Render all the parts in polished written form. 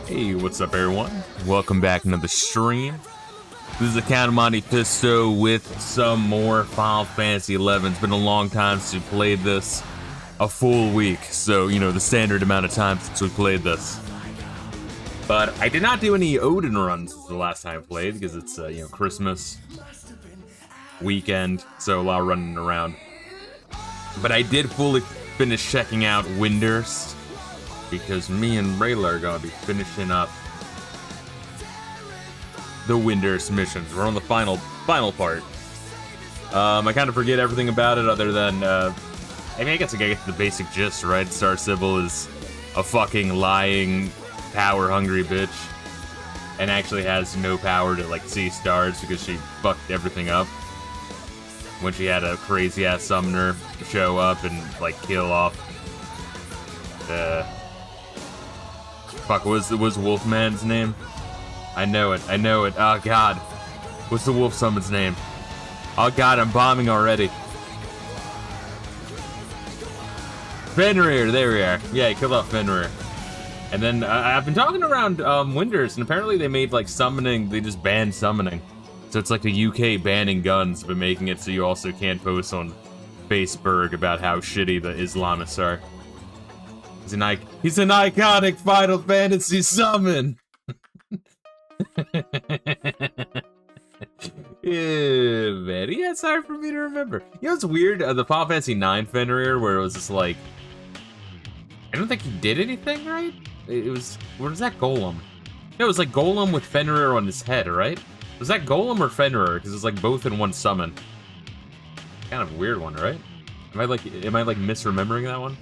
Hey, what's up everyone? Welcome back to another stream. This is account of Monte Fisto with some more Final Fantasy XI. It's been a long time since we played this. A full week, so, you know, the standard amount of time since we played this. But I did not do any Odin runs the last time I played, because it's, you know, Christmas weekend, so a lot of running around. But I did fully finish checking out Windurst, because me and Reila are going to be finishing up the Windurst missions. We're on the final part. I kind of forget everything about it other than, I mean, I guess I get the basic gist, right? Star Sybil is a fucking lying, power-hungry bitch, and actually has no power to, like, see stars because she fucked everything up when she had a crazy-ass summoner show up and, like, kill off the... Fuck, what was Wolfman's name? I know it. Oh, God. What's the wolf summon's name? Oh, God, I'm bombing already. Fenrir, there we are. Yeah, he killed off Fenrir. And then, I've been talking around Windurst, and apparently they made, like, summoning, they just banned summoning. So it's like the UK banning guns, but making it so you also can't post on Facebook about how shitty the Islamists are. He's an iconic Final Fantasy summon! Yeah, it's hard for me to remember. You know what's weird? The Final Fantasy IX Fenrir, where it was just like... I don't think he did anything, right? It was... What was that Golem? Yeah, it was like Golem with Fenrir on his head, right? Was that Golem or Fenrir? Because it's like both in one summon. Kind of a weird one, right? Am I like misremembering that one?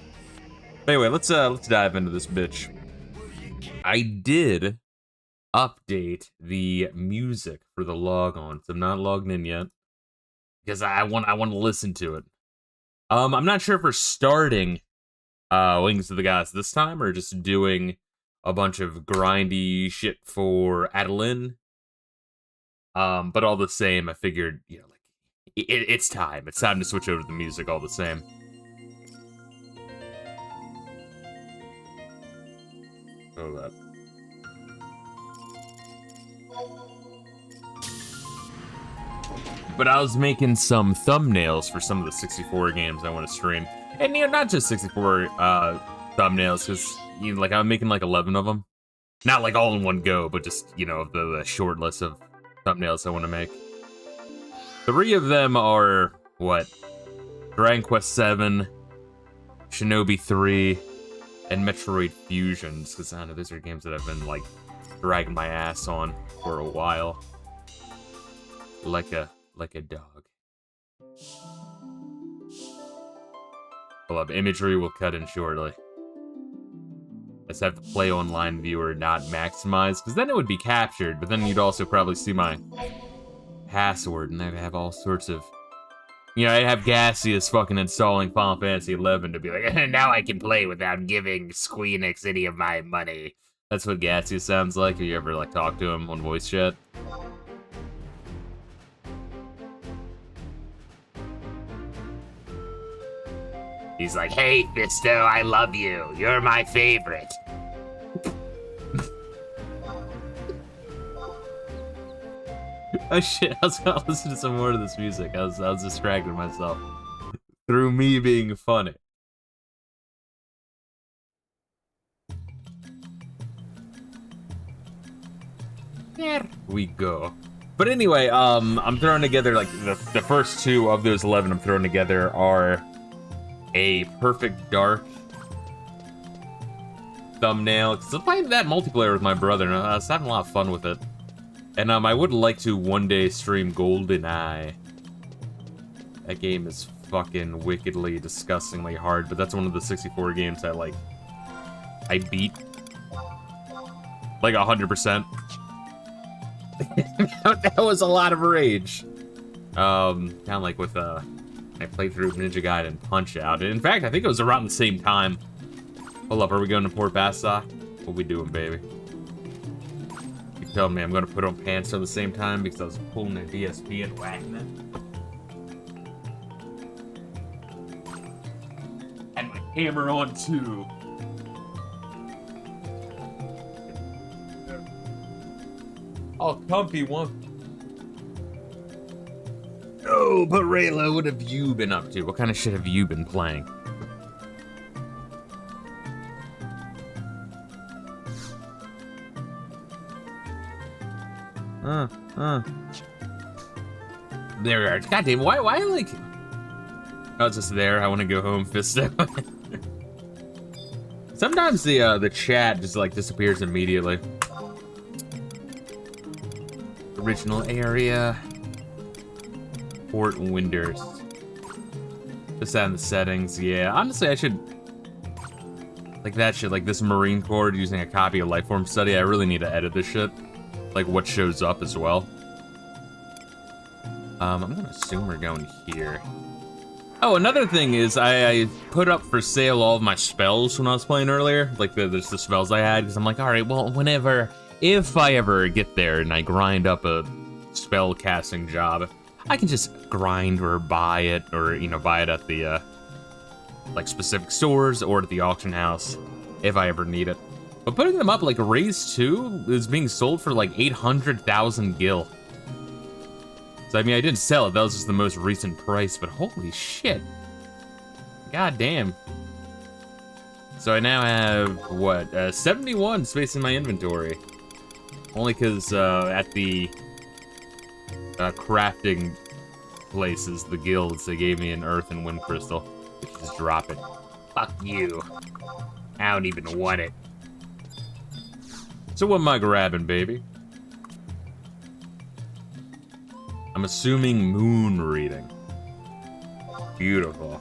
Anyway, let's dive into this bitch. I did update the music for the log on, so I'm not logged in yet because I want to listen to it. I'm not sure if we're starting Wings of the Gods this time or just doing a bunch of grindy shit for Adeline. But all the same, I figured, you know, like it's time. It's time to switch over to the music all the same. Hold up. But I was making some thumbnails for some of the 64 games I want to stream. And, you know, not just 64 thumbnails, because, you know, like, I'm making, like, 11 of them. Not, like, all in one go, but just, you know, the short list of thumbnails I want to make. 3 of them are, what? Dragon Quest VII, Shinobi 3, and Metroid Fusions, because I know those are games that I've been, like, dragging my ass on for a while. Like a dog. Hold up, imagery will cut in shortly. Let's have the play online viewer not maximized, because then it would be captured, but then you'd also probably see my password, and I'd have all sorts of... You know, I'd have Gaseous fucking installing Final Fantasy XI to be like, now I can play without giving Squeenix any of my money. That's what Gaseous sounds like. Have you ever, like, talked to him on voice chat? He's like, hey, Fisto, I love you. You're my favorite. Oh shit, I was gonna listen to some more of this music. I was distracting myself. Through me being funny. There we go. But anyway, I'm throwing together, like, the first 2 of those 11 I'm throwing together are a Perfect Dark thumbnail, because I'm playing that multiplayer with my brother, and I was having a lot of fun with it. And I would like to one day stream GoldenEye. That game is fucking wickedly, disgustingly hard, but that's one of the 64 games I beat. Like 100%. That was a lot of rage. Kind of like with, I played through Ninja Gaiden Punch-Out! In fact, I think it was around the same time. Hold up, are we going to Port Bastok? What we doing, baby? You tell me I'm gonna put on pants at the same time because I was pulling a DSP and whacking it. And my hammer on too. All comfy one. Oh, but Reila, what have you been up to? What kind of shit have you been playing? There we are. God damn, why, like... Oh, it's just there. I want to go home, Fisto. Sometimes the chat just, like, disappears immediately. Original area. Port Winders. Just that in the settings, yeah. Honestly, I should... Like that shit, like this Marine Corps using a copy of Lifeform Study, I really need to edit this shit. Like what shows up as well. I'm gonna assume we're going here. Oh, another thing is I put up for sale all of my spells when I was playing earlier. Like there's the spells I had, because I'm like, alright, well, if I ever get there and I grind up a spell casting job, I can just grind or buy it, or, you know, buy it at the, like, specific stores or at the auction house if I ever need it. But putting them up, like, Raise 2 is being sold for, like, 800,000 gil. So, I mean, I didn't sell it. That was just the most recent price, but holy shit. God damn. So I now have, what, 71 space in my inventory. Only because, at the... crafting places, the guilds, they gave me an earth and wind crystal. Just drop it. Fuck you. I don't even want it. So what am I grabbing, baby? I'm assuming moon reading. Beautiful.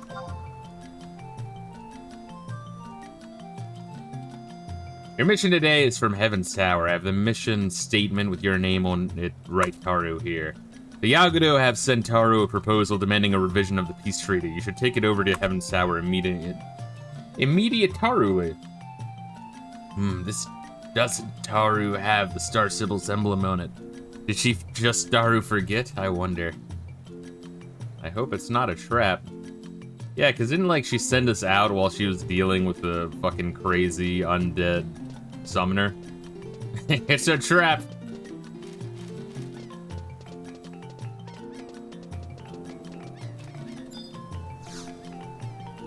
Your mission today is from Heaven's Tower. I have the mission statement with your name on it right, Taru, here. The Yagudo have sent Taru a proposal demanding a revision of the peace treaty. You should take it over to Heaven's Tower immediately. This doesn't Taru have the Star Sibyl's emblem on it? Did she just Taru forget? I wonder. I hope it's not a trap. Yeah, because didn't, like, she send us out while she was dealing with the fucking crazy undead summoner? It's a trap!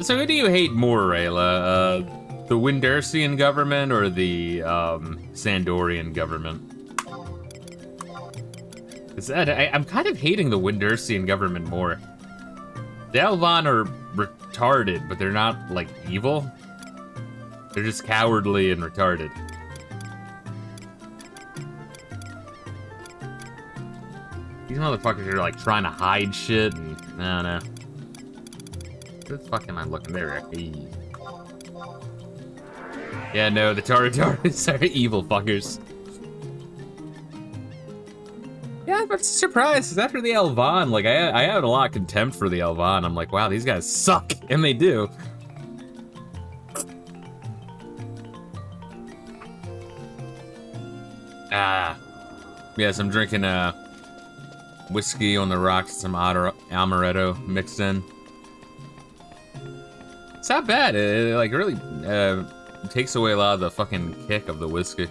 So who do you hate more, Reila? The Windersian government or the Sandorian government? I'm kind of hating the Windersian government more. The Elvan are retarded, but they're not, like, evil. They're just cowardly and retarded. These motherfuckers are, like, trying to hide shit, and I don't know. Where the fuck am I looking? There. Yeah, no, the Taru are evil fuckers. Yeah, I'm surprised, because after the Elvan, like, I had a lot of contempt for the Elvan. I'm like, wow, these guys suck, and they do. Yes, I'm drinking, whiskey on the rocks, some amaretto mixed in. It's not bad. It like really takes away a lot of the fucking kick of the whiskey.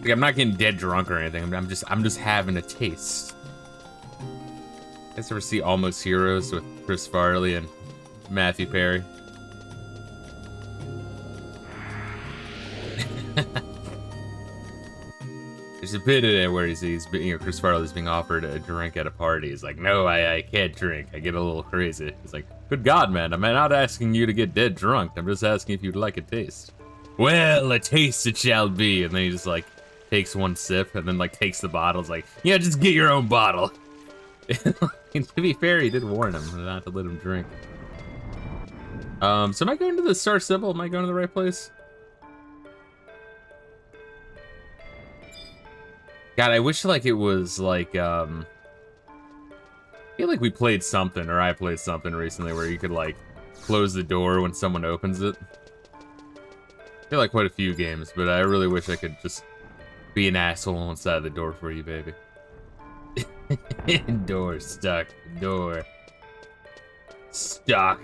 Like, I'm not getting dead drunk or anything. I'm just having a taste. You guys ever see Almost Heroes with Chris Farley and Matthew Perry? There's a bit in it where he's you know, Chris Farley's being offered a drink at a party. He's like, no, I can't drink. I get a little crazy. He's like, good God, man, I'm not asking you to get dead drunk. I'm just asking if you'd like a taste. Well, a taste it shall be. And then he just, like, takes one sip and then, like, takes the bottle. It's like, yeah, just get your own bottle. And to be fair, he did warn him not to let him drink. So am I going to the Star Sybil? Am I going to the right place? God, I wish, like, it was, like, I feel like we played something, or I played something recently where you could, like, close the door when someone opens it. I feel like quite a few games, but I really wish I could just be an asshole inside the door for you, baby. Door stuck. Door stuck.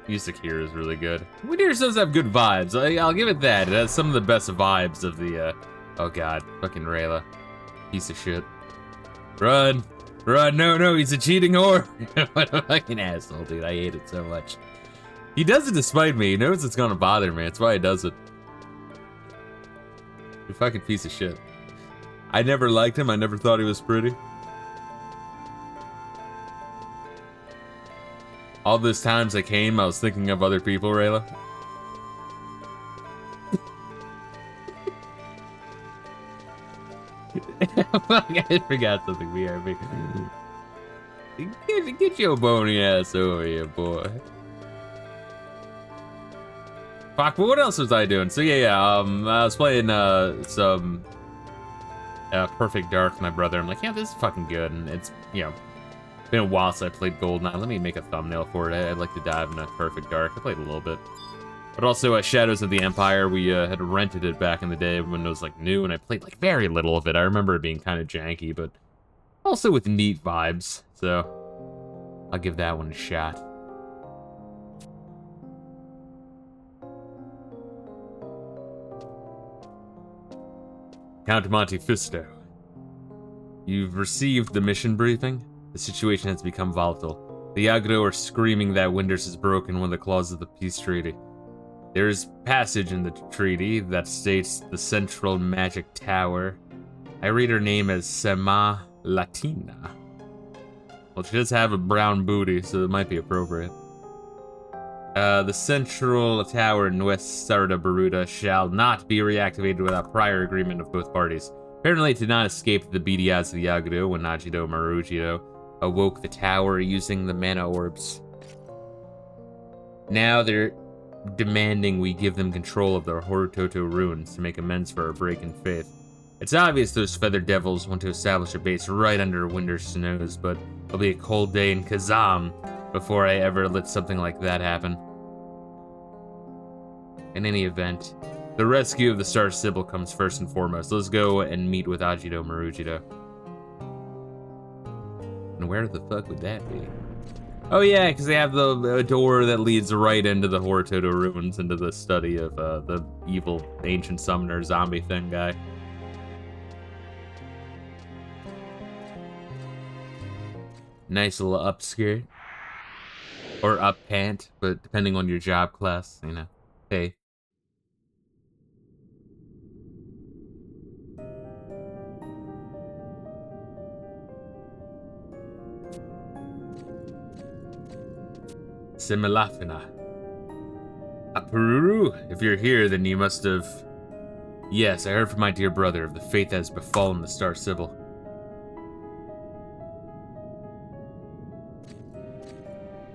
Music here is really good. Winter does have good vibes. I'll give it that. It has some of the best vibes of the, oh god, fucking Reila. Piece of shit. Run! Run, no, he's a cheating whore! What a fucking asshole, dude. I hate it so much. He does it despite me. He knows it's gonna bother me. That's why he does it. You fucking piece of shit. I never liked him. I never thought he was pretty. All those times I came, I was thinking of other people, Reila. Fuck, I forgot something BRB. Get your bony ass over here, boy. Fuck, but what else was I doing? So yeah, I was playing some Perfect Dark with my brother. I'm like, yeah, this is fucking good, and it's, you know, been a while since I played GoldenEye. Let me make a thumbnail for it. I'd like to dive into Perfect Dark. I played a little bit. But also, Shadows of the Empire, we had rented it back in the day when it was, like, new, and I played, like, very little of it. I remember it being kind of janky, but also with neat vibes, so I'll give that one a shot. Count Monte Fisto. You've received the mission briefing. The situation has become volatile. The Yagdo are screaming that Winders has broken one of the clauses of the peace treaty. There is passage in the treaty that states the central magic tower. I read her name as Sema Latina. Well, she does have a brown booty, so it might be appropriate. The central tower in West Sarda Baruda shall not be reactivated without prior agreement of both parties. Apparently it did not escape the beady eyes of the Yagdo when Najido Marujido awoke the tower using the mana orbs. Now they're demanding we give them control of their Horutoto ruins to make amends for our break in faith. It's obvious those feathered devils want to establish a base right under Winter's snows, but it'll be a cold day in Kazam before I ever let something like that happen. In any event, the rescue of the Star Sibyl comes first and foremost. Let's go and meet with Ajido Marujido. And where the fuck would that be? Oh yeah, because they have the door that leads right into the Horutoto ruins, into the study of the evil ancient summoner zombie thing guy. Nice little upskirt. Or up pant, but depending on your job class, you know. Hey. Similafina. Apururu, if you're here, then you must have... Yes, I heard from my dear brother of the fate that has befallen the Star Sibyl.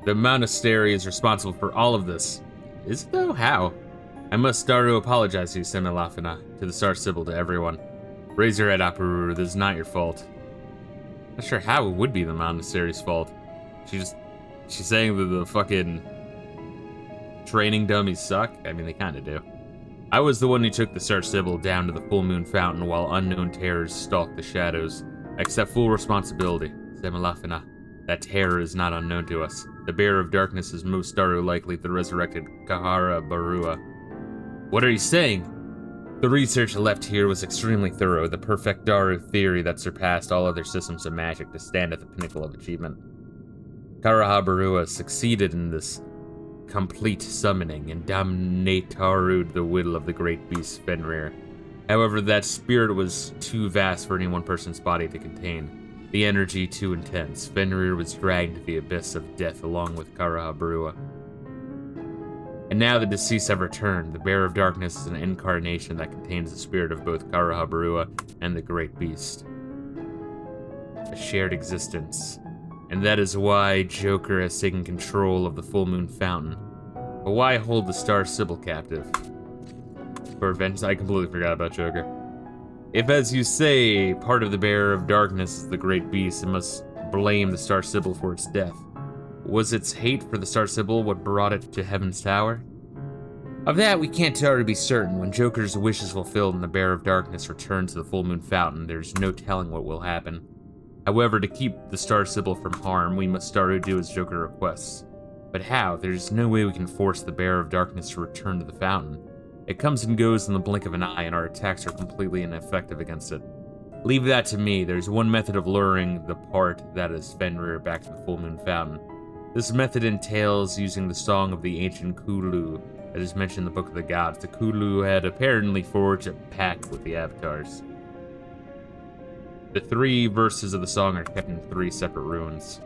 The monastery is responsible for all of this. Is it though? How? I must start to apologize to you, Similafina, to the Star Sibyl, to everyone. Raise your head, Apururu, this is not your fault. Not sure how it would be the monastery's fault. She's saying that the fucking training dummies suck? I mean, they kinda do. I was the one who took the Star Sibyl down to the full moon fountain while unknown terrors stalked the shadows. I accept full responsibility, Similafina. That terror is not unknown to us. The bearer of darkness is most daru likely the resurrected Kahara Barua. What are you saying? The research left here was extremely thorough, the perfect daru theory that surpassed all other systems of magic to stand at the pinnacle of achievement. Karaha Barua succeeded in this complete summoning and dominated the will of the great beast Fenrir. However, that spirit was too vast for any one person's body to contain. The energy too intense. Fenrir was dragged to the abyss of death along with Karaha Barua. And now the deceased have returned. The Bearer of Darkness is an incarnation that contains the spirit of both Karaha Barua and the great beast. A shared existence. And that is why Joker has taken control of the Full Moon Fountain. But why hold the Star Sibyl captive? For vengeance? I completely forgot about Joker. If, as you say, part of the Bearer of Darkness is the great beast, it must blame the Star Sibyl for its death. Was its hate for the Star Sibyl what brought it to Heaven's Tower? Of that, we can't already be certain. When Joker's wish is fulfilled and the Bearer of Darkness returns to the Full Moon Fountain, there's no telling what will happen. However, to keep the Star Sibyl from harm, we must start to do as Joker requests. But how? There's no way we can force the Bearer of Darkness to return to the fountain. It comes and goes in the blink of an eye, and our attacks are completely ineffective against it. Leave that to me. There's one method of luring the part that is Fenrir back to the Full Moon Fountain. This method entails using the Song of the Ancient Kulu, that is mentioned in the Book of the Gods. The Kulu had apparently forged a pact with the Avatars. The 3 verses of the song are kept in 3 separate ruins.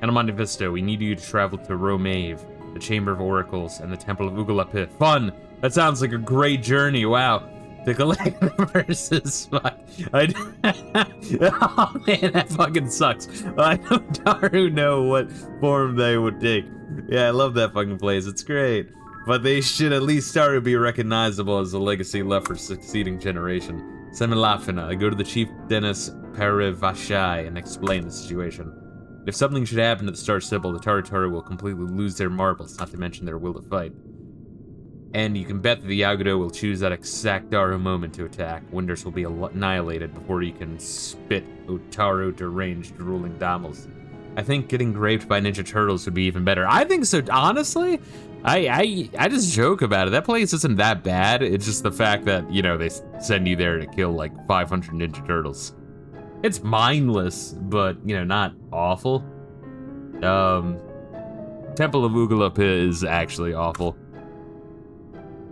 And Monte Fisto, we need you to travel to Romave, the Chamber of Oracles, and the Temple of Ugalape. Fun! That sounds like a great journey, wow. To collect the verses. Fuck. Oh man, that fucking sucks. I don't Daru know what form they would take. Yeah, I love that fucking place, it's great. But they should at least start to be recognizable as a legacy left for succeeding generation. Semilafina, I go to the Chief Dennis Parivashai and explain the situation. If something should happen to the Star Sybil, the Tarataru will completely lose their marbles, not to mention their will to fight. And you can bet that the Yagudo will choose that exact Daru moment to attack. Winders will be annihilated before you can spit Otaru deranged ruling Damals. I think getting raped by Ninja Turtles would be even better. I think so, honestly. I just joke about it. That place isn't that bad. It's just the fact that, you know, they send you there to kill like 500 Ninja Turtles. It's mindless, but, you know, not awful. Temple of Ugalape is actually awful.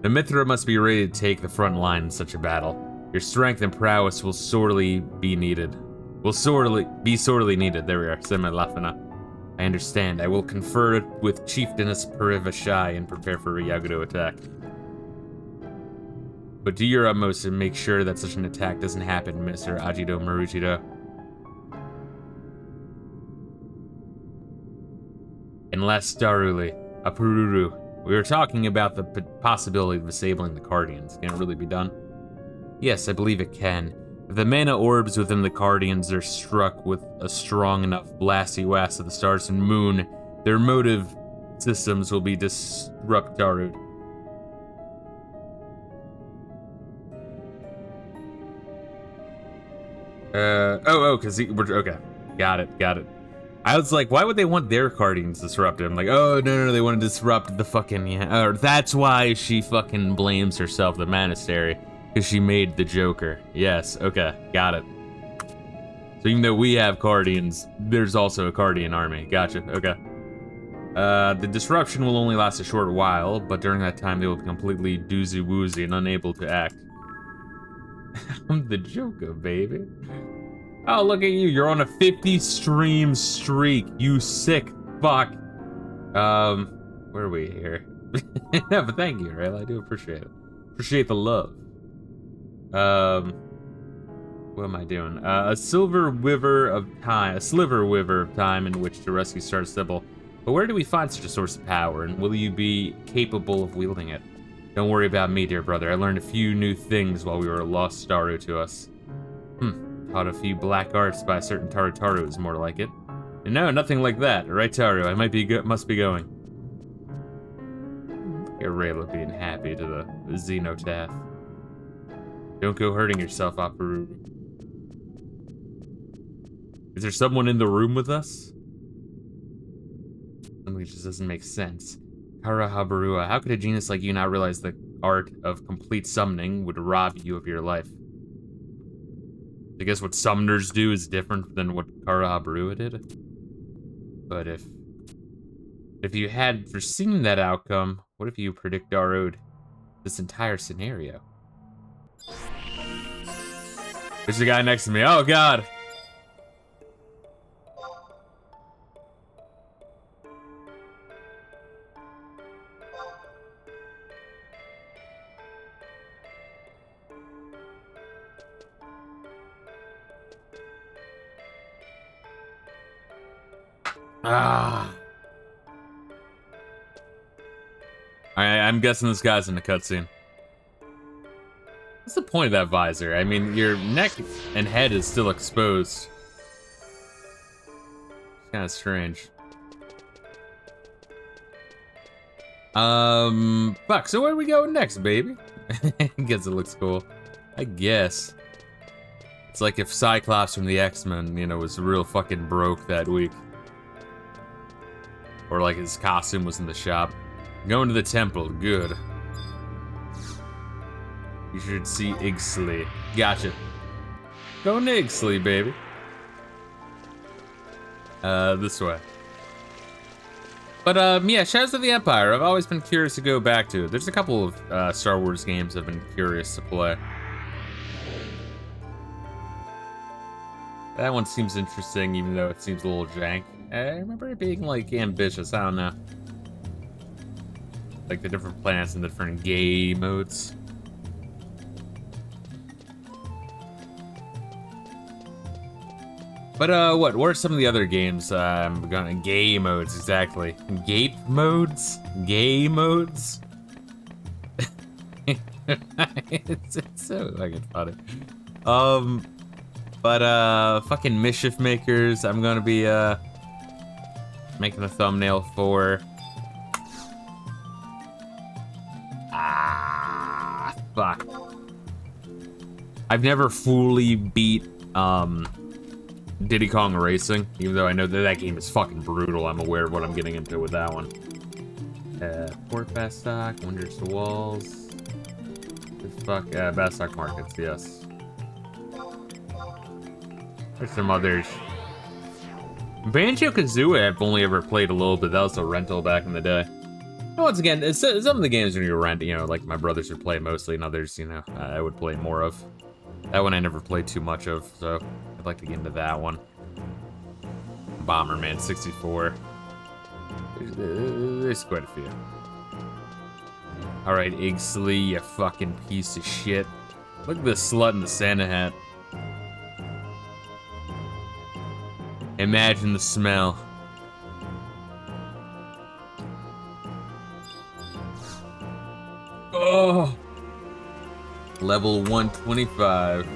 The Mithra must be ready to take the front line in such a battle. Your strength and prowess will sorely be needed. Sorely needed. There we are, Semilafina. I understand. I will confer with Chief Dennis Parivashai and prepare for a Yagudo attack. But do your utmost to make sure that such an attack doesn't happen, Mr. Ajido Maruchido. And last Daruli, Apururu. We were talking about the possibility of disabling the Cardians. Can it really be done? Yes, I believe it can. If the mana orbs within the Cardians are struck with a strong enough blasty wast of the stars and moon, their motive systems will be disrupted. Okay. Got it. I was like, why would they want their Cardians disrupted? I'm like, oh, no, they want to disrupt the fucking, that's why she fucking blames herself, the Monastery, because she made the Joker. Yes, okay, got it. So even though we have Cardians, there's also a Cardian army. Gotcha, okay. The disruption will only last a short while, but during that time they will be completely doozy-woozy and unable to act. I'm the Joker, baby. Oh, look at you. You're on a 50 stream streak. You sick fuck. Where are we here? No, but thank you, Reila. I do appreciate it. Appreciate the love. What am I doing? A sliver wiver of time in which to rescue Star Sybil. But where do we find such a source of power, and will you be capable of wielding it? Don't worry about me, dear brother. I learned a few new things while we were a lost Staru to us. Taught a few black arts by a certain Tarataru is more like it. And no, nothing like that. Right, Taru? I must be going. Look at Reila being happy to the Xenotaph. Don't go hurting yourself, Aparuru. Is there someone in the room with us? Something just doesn't make sense. Kara Habarua, how could a genius like you not realize the art of complete summoning would rob you of your life? I guess what summoners do is different than what Kara Habarua did. But if you had foreseen that outcome, what if you predict Darud this entire scenario? There's a guy next to me. Oh god. I'm guessing this guy's in the cutscene. What's the point of that visor? I mean, your neck and head is still exposed. It's kind of strange. Fuck, so where are we going next, baby? I guess it looks cool. I guess. It's like if Cyclops from the X-Men, you know, was real fucking broke that week. Or like his costume was in the shop. Going to the temple, good. You should see Ixley. Gotcha. Going to Ixley, baby. This way. But, yeah, Shadows of the Empire, I've always been curious to go back to. There's a couple of Star Wars games I've been curious to play. That one seems interesting, even though it seems a little jank. I remember it being, like, ambitious, I don't know. Like, the different planets and the different game modes. But, what are some of the other games I'm gonna... Game modes, exactly. Gate modes? Gay modes? it's so fucking funny. Fucking Mischief Makers, I'm gonna be, making a thumbnail for. Fuck. I've never fully beat, Diddy Kong Racing, even though I know that that game is fucking brutal. I'm aware of what I'm getting into with that one. Port Bastok, Wonders to Walls. Fuck, Bastok Markets, yes. There's some others. Banjo-Kazooie I've only ever played a little bit. That was a rental back in the day. But once again, it's some of the games when you rent, you know, like my brothers would play mostly, and others, you know, I would play more of. That one I never played too much of, so I'd like to get into that one. Bomberman 64. There's quite a few. Alright, Ixley, you fucking piece of shit. Look at this slut in the Santa hat. Imagine the smell. Oh! Level 125.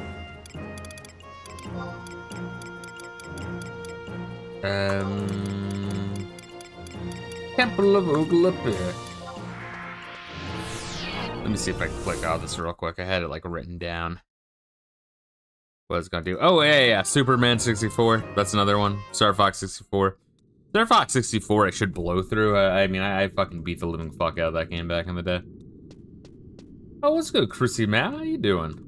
Temple of Oglapir. Let me see if I can click out this real quick. I had it like written down. What it's gonna do? Oh yeah, Superman 64. That's another one. Star Fox 64. Star Fox 64. I should blow through. I mean, I fucking beat the living fuck out of that game back in the day. Oh, what's good, Chrissy man? How you doing?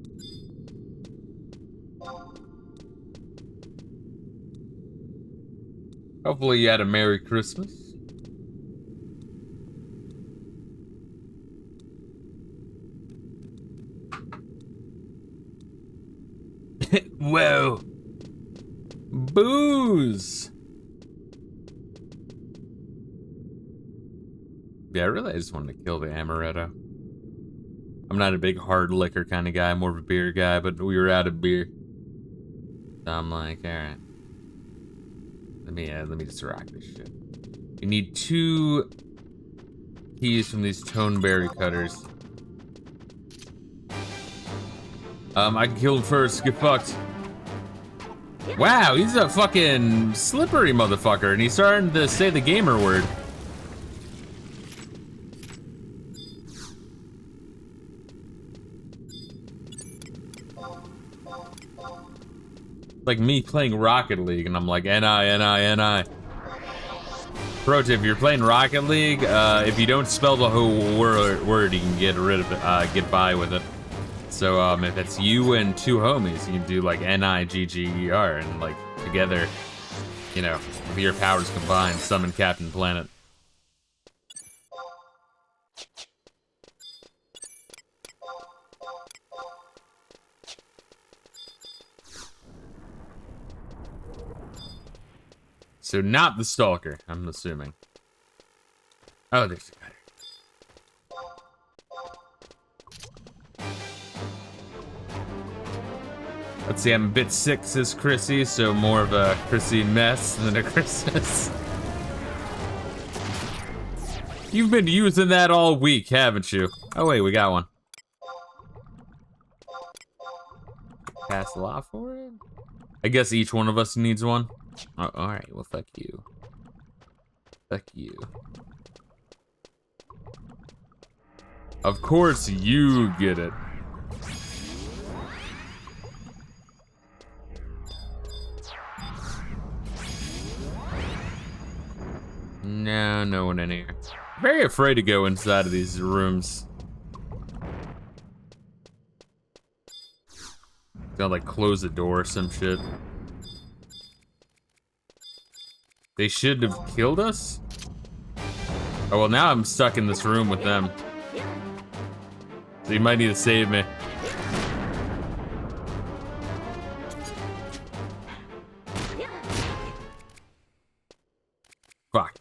Hopefully you had a Merry Christmas. Whoa. Booze. Yeah, really, I just wanted to kill the amaretto. I'm not a big hard liquor kind of guy, more of a beer guy, but we were out of beer. So I'm like, alright. Let me just rock this shit. You need 2 keys from these toneberry cutters. I killed first, get fucked. Wow, he's a fucking slippery motherfucker, and he's starting to say the gamer word. Like me playing Rocket League, and I'm like, N-I. Pro tip, if you're playing Rocket League, if you don't spell the whole word, you can get rid of it, get by with it. So, if it's you and 2 homies, you can do like N-I-G-G-E-R, and like, together, you know, with your powers combined, summon Captain Planet. So not the Stalker, I'm assuming. Oh, there's the guy. Let's see, I'm a bit sick, says Chrissy, so more of a Chrissy mess than a Christmas. You've been using that all week, haven't you? Oh wait, we got one. Pass the law for it? I guess each one of us needs one. Oh, alright, well fuck you. Fuck you. Of course you get it. No. going in here. Very afraid to go inside of these rooms. Gotta like close the door or some shit. They should have killed us? Oh, well, now I'm stuck in this room with them. So you might need to save me. Fuck.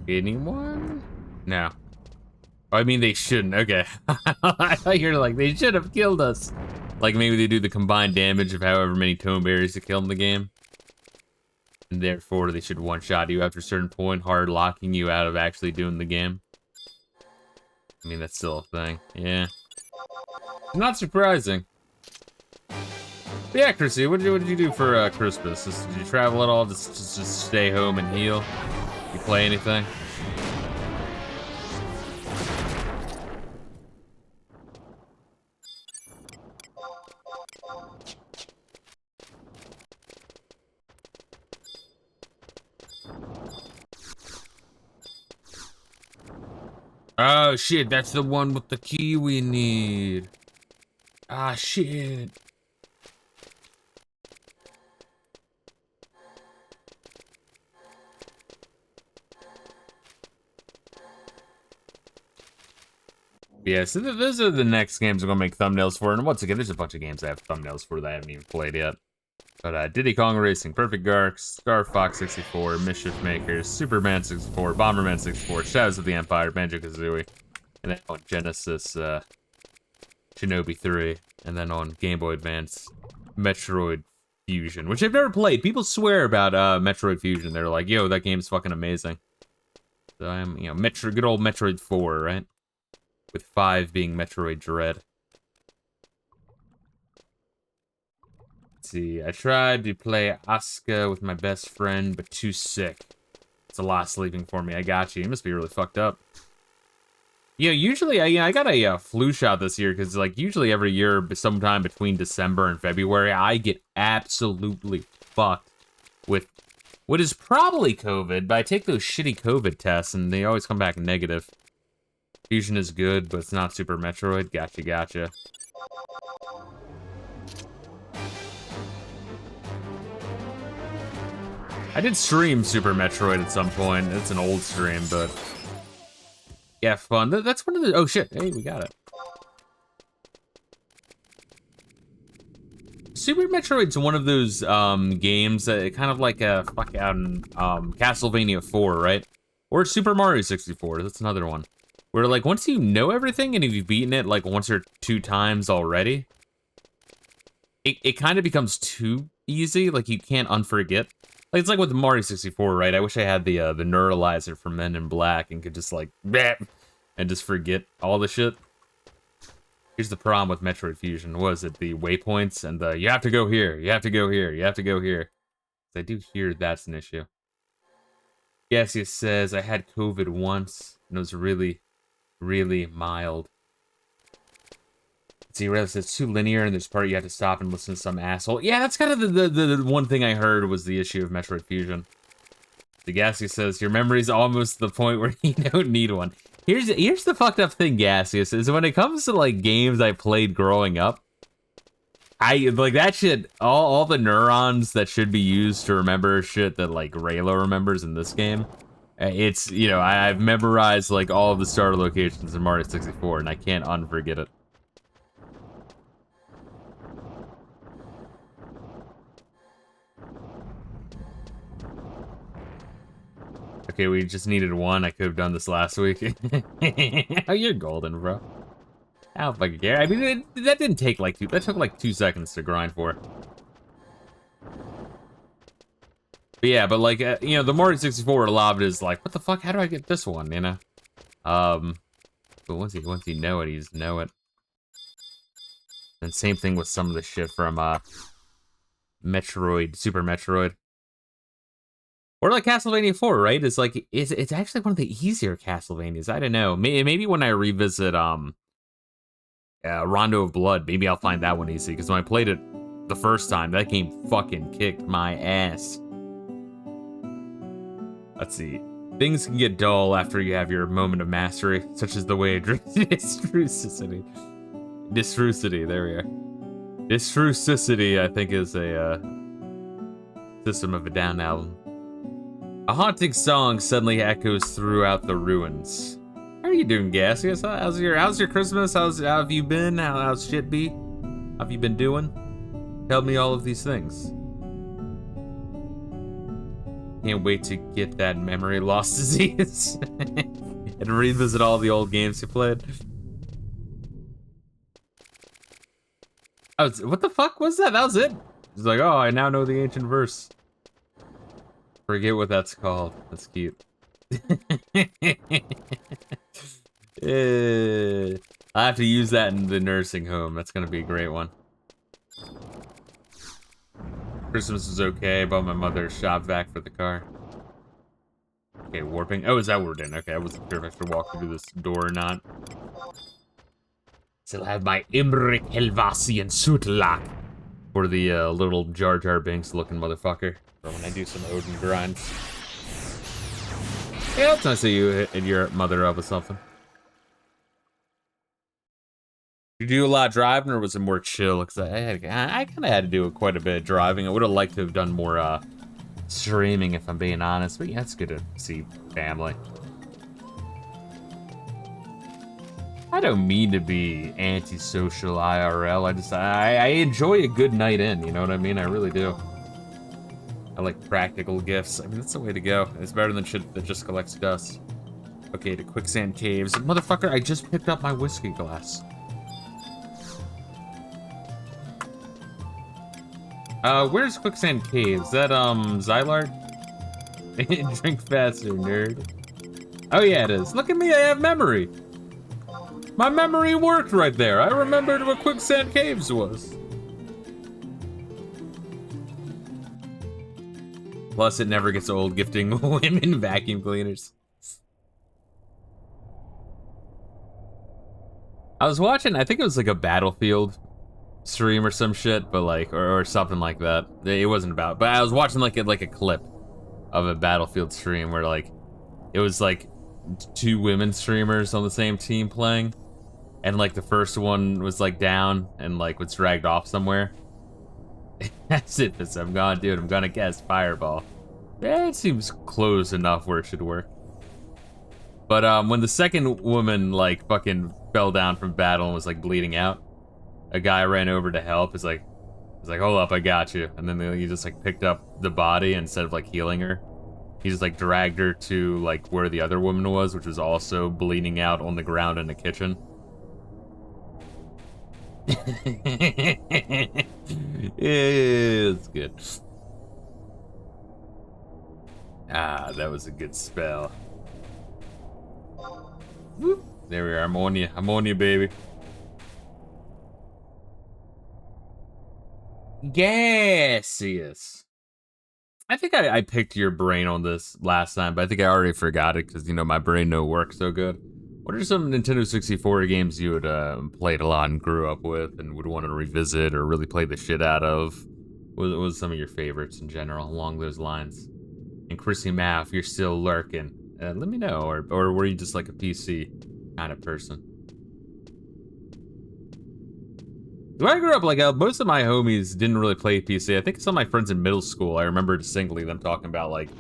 Anyone? No. Oh, I mean, they shouldn't. Okay. I thought you were like, they should have killed us. Like, maybe they do the combined damage of however many tome berries to kill in the game. And therefore, they should one-shot you after a certain point, hard locking you out of actually doing the game. I mean, that's still a thing. Yeah. Not surprising. But yeah, Chrissy, what did you do for Christmas? Did you travel at all? Just stay home and heal? You play anything? Oh shit, that's the one with the key we need. Ah shit. Yeah, so those are the next games I'm gonna make thumbnails for, and once again, there's a bunch of games I have thumbnails for that I haven't even played yet. But Diddy Kong Racing, Perfect Dark, Star Fox 64, Mischief Makers, Superman 64, Bomberman 64, Shadows of the Empire, Banjo-Kazooie, and then on Genesis, Shinobi 3, and then on Game Boy Advance, Metroid Fusion, which I've never played. People swear about Metroid Fusion. They're like, yo, that game's fucking amazing. So I'm, you know, good old Metroid 4, right? With 5 being Metroid Dread. Let's see, I tried to play Asuka with my best friend, but too sick. It's a lot of sleeping for me. I got you. You must be really fucked up. Yeah, usually, I got a flu shot this year, because, like, usually every year, sometime between December and February, I get absolutely fucked with what is probably COVID, but I take those shitty COVID tests, and they always come back negative. Fusion is good, but it's not Super Metroid. Gotcha, gotcha. I did stream Super Metroid at some point. It's an old stream, but... yeah, fun. That's one of the... oh, shit. Hey, we got it. Super Metroid's one of those games that kind of like a fucking Castlevania 4, right? Or Super Mario 64. That's another one. Where, like, once you know everything and if you've beaten it, like, once or 2 times already, it kind of becomes too easy. Like, you can't unforget. Like, it's like with Mario 64, right? I wish I had the neuralizer from Men in Black and could just, like, bleh, and just forget all the shit. Here's the problem with Metroid Fusion. What is it? The waypoints and the, you have to go here, you have to go here, you have to go here. I do hear that's an issue. Yes, he says, I had COVID once, and it was really mild. See, Reila says it's too linear, and there's part you have to stop and listen to some asshole. Yeah, that's kind of the one thing I heard was the issue of Metroid Fusion. The Gaseous says your memory's almost the point where you don't need one. Here's the fucked up thing, Gaseous, is when it comes to like games I played growing up, I like that shit. All the neurons that should be used to remember shit that like Reila remembers in this game. It's, you know, I've memorized like all of the starter locations in Mario 64, and I can't unforget it. Okay, we just needed one. I could have done this last week. Oh, you're golden, bro. I don't fucking care. I mean, that didn't take like that took like 2 seconds to grind for. But yeah, but like, you know, the Mario 64 a lot of it is like, what the fuck? How do I get this one, you know? But once you know it, you just know it. And same thing with some of the shit from, Metroid, Super Metroid. Or like Castlevania 4, right? It's like, it's actually one of the easier Castlevanias. I don't know. Maybe when I revisit, Rondo of Blood, maybe I'll find that one easy. Because when I played it the first time. That game fucking kicked my ass. Let's see. Things can get dull after you have your moment of mastery, such as the way Distrucity. Distrucity, there we are. Distrucity, I think, is a System of a Down album. A haunting song suddenly echoes throughout the ruins. How are you doing, Gaseous? How's your Christmas? How have you been? How's shit be? How have you been doing? Tell me all of these things. Can't wait to get that memory loss disease and revisit all the old games you played. Oh, what the fuck was that? That was it? It's like, oh, I now know the ancient verse. Forget what that's called. That's cute. I have to use that in the nursing home. That's gonna be a great one. Christmas was okay. I bought my mother a shop vac for the car. Okay, warping. Oh, is that where we're in? Okay, I wasn't sure if I should walk through this door or not. Still have my Imric Helvasian suit lock for the little Jar Jar Binks looking motherfucker. For when I do some Odin grinds. Yeah, it's nice that you hit your mother up with something. Did you do a lot of driving, or was it more chill? Because I kind of had to do quite a bit of driving. I would have liked to have done more streaming, if I'm being honest. But yeah, it's good to see family. I don't mean to be antisocial IRL. I enjoy a good night in. You know what I mean? I really do. I like practical gifts. I mean, that's the way to go. It's better than shit that just collects dust. Okay, to quicksand caves. Motherfucker, I just picked up my whiskey glass. Where's quicksand caves? Is that, Xylart? Drink faster, nerd. Oh yeah, it is. Look at me, I have memory. My memory worked right there. I remembered what quicksand caves was. Plus, it never gets old gifting women vacuum cleaners. I was watching, I think it was like a Battlefield stream or some shit, but like, or something like that. It wasn't about, but I was watching like a clip of a Battlefield stream where like, it was like 2 women streamers on the same team playing. And like the first one was like down and like was dragged off somewhere. That's it, I'm gonna guess Fireball. Yeah, it seems close enough where it should work. But when the second woman like fucking fell down from battle and was like bleeding out, a guy ran over to help. He's like, hold up, I got you. And then he just like picked up the body instead of like healing her. He just like dragged her to like where the other woman was, which was also bleeding out on the ground in the kitchen. Yeah, it's good. Ah, that was a good spell. Whoop. There we are. I'm on you, baby. Gaseous. I think I picked your brain on this last time, but I think I already forgot it because, you know, my brain don't work so good. What are some Nintendo 64 games you would played a lot and grew up with and would want to revisit or really play the shit out of? What was some of your favorites in general along those lines? And Chrissy Mao, if you're still lurking, let me know. Or were you just like a PC kind of person? When I grew up, like most of my homies didn't really play PC. I think some of my friends in middle school, I remember distinctly them talking about like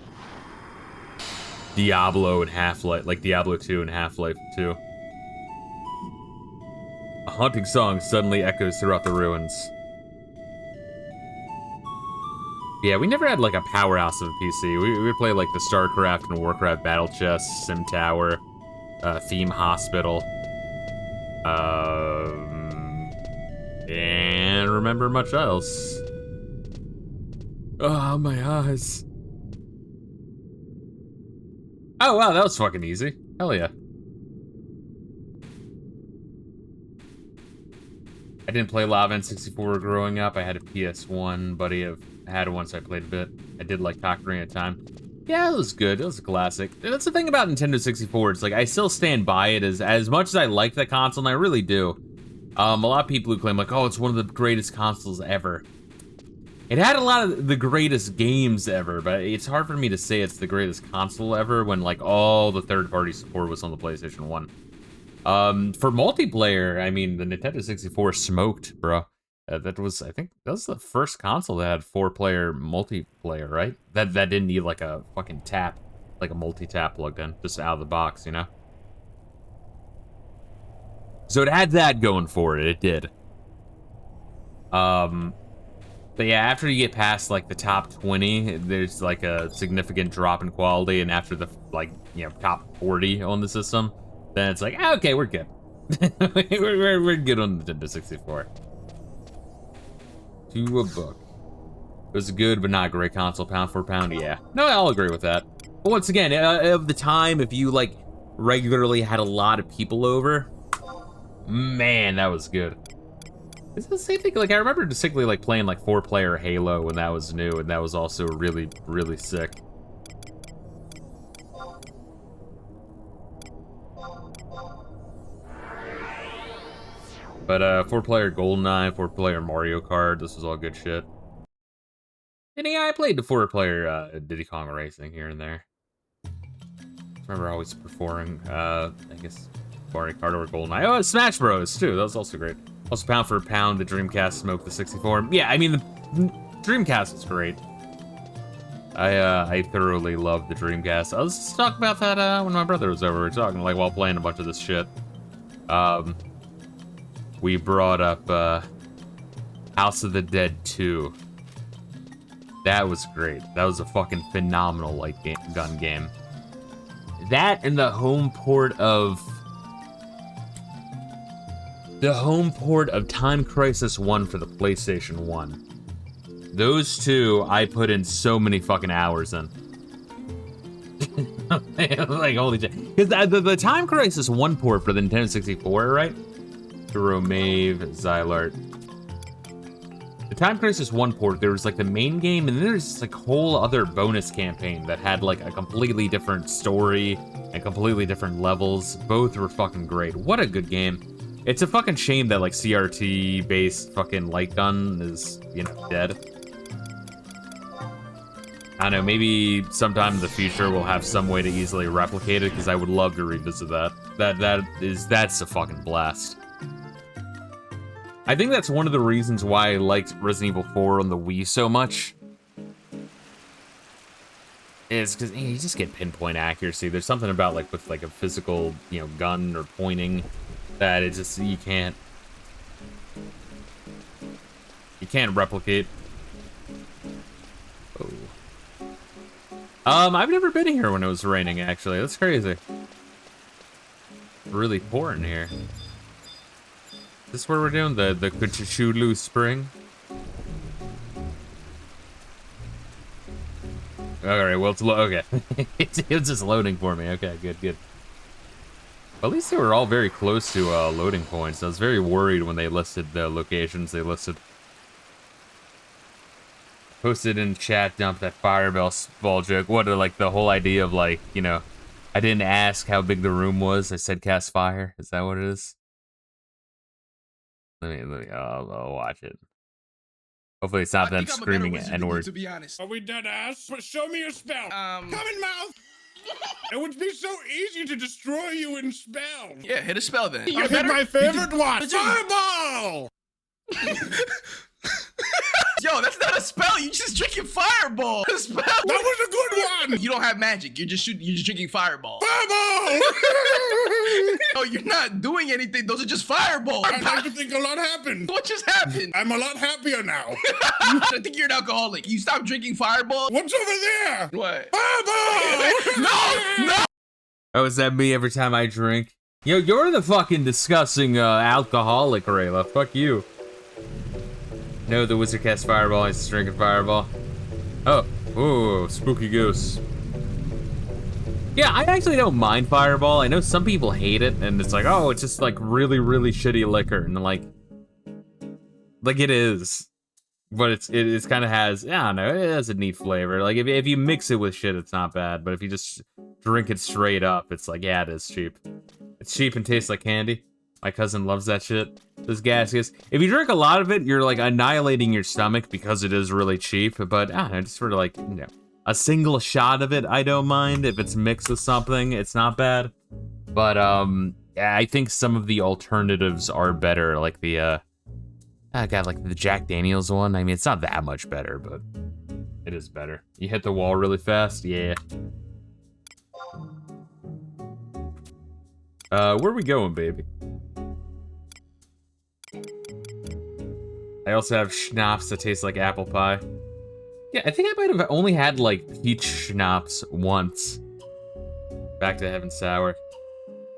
Diablo and Half-Life, like Diablo 2 and Half-Life 2. A haunting song suddenly echoes throughout the ruins. Yeah, we never had like a powerhouse of a PC. We would play like the StarCraft and Warcraft Battle Chess, Sim Tower, Theme Hospital, and remember much else. Oh, my eyes. Oh, wow, that was fucking easy. Hell yeah. I didn't play Lava N64 growing up. I had a PS1, buddy had one, so I played a bit. I did like Ocarina of Time. Yeah, it was good. It was a classic. That's the thing about Nintendo 64. It's like, I still stand by it as much as I like that console, and I really do. A lot of people who claim like, oh, it's one of the greatest consoles ever. It had a lot of the greatest games ever, but it's hard for me to say it's the greatest console ever when like all the third-party support was on the PlayStation 1. For multiplayer, I mean, the Nintendo 64 smoked, bro. That was, I think, that was the first console that had 4-player multiplayer, right? That didn't need like a fucking tap, like a multi-tap plugged in, just out of the box, you know? So it had that going for it, it did. But yeah, after you get past like the top 20, there's like a significant drop in quality, and after the like, you know, top 40 on the system, then it's like, okay, we're good. we're good on the Nintendo 64. To a book. It was a good but not great console, pound for pound, yeah. No, I'll agree with that. But once again, of the time, if you like regularly had a lot of people over, man, that was good. It's the same thing, like, I remember distinctly, like, playing, like, 4-player Halo when that was new, and that was also really, really sick. But, 4-player GoldenEye, 4-player Mario Kart, this was all good shit. And yeah, I played the 4-player, Diddy Kong Racing here and there. I remember always preferring, I guess, Mario Kart or GoldenEye. Oh, Smash Bros, too, that was also great. Also, pound for pound, the Dreamcast smoked the 64. Yeah, I mean, the Dreamcast was great. I thoroughly loved the Dreamcast. I was just talking about that when my brother was over. We were talking, like, while playing a bunch of this shit. We brought up House of the Dead 2. That was great. That was a fucking phenomenal light gun game. That and the home port of Time Crisis 1 for the PlayStation 1. Those two, I put in so many fucking hours in. Like, holy shit. Because the Time Crisis 1 port for the Nintendo 64, right? Through Mave, Xylart. The Time Crisis 1 port, there was like the main game, and then there's like a whole other bonus campaign that had like a completely different story and completely different levels. Both were fucking great. What a good game. It's a fucking shame that, like, CRT-based fucking light gun is, you know, dead. I don't know, maybe sometime in the future we'll have some way to easily replicate it, because I would love to revisit that. That's a fucking blast. I think that's one of the reasons why I liked Resident Evil 4 on the Wii so much. Is because you just get pinpoint accuracy. There's something about, like, with, like, a physical, you know, gun or pointing that it just, you can't replicate. Oh. I've never been here when it was raining, actually. That's crazy. Really pouring here. Is this where we're doing the Kuchulu Spring? Alright, well, it's okay. It's just loading for me. Okay, good. At least they were all very close to loading points. I was very worried when they listed the locations they listed. Posted in chat, dumped that fireball joke. What, like, the whole idea of, like, you know, I didn't ask how big the room was. I said cast fire. Is that what it is? Let me, I'll watch it. Hopefully it's not them screaming N-word. To be honest. Are we dead ass? But show me your spell. Come in, mouth. It would be so easy to destroy you in spells. Yeah, hit a spell then. I hit my favorite one. Fireball. Yo, that's not a spell. You just drinking fireball. A spell. That was a good one. You don't have magic. You're just shooting. You're just drinking fireball. Fireball. Oh, you're not doing anything. Those are just fireballs. I'd like to think a lot happened. What just happened? I'm a lot happier now. I think you're an alcoholic. You stopped drinking fireball. What's over there? What? Fireball. No. Oh, is that me every time I drink? Yo, you're the fucking disgusting alcoholic, Reila. Fuck you. No, the wizard cast fireball. He's drinking fireball. Oh, ooh, spooky goose. Yeah, I actually don't mind fireball. I know some people hate it, and it's like, oh, it's just like really, really shitty liquor, and like it is, but it's kind of has, I don't know, it has a neat flavor. Like if you mix it with shit, it's not bad, but if you just drink it straight up, it's like, yeah, it is cheap. It's cheap and tastes like candy. My cousin loves that shit. This gaseous. If you drink a lot of it, you're like annihilating your stomach because it is really cheap. But I don't know, just sort of like, you know, a single shot of it, I don't mind. If it's mixed with something, it's not bad. But yeah, I think some of the alternatives are better. Like the I got like the Jack Daniels one. I mean, it's not that much better, but it is better. You hit the wall really fast, yeah. Where are we going, baby? I also have schnapps that taste like apple pie. Yeah, I think I might have only had like peach schnapps once. Back to Heaven Sour.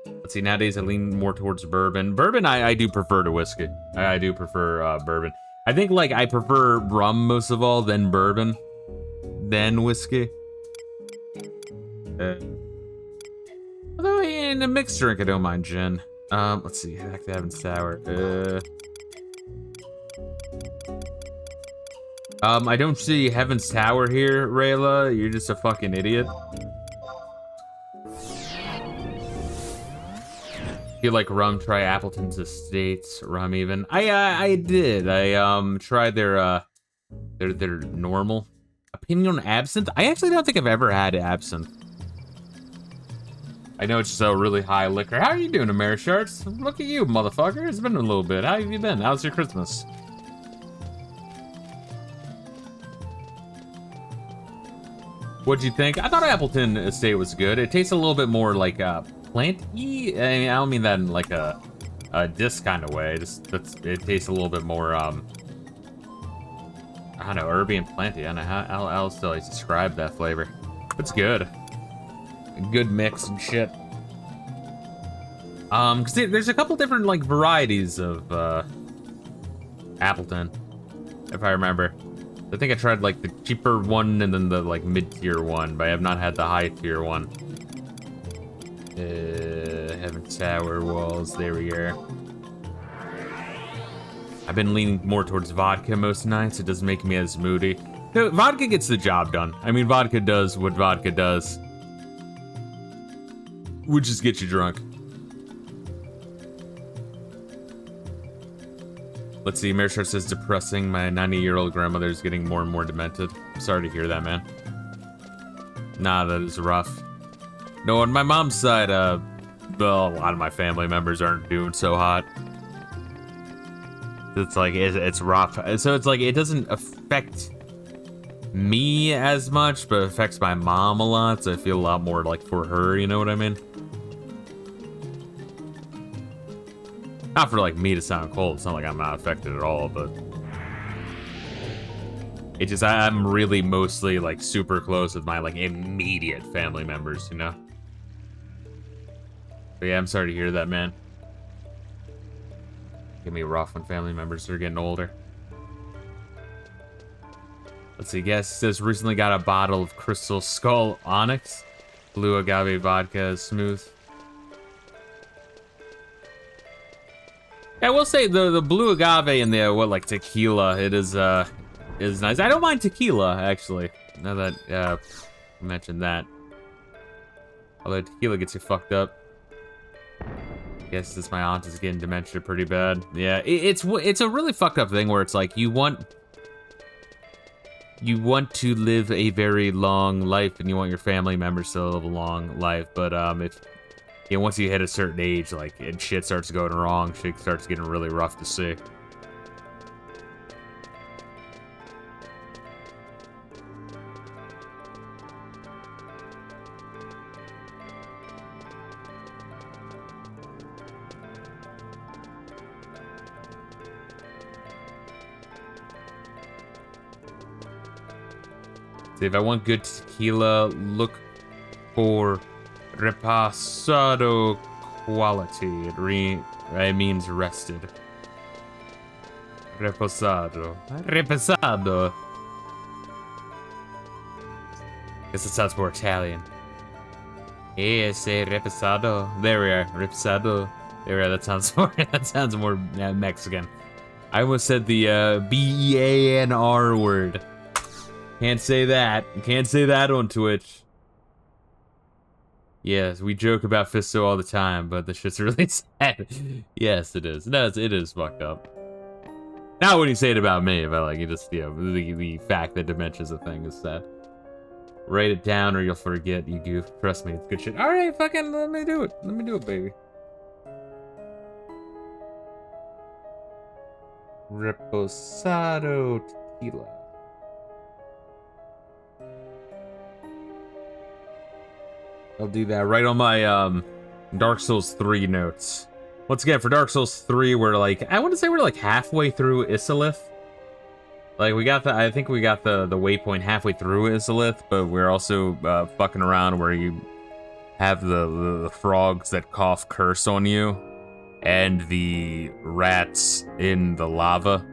Let's see, nowadays I lean more towards bourbon. Bourbon I do prefer to whiskey. I do prefer bourbon. I think like I prefer rum most of all, then bourbon, then whiskey. Although in a mixed drink, I don't mind gin. Let's see, back to Heaven Sour. I don't see Heaven Sour here, Rayla. You're just a fucking idiot. If you like rum, try Appleton's Estates rum even. I did. I tried their normal. Opinion on absinthe? I actually don't think I've ever had absinthe. I know it's just a really high liquor. How are you doing, Amerisharts? Look at you, motherfucker. It's been a little bit. How have you been? How's your Christmas? What'd you think? I thought Appleton Estate was good. It tastes a little bit more like planty. I mean, I don't mean that in like a diss kind of way. It tastes a little bit more I don't know, herby and planty. I don't know how else do I describe that flavor. It's good. A good mix and shit. Cause there's a couple different like varieties of Appleton, if I remember. I think I tried like the cheaper one and then the like mid-tier one, but I have not had the high-tier one. Heaven Sour walls, there we go. I've been leaning more towards vodka most nights. It doesn't make me as moody. No, vodka gets the job done. I mean, vodka does what vodka does. Would just get you drunk. Let's see, Mershart says depressing. My 90-year-old grandmother is getting more and more demented. Sorry to hear that, man. Nah, that is rough. No, on my mom's side, well, a lot of my family members aren't doing so hot. It's like, it's rough. So it's like, it doesn't affect me as much, but it affects my mom a lot, so I feel a lot more like for her, you know what I mean? Not for like me to sound cold, it's not like I'm not affected at all, but it just, I'm really mostly like super close with my like immediate family members, you know? But yeah, I'm sorry to hear that, man. It can be rough when family members are getting older. Let's see, guest says recently got a bottle of Crystal Skull Onyx. Blue agave vodka is smooth. I will say the blue agave and the like tequila, it is nice. I don't mind tequila actually. Now that you mentioned that, although tequila gets you fucked up. Guess this my aunt is getting dementia pretty bad. Yeah, it's a really fucked up thing where it's like you want to live a very long life and you want your family members to live a long life, but if once you hit a certain age, like, and shit starts going wrong, shit starts getting really rough to see. See, if I want good tequila, look for Reposado quality. It means rested. Reposado. Reposado. Guess it sounds more Italian. Say reposado. There we are. Reposado. There we are. That sounds more Mexican. I almost said the B-E-A-N-R word. Can't say that. Can't say that on Twitch. Yes, we joke about Fisto all the time, but the shit's really sad. Yes, it is. No, it is fucked up. Not when you say it about me, but like, you just, you know, the fact that dementia's a thing is sad. Write it down or you'll forget, you goof. Trust me, it's good shit. Alright, fucking let me do it. Let me do it, baby. Reposado tequila. I'll do that right on my Dark Souls 3 notes. Once again, for Dark Souls 3, we're like, I want to say we're like halfway through Isilith. Like, we got the, I think we got the waypoint halfway through Isilith, but we're also fucking around where you have the frogs that cough curse on you, and the rats in the lava.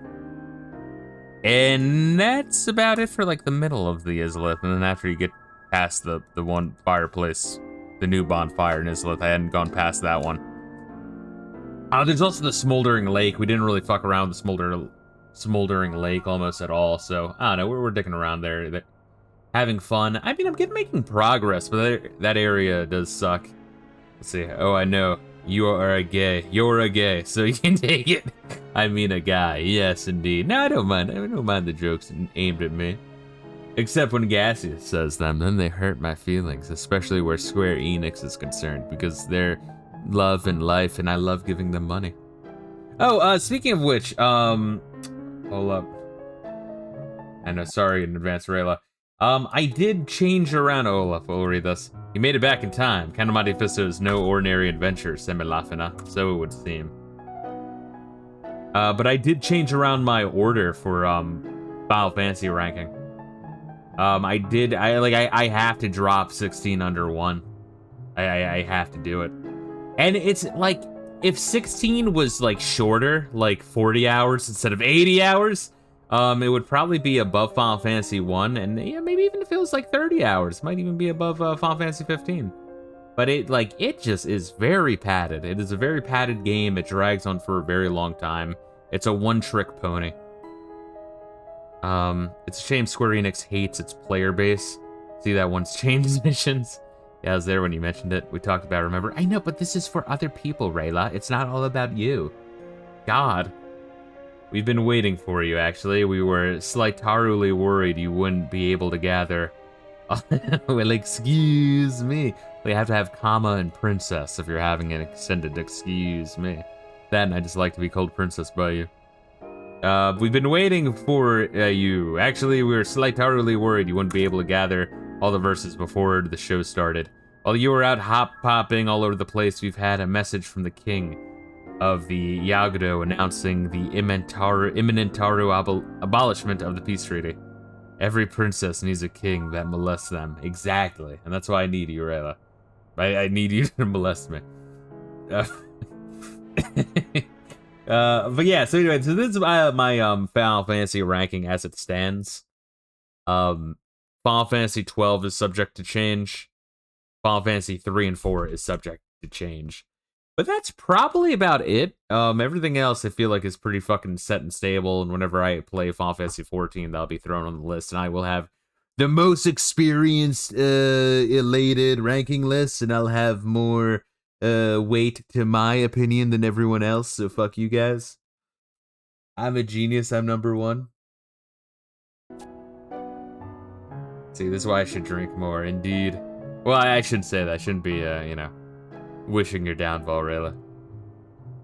And that's about it for like the middle of the Isilith, and then after you get past the one fireplace, the new bonfire in Isilith, I hadn't gone past that one. There's also the smoldering lake. We didn't really fuck around with the smoldering lake almost at all, so I don't know, we're dicking around there, having fun. I mean, I'm making progress, but that area does suck. Let's see. Oh, I know. You're a gay, so you can take it. I mean a guy, yes indeed. No, I don't mind the jokes aimed at me. Except when Gaseous says them, then they hurt my feelings, especially where Square Enix is concerned, because they're love and life, and I love giving them money. Oh, speaking of which, hold up. I know, sorry in advance, Reila. I did change around Olaf, we'll read this. You made it back in time. Count Monte Fisto is no ordinary adventure, Semilafina, so it would seem. But I did change around my order for, Final Fantasy ranking. I have to drop 16 under 1. I have to do it. And it's like, if 16 was like shorter, like 40 hours instead of 80 hours, it would probably be above Final Fantasy 1, and yeah, maybe even if it was like 30 hours, might even be above Final Fantasy 15. But it just is very padded. It is a very padded game. It drags on for a very long time. It's a one-trick pony. It's a shame Square Enix hates its player base. See that one's changed missions? Yeah, I was there when you mentioned it. We talked about it, remember? I know, but this is for other people, Reila. It's not all about you. God. We've been waiting for you, actually. We were slightly worried you wouldn't be able to gather. Well, excuse me. We have to have comma and princess if you're having an extended excuse me. That and I just like to be called princess by you. We've been waiting for you. Actually, we were slightly worried you wouldn't be able to gather all the verses before the show started. While you were out hop-popping all over the place, we've had a message from the king of the Yagudo announcing the imminent abolishment of the peace treaty. Every princess needs a king that molests them. Exactly. And that's why I need you, Reila. I need you to molest me. But yeah, so anyway, so this is my Final Fantasy ranking as it stands. Final Fantasy 12 is subject to change. Final Fantasy 3 and 4 is subject to change. But that's probably about it. Everything else I feel like is pretty fucking set and stable, and whenever I play Final Fantasy 14, that'll be thrown on the list, and I will have the most experienced, elated ranking list, and I'll have more weight to my opinion than everyone else, so fuck you guys. I'm a genius, I'm number 1. See, this is why I should drink more, indeed. Well, I shouldn't say that. I shouldn't be, you know, wishing your downfall, Reila.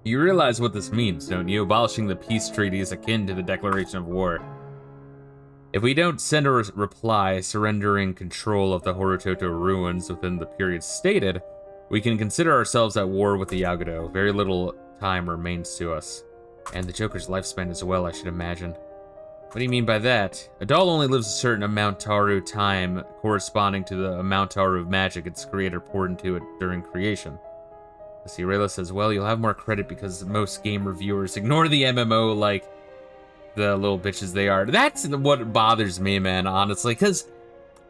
You realize what this means, don't you? Abolishing the peace treaty is akin to the declaration of war. If we don't send a reply surrendering control of the Horutoto ruins within the period stated, we can consider ourselves at war with the Yagudo. Very little time remains to us. And the Joker's lifespan as well, I should imagine. What do you mean by that? A doll only lives a certain amount Taru time corresponding to the amount Taru of magic its creator poured into it during creation. See, Reila says, well, you'll have more credit because most game reviewers ignore the MMO like the little bitches they are. That's what bothers me, man, honestly, because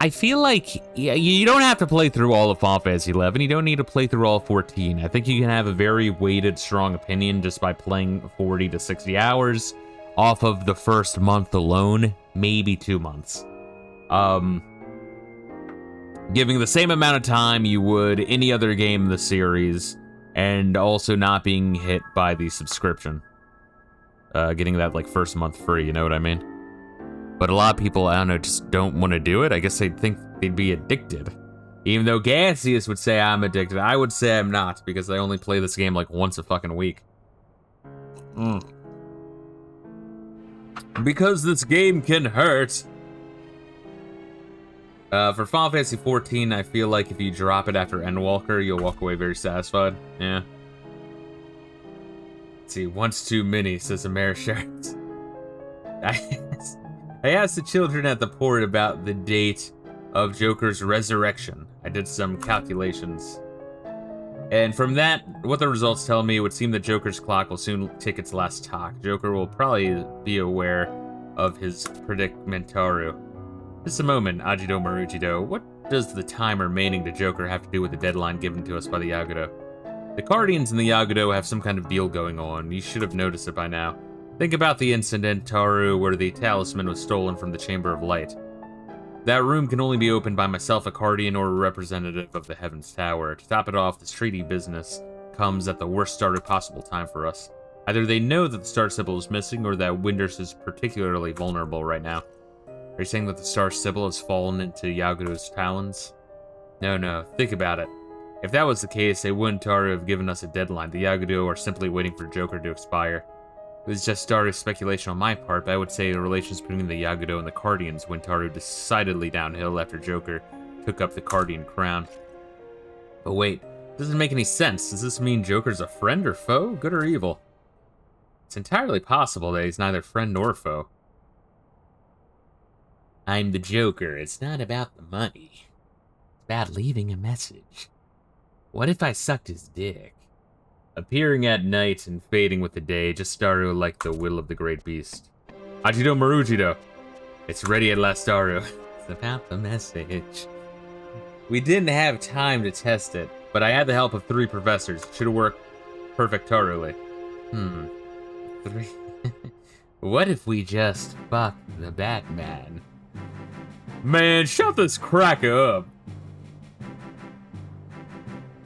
I feel like you don't have to play through all of Final Fantasy 11. You don't need to play through all 14. I think you can have a very weighted, strong opinion just by playing 40 to 60 hours off of the first month alone, maybe 2 months. giving the same amount of time you would any other game in the series, and also not being hit by the subscription. Getting that, like, first month free, you know what I mean? But a lot of people, I don't know, just don't want to do it. I guess they'd think they'd be addicted. Even though Gaseous would say I'm addicted, I would say I'm not, because I only play this game, like, once a fucking week. Because this game can hurt. For Final Fantasy XIV, I feel like if you drop it after Endwalker, you'll walk away very satisfied. Yeah. Let's see, once too many, says Amerishards. I asked the children at the port about the date of Joker's resurrection. I did some calculations. And from that, what the results tell me, it would seem that Joker's clock will soon tick its last talk. Joker will probably be aware of his predicamentaru. Just a moment, Ajido Marujido. What does the time remaining to Joker have to do with the deadline given to us by the Yagudo? The Guardians and the Yagudo have some kind of deal going on. You should have noticed it by now. Think about the incident, Taru, where the talisman was stolen from the Chamber of Light. That room can only be opened by myself, a Guardian, or a representative of the Heavens Tower. To top it off, this treaty business comes at the worst start of possible time for us. Either they know that the star symbol is missing, or that Windurst is particularly vulnerable right now. Are you saying that the star symbol has fallen into Yagudo's talons? No, think about it. If that was the case, they wouldn't Taru have given us a deadline. The Yagudo are simply waiting for Joker to expire. It was just started speculation on my part, but I would say the relations between the Yagudo and the Guardians went Taru decidedly downhill after Joker took up the Guardian crown. But wait, it doesn't make any sense. Does this mean Joker's a friend or foe? Good or evil? It's entirely possible that he's neither friend nor foe. I'm the Joker. It's not about the money. It's about leaving a message. What if I sucked his dick? Appearing at night and fading with the day, just started like the will of the great beast. Ajido Marujido. It's ready at last, Daru. It's about the message. We didn't have time to test it, but I had the help of 3 professors. It should have worked perfectorily. 3. What if we just fuck the Batman? Man, shut this cracker up.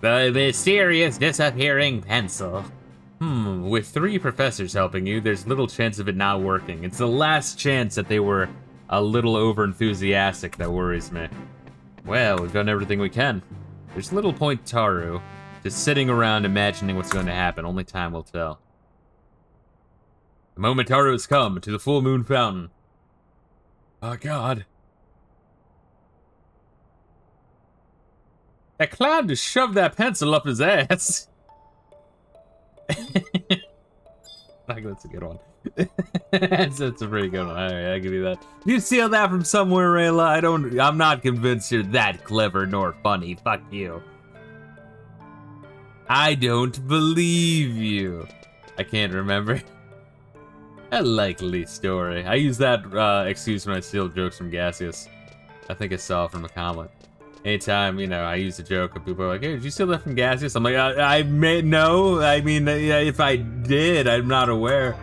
The mysterious disappearing pencil. With 3 professors helping you, there's little chance of it not working. It's the last chance that they were a little over-enthusiastic that worries me. Well, we've done everything we can. There's little point, Taru, just sitting around imagining what's going to happen. Only time will tell. The moment Taru has come to the full moon fountain. Oh, God. That clown just shoved that pencil up his ass. I think that's a good one. that's a pretty good one. Alright, I'll give you that. You steal that from somewhere, Reila? I'm not convinced you're that clever nor funny. Fuck you. I don't believe you. I can't remember. A likely story. I use that excuse when I steal jokes from Gaseous. I think I saw it from a comment. Anytime, you know, I use a joke and people are like, hey, did you steal that from Gaseous? I'm like, no. I mean, if I did, I'm not aware.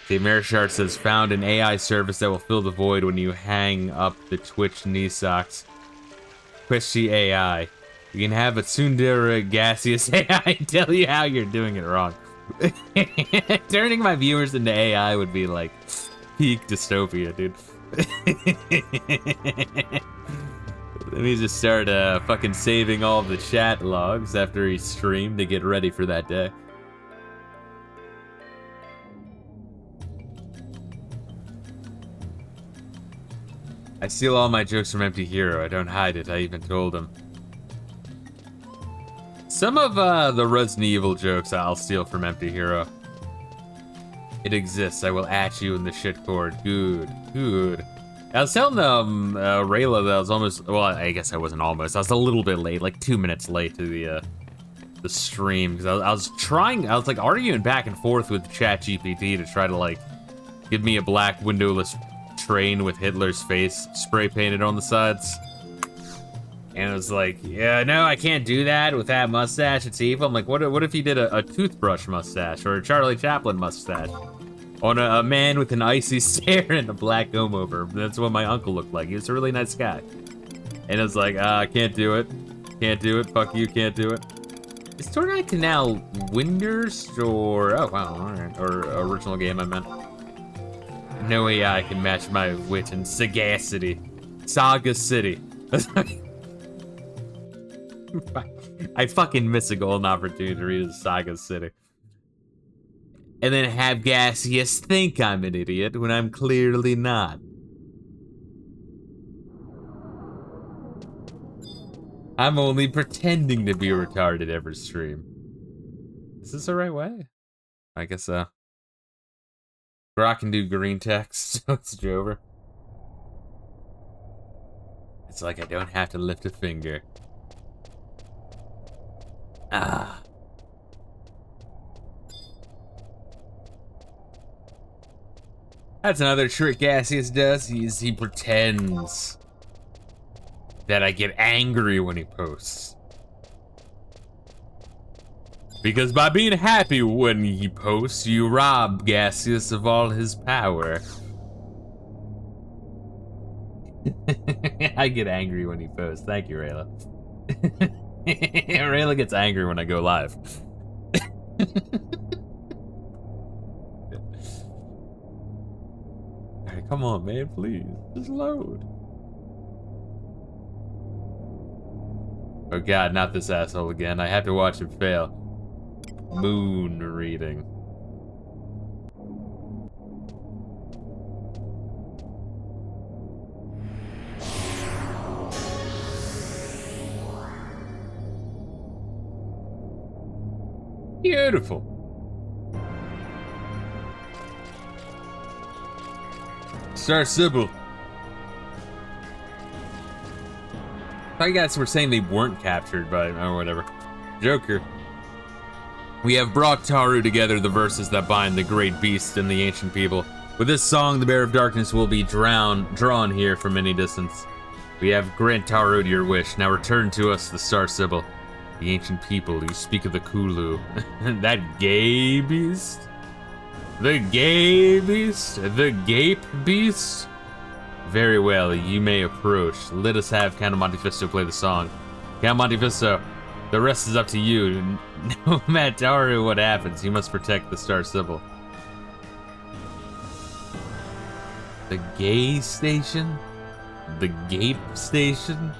The Amerishard says, found an AI service that will fill the void when you hang up the Twitch knee socks. Twitchy AI. You can have a Tsundere Gaseous AI tell you how you're doing it wrong. Turning my viewers into AI would be like peak dystopia, dude. Let me just start fucking saving all the chat logs after he streamed to get ready for that day. I steal all my jokes from Empty Hero. I don't hide it. I even told him. Some of the Resident Evil jokes I'll steal from Empty Hero. It exists. I will at you in the shit cord. Good. I was telling Reila that I was almost, well, I guess I wasn't almost. I was a little bit late, like 2 minutes late to the stream, because I was like arguing back and forth with ChatGPT to try to like give me a black windowless train with Hitler's face spray painted on the sides. And it was like, yeah, no, I can't do that with that mustache. It's evil. I'm like, what if he did a toothbrush mustache or a Charlie Chaplin mustache on a man with an icy stare and a black comb over? That's what my uncle looked like. He was a really nice guy. And it's like, can't do it. Can't do it. Fuck you, can't do it. Is Tornado Canal Winders or... Oh, wow, alright. Or original game, I meant. No AI can match my wit and sagacity. Saga City. I fucking miss a golden opportunity to read Saga City. And then have Gaseous think I'm an idiot when I'm clearly not. I'm only pretending to be retarded every stream. Is this the right way? I guess so. Brock can do green text, so it's over. It's like I don't have to lift a finger. Ah. That's another trick Gaseous does. He pretends that I get angry when he posts. Because by being happy when he posts, you rob Gaseous of all his power. I get angry when he posts. Thank you, Reila. Reila gets angry when I go live. Alright, come on, man, please. Just load. Oh god, not this asshole again. I have to watch him fail. Moon reading. Beautiful. Star Sybil. I guess we're saying they weren't captured by, or whatever. Joker. We have brought Taru together, the verses that bind the great beast and the ancient people. With this song, the Bear of Darkness will be drawn here from any distance. We have grant Taru to your wish. Now return to us the Star Sybil. The ancient people who speak of the Kulu. That gay beast? The gay beast? The gape beast? Very well, you may approach. Let us have Count Monte Fisto play the song. Count Monte Fisto, the rest is up to you. No matter what happens, you must protect the Star Sybil. The gay station? The gape station?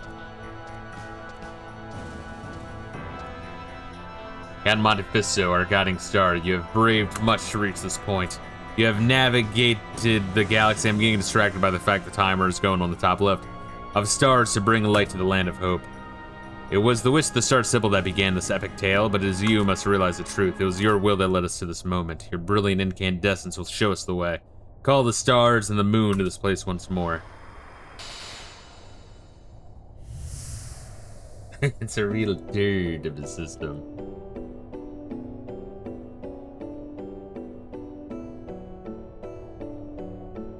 Count Monte Fisto, our guiding star, you have braved much to reach this point. You have navigated the galaxy. I'm getting distracted by the fact the timer is going on the top left. Of stars to bring light to the land of hope. It was the wish of the Star Sybil that began this epic tale, but it is you who must realize the truth. It was your will that led us to this moment. Your brilliant incandescence will show us the way. Call the stars and the moon to this place once more. It's a real turd of a system.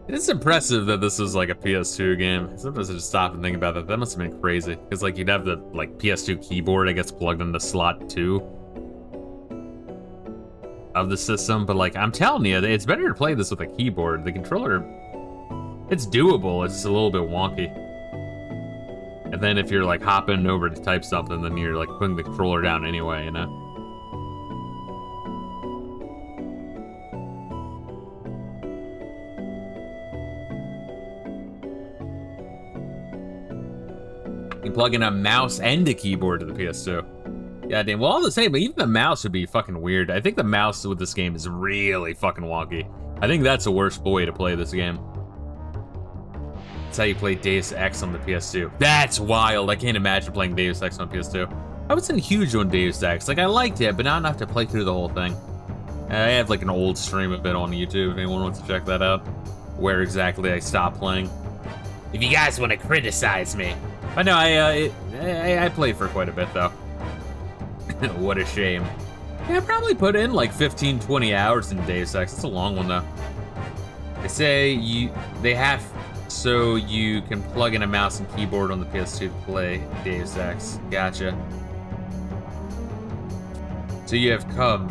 It is impressive that this is like a PS2 game. Sometimes I just stop and think about that. That must have been crazy. Because like you'd have the like PS2 keyboard that gets plugged into slot 2 of the system. But like I'm telling you, it's better to play this with a keyboard. The controller, it's doable. It's just a little bit wonky. And then if you're like hopping over to type something, then you're like putting the controller down anyway, you know? You plug in a mouse and a keyboard to the PS2. Yeah, damn. Well, all the same, but even the mouse would be fucking weird. I think the mouse with this game is really fucking wonky. I think that's the worst way to play this game. That's how you play Deus Ex on the PS2. That's wild. I can't imagine playing Deus Ex on PS2. I wasn't huge on Deus Ex. Like, I liked it, but not enough to play through the whole thing. I have like an old stream of it on YouTube if anyone wants to check that out. Where exactly I stopped playing. If you guys want to criticize me. But no, I played for quite a bit though. What a shame. Yeah, I probably put in like 15, 20 hours in Deus Ex. It's a long one though. They say they have so you can plug in a mouse and keyboard on the PS2 to play Deus Ex. Gotcha. So you have come,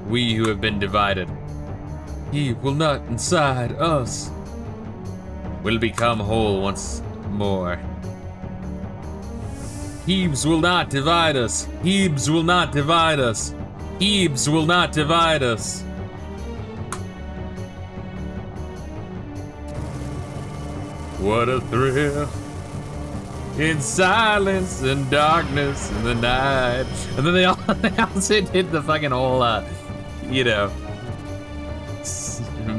we who have been divided. He will not inside us. Will become whole once more. Hebes will not divide us. Hebes will not divide us. Hebes will not divide us. What a thrill. In silence and darkness in the night. And then they also did the fucking whole, you know,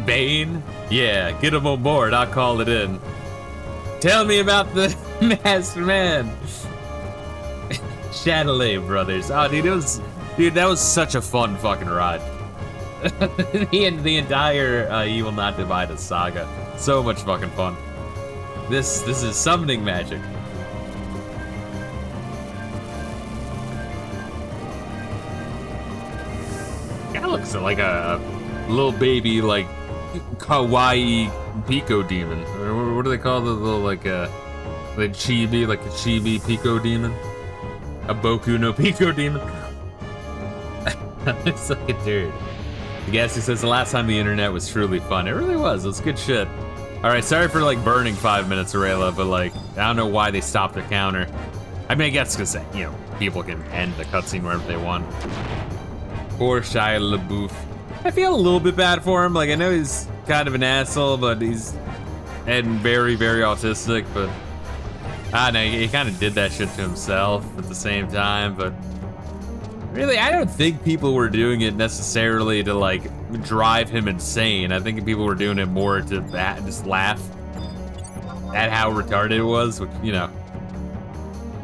Bane. Yeah, get him on board. I'll call it in. Tell me about the masked man. Chatelet brothers. Oh, dude, that was such a fun fucking ride. the entire He Will Not Divide Us saga. So much fucking fun. This is summoning magic. That looks like a little baby, like kawaii Pico demon. Or what do they call the little like chibi, like a chibi Pico demon? A Boku no Pico demon. It's like a dude. The guest who says the last time the internet was truly fun. It really was. It was good shit. All right, sorry for like burning 5 minutes of Reila, but like I don't know why they stopped the counter. I mean, I guess because you know people can end the cutscene wherever they want. Poor Shia LaBeouf. I feel a little bit bad for him. Like I know he's kind of an asshole, but he's and very, very autistic. But I don't know, he kind of did that shit to himself at the same time. But really, I don't think people were doing it necessarily to like drive him insane. I think people were doing it more to just laugh at how retarded it was, which, you know,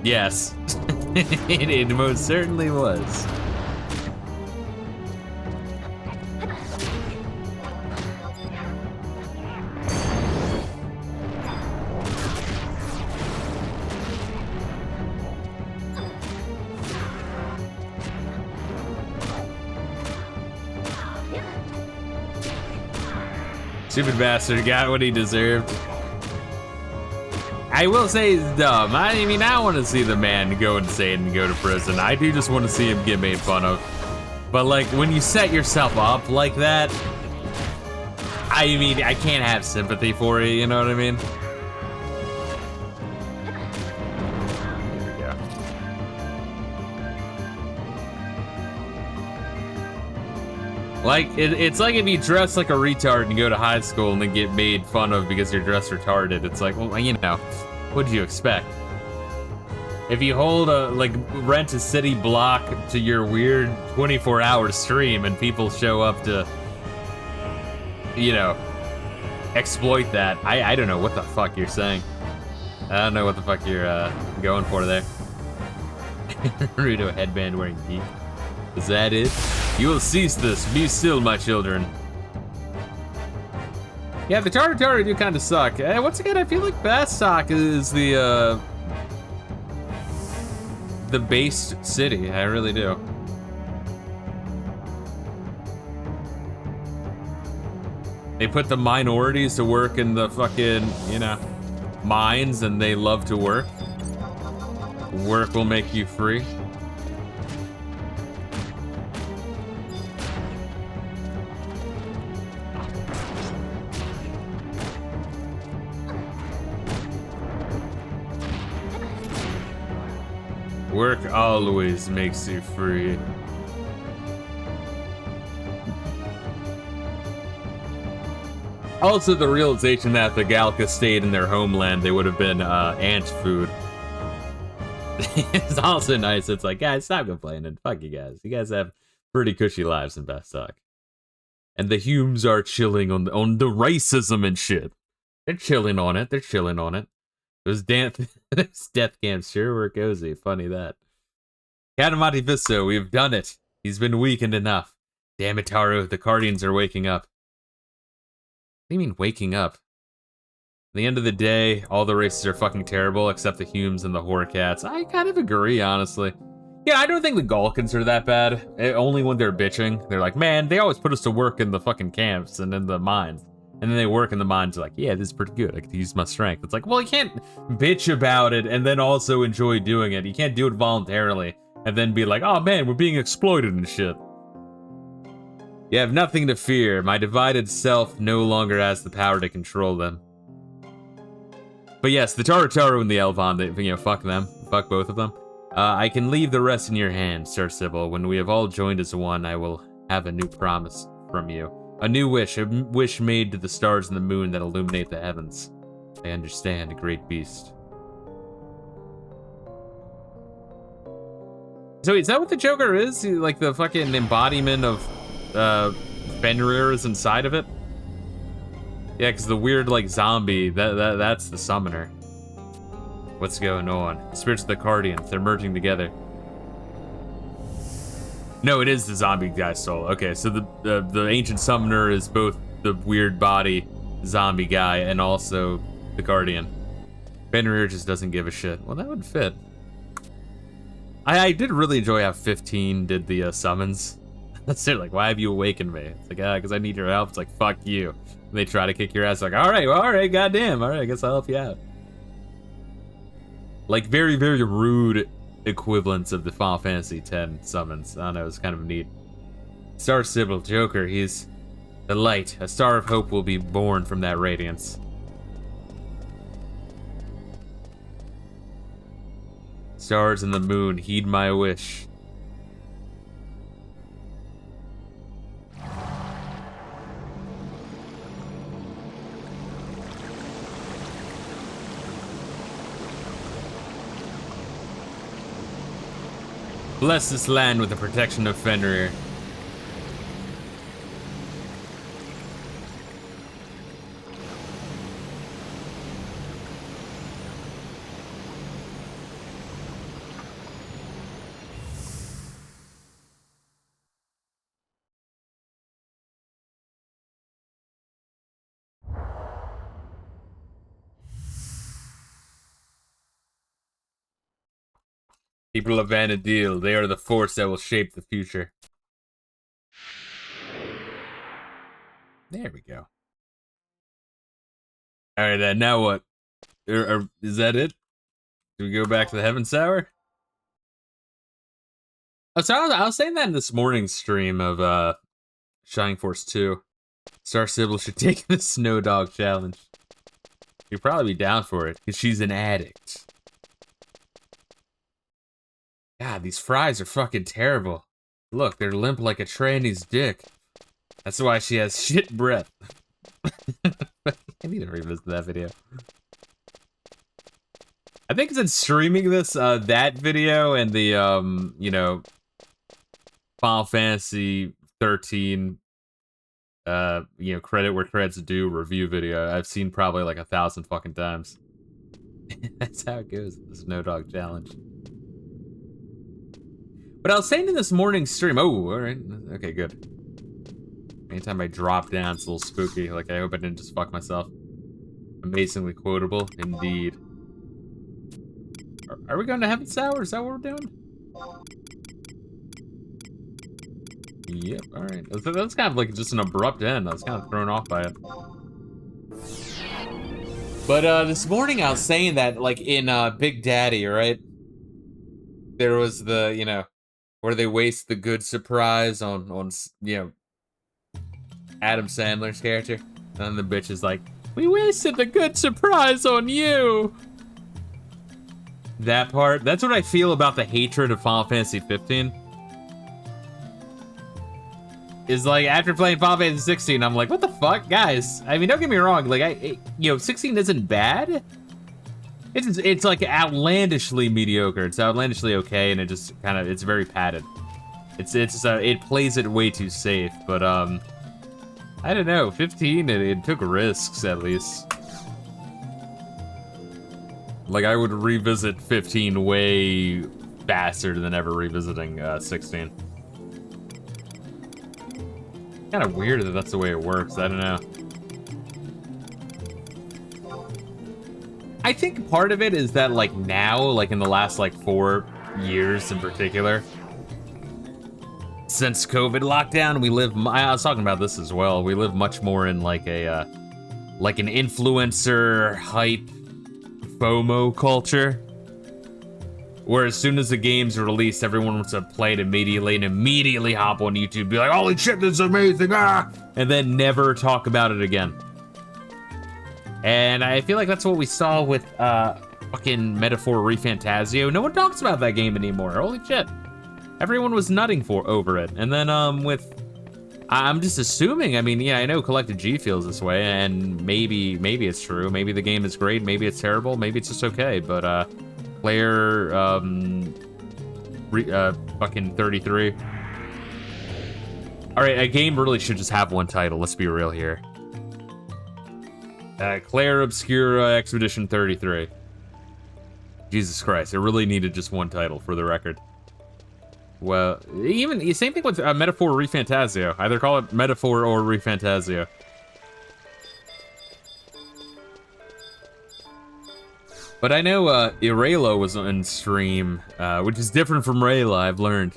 yes, it most certainly was. Stupid bastard got what he deserved. I will say he's dumb. I mean, I want to see the man go insane and go to prison. I do just want to see him get made fun of. But like, when you set yourself up like that, I mean, I can't have sympathy for you, you know what I mean? Here we go. Like, it's like if you dress like a retard and go to high school and then get made fun of because you're dressed retarded. It's like, well, you know, what'd you expect? If you hold rent a city block to your weird 24-hour stream and people show up to, you know, exploit that, I don't know what the fuck you're saying. I don't know what the fuck you're going for there. Naruto headband wearing geek. Is that it? You will cease this. Be still, my children. Yeah, the Tartari do kind of suck. Once again, I feel like Bastok is the base city. I really do. They put the minorities to work in the fucking, you know, mines, and they love to work. Work will make you free. Work always makes you free. Also, the realization that if the Galka stayed in their homeland, they would have been ant food. It's also nice. It's like, guys, stop complaining. Fuck you guys. You guys have pretty cushy lives in Bastok. And the Humes are chilling on the racism and shit. They're chilling on it. They're chilling on it. Those death camps sure were cozy. Funny that. Monte Fisto, we've done it. He's been weakened enough. Damn it, Taru, the Guardians are waking up. What do you mean, waking up? At the end of the day, all the races are fucking terrible except the Humes and the Horcats. I kind of agree, honestly. Yeah, I don't think the Galkans are that bad. Only when they're bitching. They're like, man, they always put us to work in the fucking camps and in the mines. And then they work in the mines, like, yeah, this is pretty good. I get to use my strength. It's like, well, you can't bitch about it and then also enjoy doing it. You can't do it voluntarily and then be like, oh man, we're being exploited and shit. You have nothing to fear. My divided self no longer has the power to control them. But yes, the Tarutaru and the Elvon, they, you know, fuck them. Fuck both of them. I can leave the rest in your hands, Sir Sybil. When we have all joined as one, I will have a new promise from you. A new wish, a wish made to the stars and the moon that illuminate the heavens. I understand, great beast. So is that what the Joker is? Like the fucking embodiment of Fenrir is inside of it? Yeah, because the weird like zombie, that's the summoner. What's going on? Spirits of the Guardians, they're merging together. No, it is the zombie guy's soul. Okay, so the ancient summoner is both the weird body zombie guy and also the Guardian. Fenrir just doesn't give a shit. Well, that would fit. I did really enjoy how 15 did the summons. That's it, like, why have you awakened me? It's like, because I need your help. It's like, fuck you. And they try to kick your ass, like, all right, goddamn, all right, I guess I'll help you out. Like, very, very rude equivalents of the Final Fantasy X summons. I don't know, it's kind of neat. Star Sybil, Joker, he's the light. A star of hope will be born from that radiance. Stars and the moon, heed my wish. Bless this land with the protection of Fenrir. People of Vanadil, they are the force that will shape the future. There we go. Alright, now what? Is that it? Do we go back to the Heaven Tower? Oh, so I was saying that in this morning's stream of Shining Force 2. Star Sybil should take the Snow Dog Challenge. You'd probably be down for it, because she's an addict. God, these fries are fucking terrible. Look, they're limp like a tranny's dick. That's why she has shit breath. I need to revisit that video. I think since streaming this, that video and the, you know, Final Fantasy 13, you know, credit where credit's due review video, I've seen probably like 1,000 fucking times. That's how it goes, the Snow Dog Challenge. But I was saying in this morning's stream, oh, all right, okay, good. Anytime I drop down, it's a little spooky. Like, I hope I didn't just fuck myself. Amazingly quotable, indeed. Are we going to Heaven's Tower? Is that what we're doing? Yep, all right. That's kind of like just an abrupt end. I was kind of thrown off by it. But this morning I was saying that, like, in Big Daddy, right? There was the, you know, where they waste the good surprise on you know, Adam Sandler's character. And the bitch is like, we wasted the good surprise on you. That part, that's what I feel about the hatred of Final Fantasy 15. Is like, after playing Final Fantasy 16, I'm like, what the fuck, guys? I mean, don't get me wrong, like, you know, 16 isn't bad. It's like outlandishly mediocre. It's outlandishly okay, and it just kind of, it's very padded. It plays it way too safe, but I don't know, 15, it took risks at least. Like, I would revisit 15 way faster than ever revisiting 16. Kind of weird that that's the way it works, I don't know. I think part of it is that, like, now, like, in the last, like, 4 years in particular, since COVID lockdown, we live, I was talking about this as well, we live much more in, like, a, like, an influencer hype FOMO culture, where as soon as the game's released, everyone wants to play it immediately and immediately hop on YouTube, be like, holy shit, this is amazing, ah! And then never talk about it again. And I feel like that's what we saw with fucking Metaphor ReFantazio. No one talks about that game anymore. Holy shit. Everyone was nutting over it. And then I'm just assuming, I mean, yeah, I know CollectedG feels this way, and maybe it's true. Maybe the game is great, maybe it's terrible, maybe it's just okay, but player fucking 33. All right, a game really should just have one title, let's be real here. Claire Obscura Expedition 33. Jesus Christ, it really needed just one title, for the record. Well, even same thing with Metaphor ReFantazio. Either call it Metaphor or ReFantazio. But I know Reila was on stream, which is different from Reila, I've learned.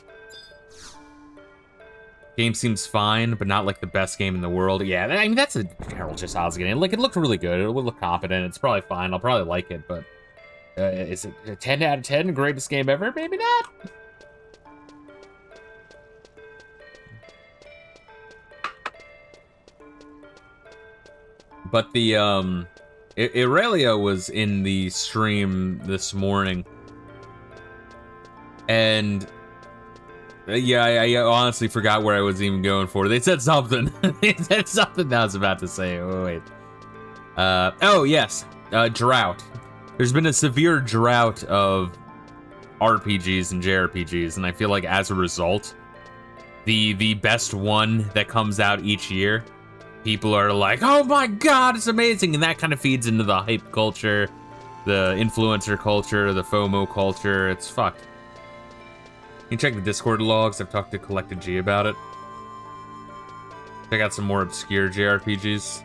Game seems fine, but not like the best game in the world. Yeah, I mean, that's a general just how it's getting. Like, it looked really good. It would look competent. It's probably fine. I'll probably like it, but is it a 10 out of 10? Greatest game ever? Maybe not. But the, Aurelia was in the stream this morning. And, yeah, I honestly forgot where I was even going for. They said something. They said something that I was about to say. Oh, wait. Oh, yes. Drought. There's been a severe drought of RPGs and JRPGs, and I feel like as a result, the best one that comes out each year, people are like, oh my god, it's amazing, and that kind of feeds into the hype culture, the influencer culture, the FOMO culture. It's fucked. You can check the Discord logs. I've talked to CollectedG about it. Check out some more obscure JRPGs.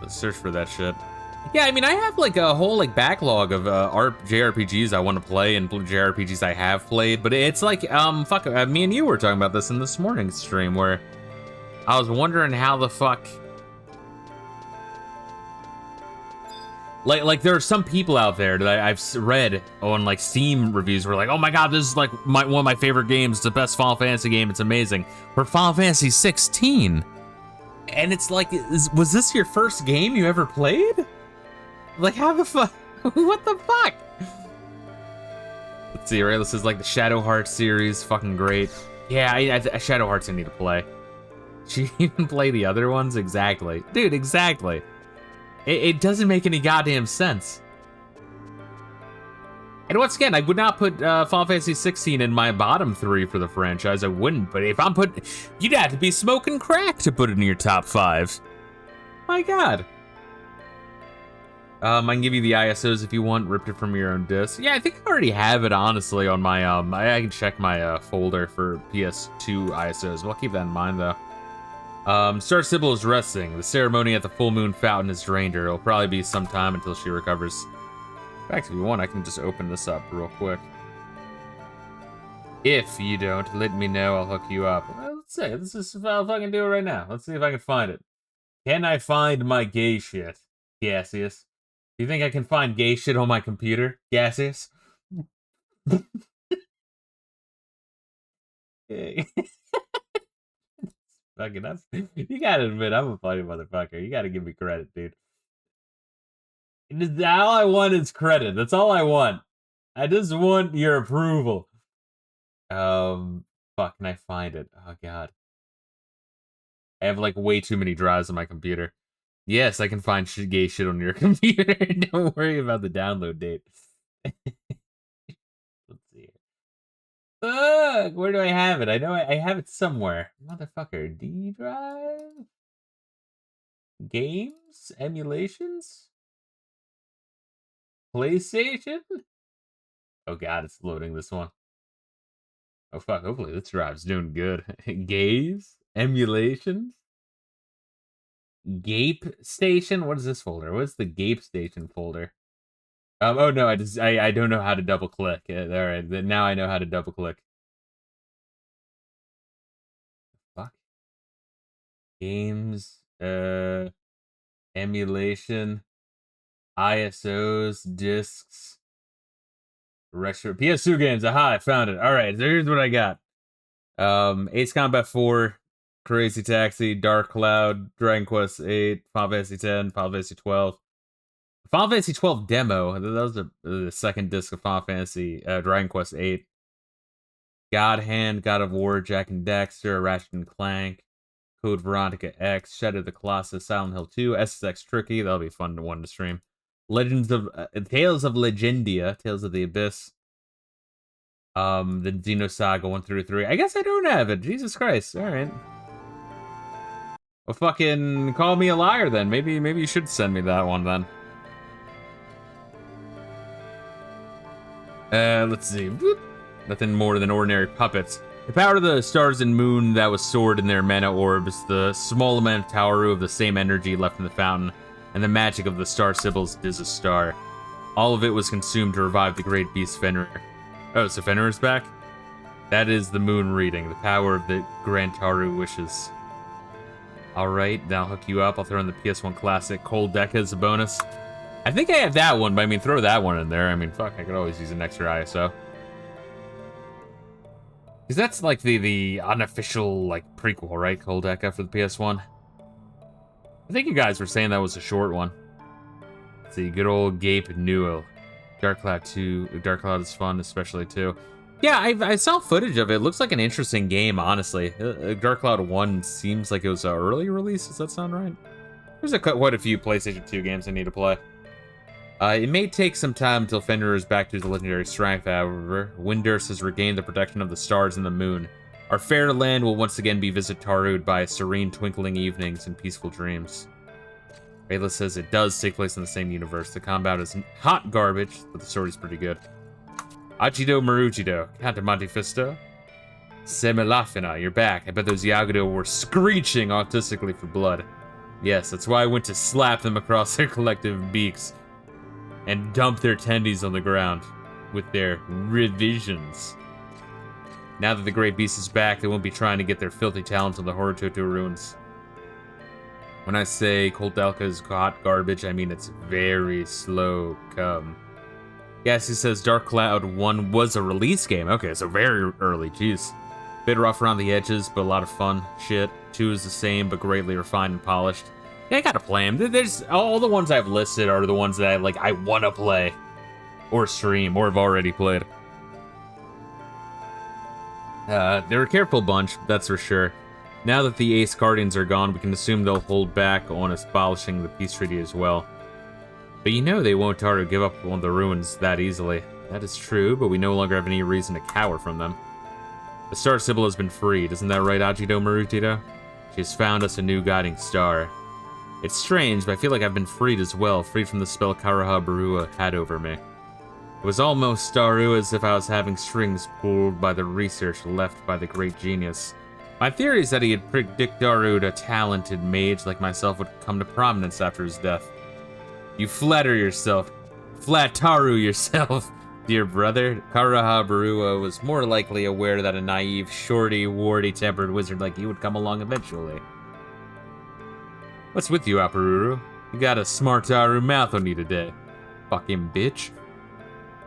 Let's search for that shit. Yeah, I mean, I have like a whole like backlog of JRPGs I want to play and JRPGs I have played, but it's like, fuck, me and you were talking about this in this morning's stream where I was wondering how the fuck... Like there are some people out there that I've read on like Steam reviews where like, oh my god, this is like one of my favorite games, it's the best Final Fantasy game, it's amazing. For Final Fantasy 16. And it's like, was this your first game you ever played? Like, how the fuck? What the fuck? Let's see, right? This is like the Shadow Hearts series, fucking great. Yeah, I Shadow Hearts I need to play. Should you even play the other ones? Exactly. Dude, exactly. It doesn't make any goddamn sense. And once again, I would not put Final Fantasy 16 in my bottom 3 for the franchise. I wouldn't, but if I'm putting... You'd have to be smoking crack to put it in your top 5. My god. I can give you the ISOs if you want, ripped it from your own disc. Yeah, I think I already have it, honestly, on my... I can check my folder for PS2 ISOs, but I'll keep that in mind, though. Star Sybil is resting. The ceremony at the full moon fountain has drained her. It'll probably be some time until she recovers. In fact, if you want, I can just open this up real quick. If you don't, let me know. I'll hook you up. Well, let's see. This is if I can do it right now. Let's see if I can find it. Can I find my gay shit? Gaseous. Do you think I can find gay shit on my computer? Gaseous? Fucking, that's, you gotta admit, I'm a funny motherfucker. You gotta give me credit, dude. All I want is credit. That's all I want. I just want your approval. Fuck, can I find it? Oh, God. I have, like, way too many drives on my computer. Yes, I can find gay shit on your computer. Don't worry about the download date. Let's see. Fuck, where do I have it? I know I have it somewhere. Motherfucker, D drive? Games? Emulations? PlayStation? Oh god, it's loading this one. Oh fuck, hopefully this drive's doing good. Games? Emulations? Gape Station? What is this folder? What's the Gape Station folder? Oh no, I don't know how to double click. Alright, now I know how to double click. Fuck. Games, emulation, ISOs, discs, retro PS2 games. Aha, I found it. Alright, so here's what I got. Ace Combat 4, Crazy Taxi, Dark Cloud, Dragon Quest 8, Final Fantasy 10, Final Fantasy 12, Final Fantasy 12 demo. That was the second disc of Final Fantasy Dragon Quest 8. God Hand, God of War, Jack and Daxter, Ratchet and Clank, Code Veronica X, Shadow of the Colossus, Silent Hill 2, SSX Tricky. That'll be fun to stream. Legends of Tales of Legendia, Tales of the Abyss. The Xenosaga 1 through 3. I guess I don't have it. Jesus Christ. All right. Well, fucking call me a liar then. Maybe you should send me that one then. Let's see. Whoop. Nothing more than ordinary puppets. The power of the stars and moon that was stored in their mana orbs, the small amount of Tauru of the same energy left in the fountain, and the magic of the star symbols is a star. All of it was consumed to revive the great beast Fenrir. Oh, so Fenrir's back? That is the moon reading, the power of the Grand Tauru wishes. Alright, then I'll hook you up. I'll throw in the PS1 classic Cold Deca as a bonus. I think I have that one, but I mean, throw that one in there. I mean, fuck, I could always use an extra ISO. Because that's like the unofficial, like, prequel, right? Cold Deca for the PS1. I think you guys were saying that was a short one. Let's see, good old Gape Newell. Dark Cloud 2. Dark Cloud is fun, especially 2. Yeah, I saw footage of it. It looks like an interesting game, honestly. Dark Cloud 1 seems like it was an early release. Does that sound right? There's quite a few PlayStation 2 games I need to play. It may take some time until Fenrir is back to his legendary strength, however. Windurst has regained the protection of the stars and the moon. Our fair land will once again be visited Tarud by serene twinkling evenings and peaceful dreams. Reila says it does take place in the same universe. The combat is hot garbage, but the story's pretty good. Achido Maruchido, Count of Monte Fisto. Semilafina, you're back. I bet those Yagudo were screeching autistically for blood. Yes, that's why I went to slap them across their collective beaks and dump their tendies on the ground with their revisions. Now that the Great Beast is back, they won't be trying to get their filthy talents on the Horatoto ruins. When I say Cold Delca is hot garbage, I mean it's very slow come. Yes, he says Dark Cloud 1 was a release game. Okay, so very early, jeez. Bit rough around the edges, but a lot of fun. Shit. 2 is the same, but greatly refined and polished. Yeah, I gotta play them. There's all the ones I've listed are the ones that I wanna play. Or stream, or have already played. They're a careful bunch, that's for sure. Now that the Ace Guardians are gone, we can assume they'll hold back on abolishing the peace treaty as well. But you know they won't try to give up on the ruins that easily. That is true, but we no longer have any reason to cower from them. The star symbol has been freed, isn't that right, Ajido Marutido? She has found us a new guiding star. It's strange, but I feel like I've been freed as well, freed from the spell Karaha Barua had over me. It was almost Staru as if I was having strings pulled by the research left by the great genius. My theory is that he had predicted Darude, a talented mage like myself, would come to prominence after his death. You flatter yourself. Flattaru yourself, dear brother. Karaha Barua was more likely aware that a naive, shorty, warty-tempered wizard like you would come along eventually. What's with you, Aparuru? You got a smart Daru mouth on you today. Fucking bitch.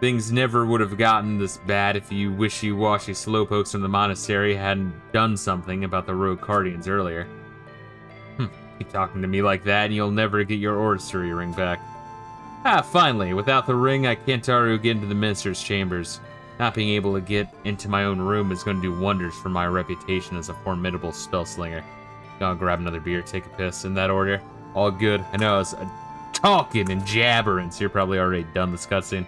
Things never would have gotten this bad if you wishy-washy slowpokes from the monastery hadn't done something about the rogue Guardians earlier. Keep talking to me like that and you'll never get your oratory ring back. Finally, without the ring, I can't get into the minister's chambers. Not being able to get into my own room is going to do wonders for my reputation as a formidable spellslinger. Gonna grab another beer, take a piss, in that order. All good. I know I was talking and jabbering, so you're probably already done this cutscene.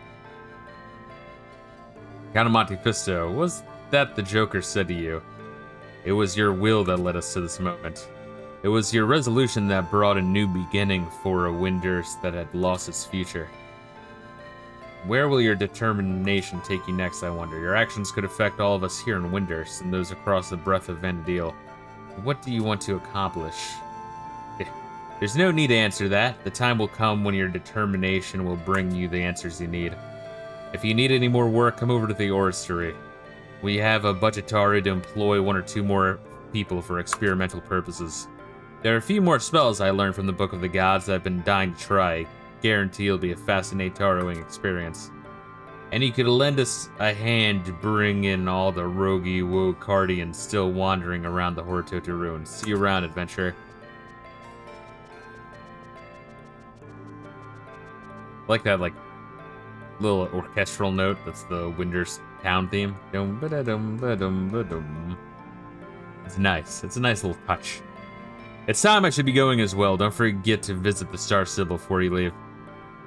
Count of Monte Fisto, was that the Joker said to you? It was your will that led us to this moment. It was your resolution that brought a new beginning for a Windurst that had lost its future. Where will your determination take you next, I wonder? Your actions could affect all of us here in Windurst and those across the breadth of Vanadil. What do you want to accomplish? There's no need to answer that. The time will come when your determination will bring you the answers you need. If you need any more work, come over to the oratory. We have a budgetary to employ 1 or 2 more people for experimental purposes. There are a few more spells I learned from the Book of the Gods that I've been dying to try. Guarantee it'll be a fascinating experience. And you could lend us a hand to bring in all the roguey woe Cardians still wandering around the Horatoto ruins. See you around, adventurer. like that, like, little orchestral note. That's the Winter's Town theme. It's nice. It's a nice little touch. It's time I should be going as well. Don't forget to visit the Star Sybil before you leave.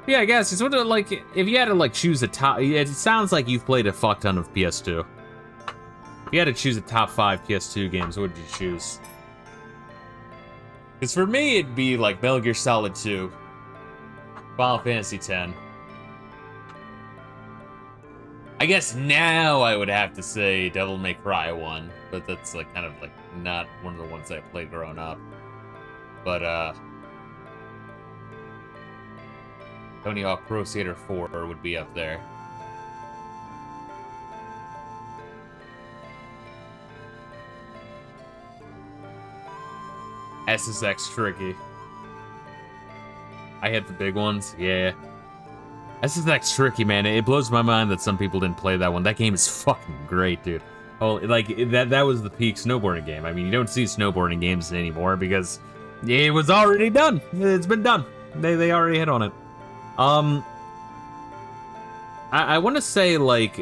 Yeah, I guess it's what like if you had to like choose a top. It sounds like you've played a fuck ton of PS2. If you had to choose a top 5 PS2 games, what would you choose? Because for me, it'd be like Metal Gear Solid 2, Final Fantasy X. I guess now I would have to say Devil May Cry 1, but that's like kind of like not one of the ones I played growing up. But Tony Hawk Pro Skater 4 would be up there. SSX Tricky. I hit the big ones, yeah. SSX Tricky, man. It blows my mind that some people didn't play that one. That game is fucking great, dude. Oh, like that was the peak snowboarding game. I mean, you don't see snowboarding games anymore because it was already done. It's been done. They already hit on it. I want to say like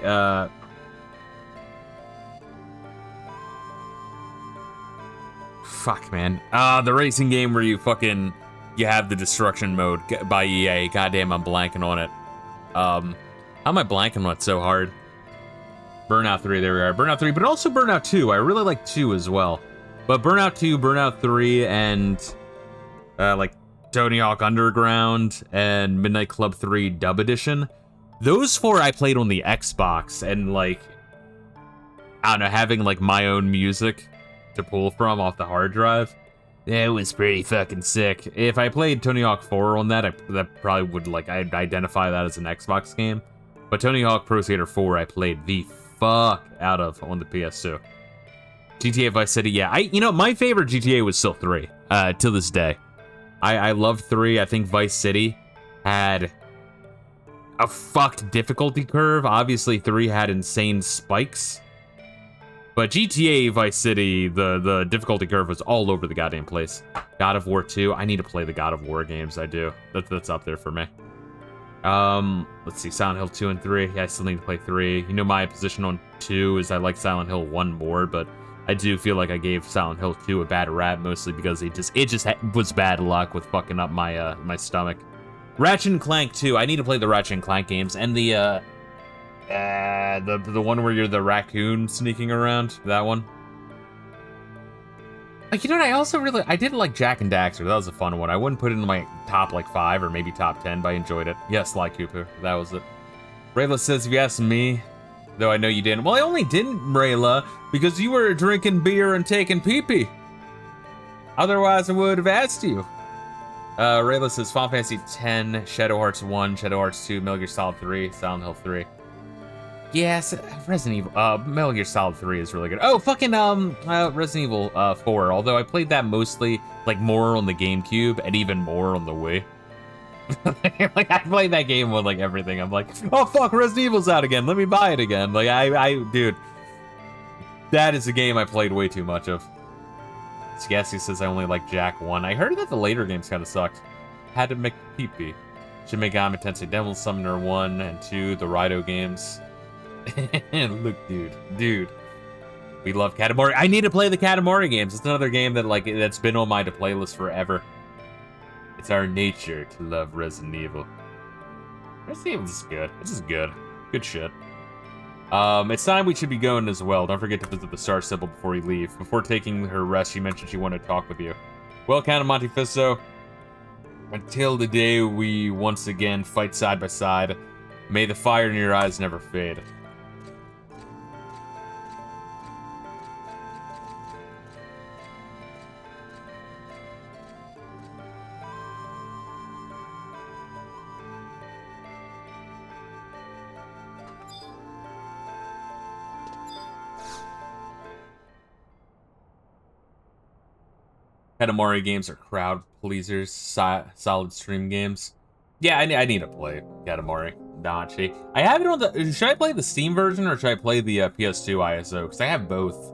fuck, man. The racing game where you have the destruction mode by EA. Goddamn, I'm blanking on it. How am I blanking on it so hard? Burnout 3, there we are. Burnout 3, but also Burnout 2. I really like 2 as well. But Burnout 2, Burnout 3, and like Tony Hawk Underground and Midnight Club 3 Dub Edition. Those 4 I played on the Xbox, and like, I don't know, having like my own music to pull from off the hard drive. It was pretty fucking sick. If I played Tony Hawk 4 on that, that probably would, like, I'd identify that as an Xbox game. But Tony Hawk Pro Skater 4, I played the fuck out of on the PS2. GTA Vice City, yeah. You know, my favorite GTA was still 3, to this day. I loved 3. I think Vice City had a fucked difficulty curve. Obviously, 3 had insane spikes. But GTA Vice City, the difficulty curve was all over the goddamn place. God of War 2, I need to play the God of War games, I do. That's up there for me. Let's see, Silent Hill 2 and 3. Yeah, I still need to play 3. You know, my position on 2 is I like Silent Hill 1 more, but I do feel like I gave Silent Hill 2 a bad rap, mostly because it just was bad luck with fucking up my my stomach. Ratchet and Clank 2, I need to play the Ratchet and Clank games, and the one where you're the raccoon sneaking around, that one. Like, you know what, I did like Jak and Daxter. That was a fun one. I wouldn't put it in my top like 5 or maybe top 10, but I enjoyed it. Yes, Sly Cooper, that was it. Rayla says, if you ask me, though I know you didn't. Well, I only didn't, Rayla, because you were drinking beer and taking pee-pee. Otherwise, I would have asked you. Rayla says, Final Fantasy X, Shadow Hearts 1, Shadow Hearts 2, Metal Gear Solid 3, Silent Hill 3. Yes, Resident Evil, Metal Gear Solid 3 is really good. Oh, fucking, Resident Evil, 4, although I played that mostly, like, more on the GameCube, and even more on the Wii. Like, I played that game with, like, everything. I'm like, oh, fuck, Resident Evil's out again, let me buy it again. Like, dude, that is a game I played way too much of. Scassy says I only like Jak 1. I heard that the later games kind of sucked. Had to make pee-pee. Should make Megami Tensei Devil Summoner 1 and 2, the Raito games. Look, dude, we love Katamari. I need to play the Katamari games. It's another game that that's been on my to play list forever. It's our nature to love Resident Evil. Resident Evil is good. This is good. Good shit. It's time we should be going as well. Don't forget to visit the Star Sybil before you leave. Before taking her rest, she mentioned she wanted to talk with you. Well, Count Monte Fisto, until the day we once again fight side by side, may the fire in your eyes never fade. Katamari games are crowd pleasers, solid stream games. Yeah, I need to play Katamari Damacy. I have it on the... Should I play the Steam version or should I play the PS2 ISO? Because I have both.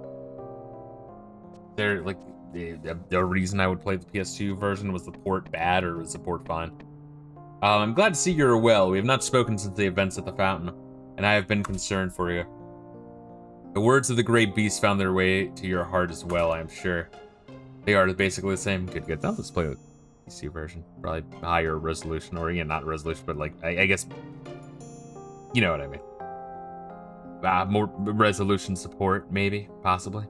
They're like... The reason I would play the PS2 version was the port bad or was the port fine? I'm glad to see you're well. We have not spoken since the events at the fountain, and I have been concerned for you. The words of the great beast found their way to your heart as well, I am sure. They are basically the same. Good, good. Now let's play the PC version. Probably higher resolution, or, yeah, not resolution, but, like, I guess, you know what I mean. More resolution support, maybe, possibly.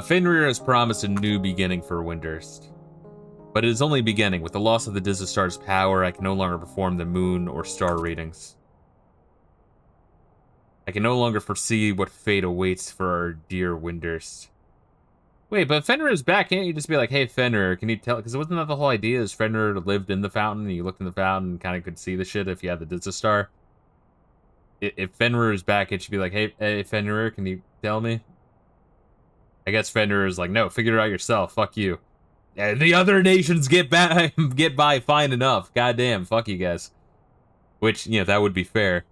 Fenrir has promised a new beginning for Windurst. But it is only beginning. With the loss of the Dizastar's power, I can no longer perform the moon or star readings. I can no longer foresee what fate awaits for our dear Windurst. Wait, but Fenrir is back. Can't you just be like, hey, Fenrir, can you tell? Because wasn't that the whole idea? Is Fenrir lived in the fountain, and you looked in the fountain and kind of could see the shit if you had the Dizastar? If Fenrir is back, it should be like, hey, Fenrir, can you tell me? I guess Fenrir is like, no, figure it out yourself. Fuck you. The other nations get by fine enough. Goddamn, fuck you guys. Which, you know, that would be fair.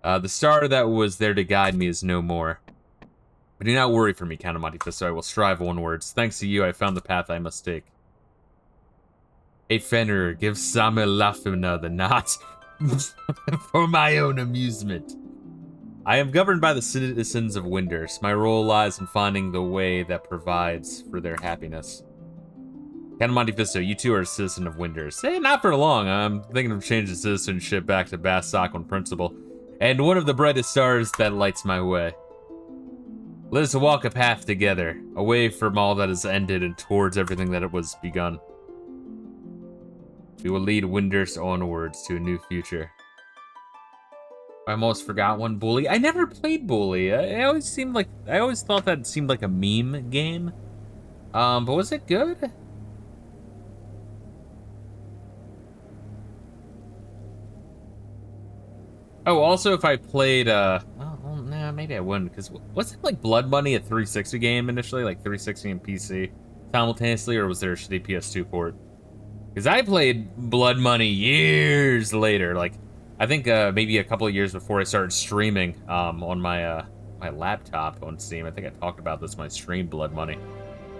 The star that was there to guide me is no more. But do not worry for me, Count of Monte Fisto. I will strive onwards. Thanks to you, I found the path I must take. Hey, Fenrir, give Samir Lafina the knot for my own amusement. I am governed by the citizens of Windurst. My role lies in finding the way that provides for their happiness. Count of Monte Fisto, you two are a citizen of Windurst. Hey, not for long. I'm thinking of changing citizenship back to Bastok on principle. And one of the brightest stars that lights my way. Let us walk a path together, away from all that is ended and towards everything that it was begun. We will lead Windurst onwards to a new future. I almost forgot one, Bully. I never played Bully. I always thought that seemed like a meme game. But was it good? Oh, also, if I played, well, no, maybe I wouldn't, because wasn't, like, Blood Money a 360 game initially, like 360 and PC simultaneously, or was there a shitty PS2 port? Because I played Blood Money years later, like, I think maybe a couple of years before I started streaming on my my laptop on Steam. I think I talked about this when I streamed Blood Money.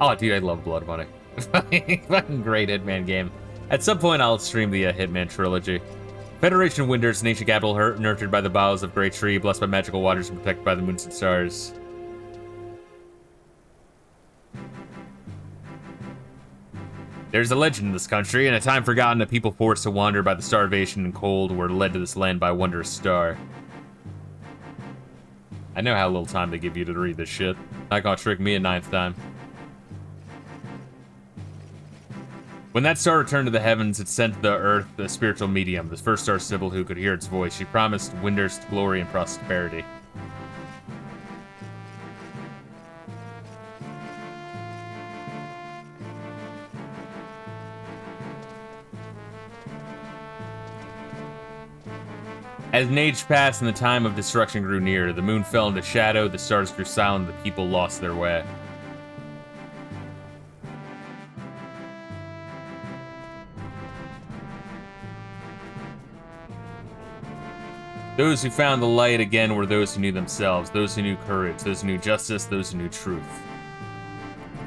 Oh, dude, I love Blood Money. Fucking great Hitman game. At some point, I'll stream the Hitman trilogy. Federation of Windurst, an ancient capital nurtured by the boughs of great tree, blessed by magical waters, and protected by the moons and stars. There's a legend in this country. In a time forgotten, a people forced to wander by the starvation and cold were led to this land by a wondrous star. I know how little time they give you to read this shit. Not gonna trick me a 9th time. When that star returned to the heavens, it sent to the earth a spiritual medium, the first star Sybil who could hear its voice. She promised Windurst glory and prosperity. As an age passed and the time of destruction grew near, the moon fell into shadow, the stars grew silent, the people lost their way. Those who found the light again were those who knew themselves, those who knew courage, those who knew justice, those who knew truth.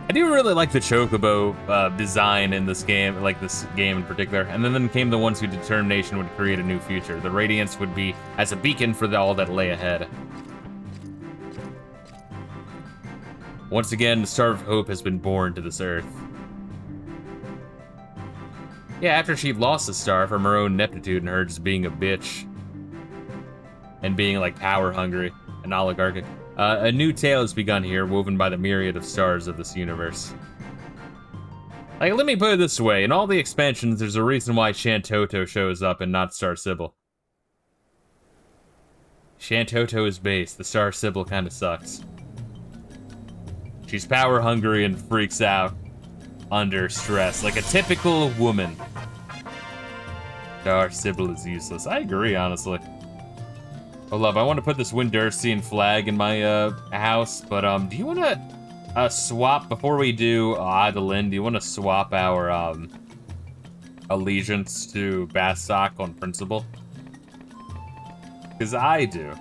I do really like the Chocobo design in this game, like this game in particular. And then came the ones whose determination would create a new future. The Radiance would be as a beacon for all that lay ahead. Once again, the Star of Hope has been born to this earth. Yeah, after she lost the star from her own ineptitude and her just being a bitch. And being, like, power-hungry and oligarchic. A new tale has begun here, woven by the myriad of stars of this universe. Like, let me put it this way. In all the expansions, there's a reason why Shantoto shows up and not Star Sybil. Shantoto is base. The Star Sybil kind of sucks. She's power-hungry and freaks out under stress, like a typical woman. Star Sybil is useless. I agree, honestly. Oh, love, I want to put this Windurstian flag in my house, but do you want to swap, before we do Adalyn, do you want to swap our allegiance to Bastok on principle? Because I do.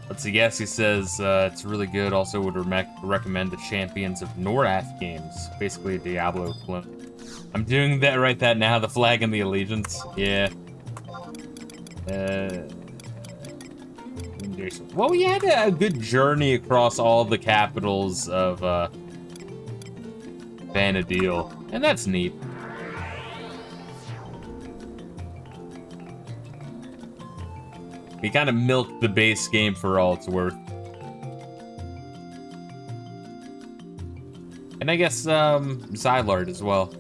Let's see, yes, he says it's really good. Also would recommend the Champions of Norath games. Basically a Diablo clone. I'm doing that right now, the flag and the allegiance. Yeah. Well, we had a good journey across all the capitals of Vanadil, and that's neat. We kind of milked the base game for all it's worth. And I guess, Xylard as well.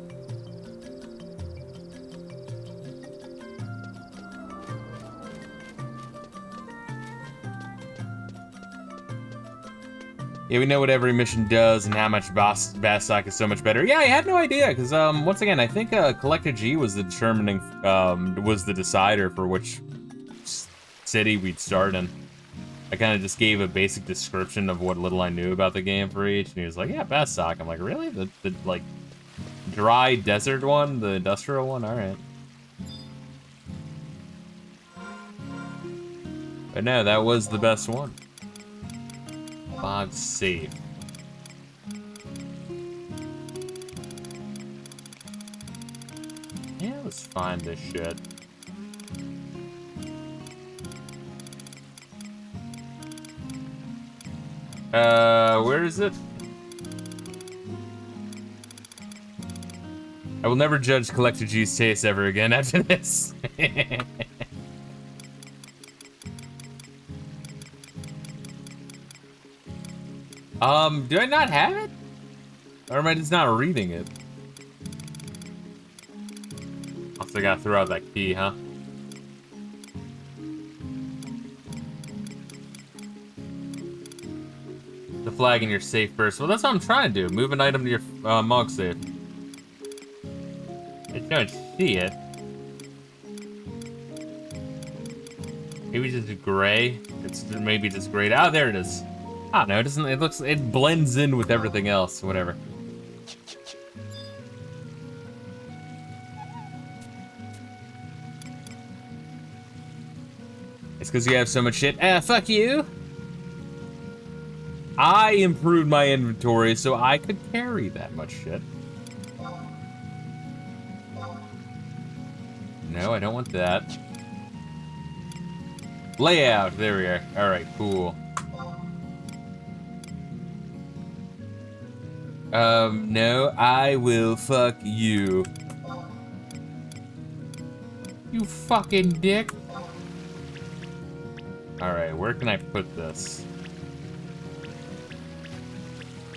Yeah, we know what every mission does and how much Bastok is so much better. Yeah, I had no idea, because, once again, I think, CollectedG was the determining, was the decider for which city we'd start in. I kind of just gave a basic description of what little I knew about the game for each, and he was like, yeah, Bastok. I'm like, really? The like, dry desert one? The industrial one? Alright. But no, that was the best one. Fog's safe. Yeah, let's find this shit. Where is it? I will never judge CollectedG's taste ever again after this. Do I not have it? Or am I just not reading it? Also gotta throw out that key, huh? The flag in your safe first. Well, that's what I'm trying to do. Move an item to your Mog safe. I don't see it. Maybe just gray. It's maybe just grayed. Oh, there it is. I don't know. It doesn't. It looks. It blends in with everything else. Whatever. It's because you have so much shit. Fuck you. I improved my inventory so I could carry that much shit. No, I don't want that. Layout, there we are. Alright, cool. No, I will fuck you. You fucking dick. Alright, where can I put this?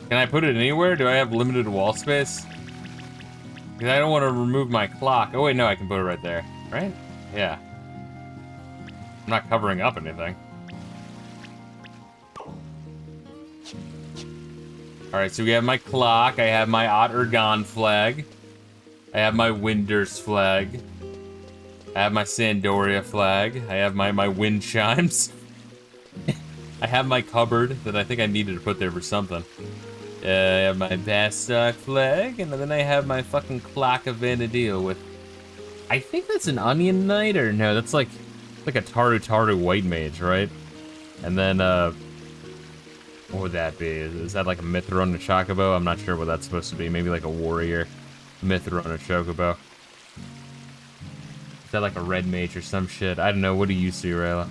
Can I put it anywhere? Do I have limited wall space? Because I don't want to remove my clock. Oh wait, no, I can put it right there. Right? Yeah. I'm not covering up anything. Alright, so we have my clock. I have my Ottergon flag. I have my Winders flag. I have my Sandoria flag. I have my wind chimes. I have my cupboard that I think I needed to put there for something. I have my Bastok flag, and then I have my fucking clock of Vanadil with... I think that's an Onion Knight, or no, that's like a Taru White Mage, right? And then, what would that be? Is that like a Mithril and a Chocobo? I'm not sure what that's supposed to be. Maybe like a Warrior Mithril and a Chocobo. Is that like a Red Mage or some shit? I don't know. What do you see, Reila?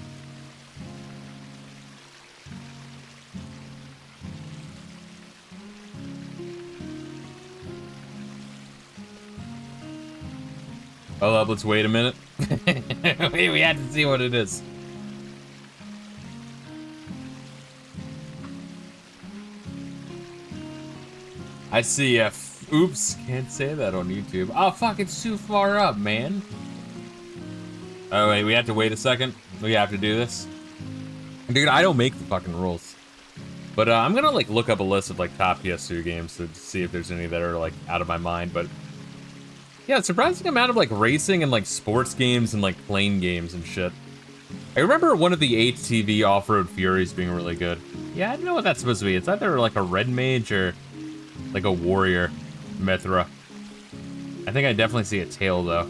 Hold up, let's wait a minute. We had to see what it is. I see oops, can't say that on YouTube. Oh fuck, it's too far up, man. Oh wait, we have to wait a second? We have to do this? Dude, I don't make the fucking rules. But I'm gonna like look up a list of like top PS2 games to see if there's any that are like out of my mind, but yeah, surprising amount of like racing and like sports games and like plane games and shit. I remember one of the HTV Off-Road Furies being really good. Yeah, I don't know what that's supposed to be. It's either like a Red Mage or like a Warrior Mithra. I think I definitely see a tail though.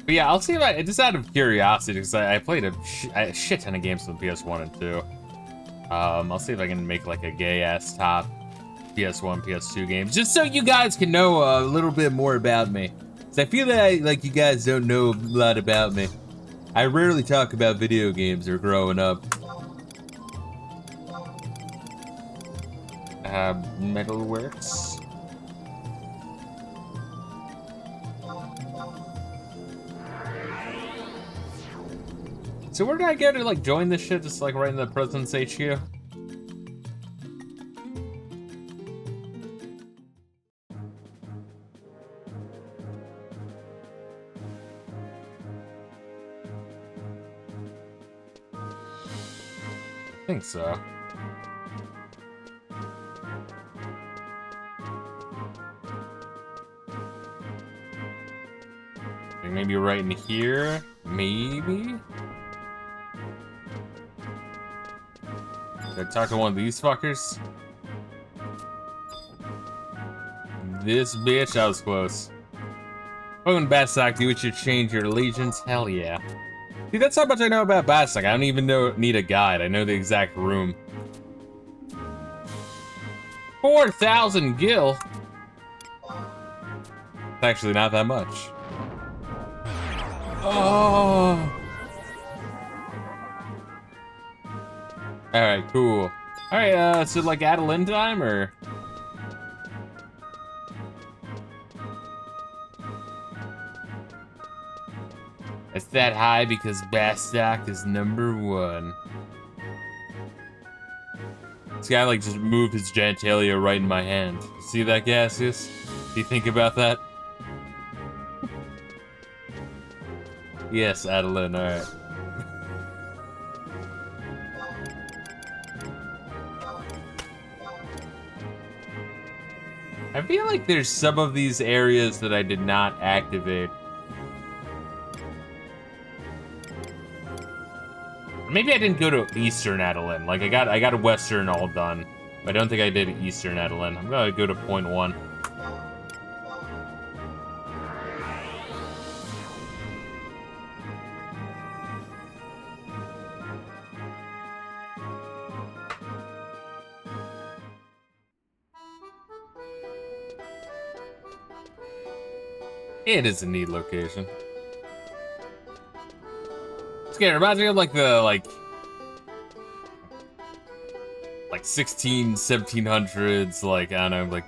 But yeah, I'll see if I, just out of curiosity, because I played a shit ton of games on PS1 and 2. I'll see if I can make like a gay-ass top PS1, PS2 games, just so you guys can know a little bit more about me. Because I feel like you guys don't know a lot about me. I rarely talk about video games or growing up. Metalworks. So where did I go to like join this shit? Just like right in the President's HQ? I think so. Maybe right in here? Maybe? Did I talk to one of these fuckers? This bitch, that was close. Welcome to Bastok, do what you change your allegiance? Hell yeah. See, that's how much I know about Bastok. I don't even need a guide. I know the exact room. 4,000 gil? It's actually not that much. Oh. Alright, cool. Alright, so like Adeline time, or? It's that high because Bastok is #1. This guy like just moved his genitalia right in my hand. See that, Gaseous? Do you think about that? Yes, Adeline, alright. I feel like there's some of these areas that I did not activate. Maybe I didn't go to Eastern Adeline. Like I got a Western all done. But I don't think I did Eastern Adeline. I'm gonna go to point 1. It is a neat location. It's good. It reminds me of like the like 1700s, like I don't know, like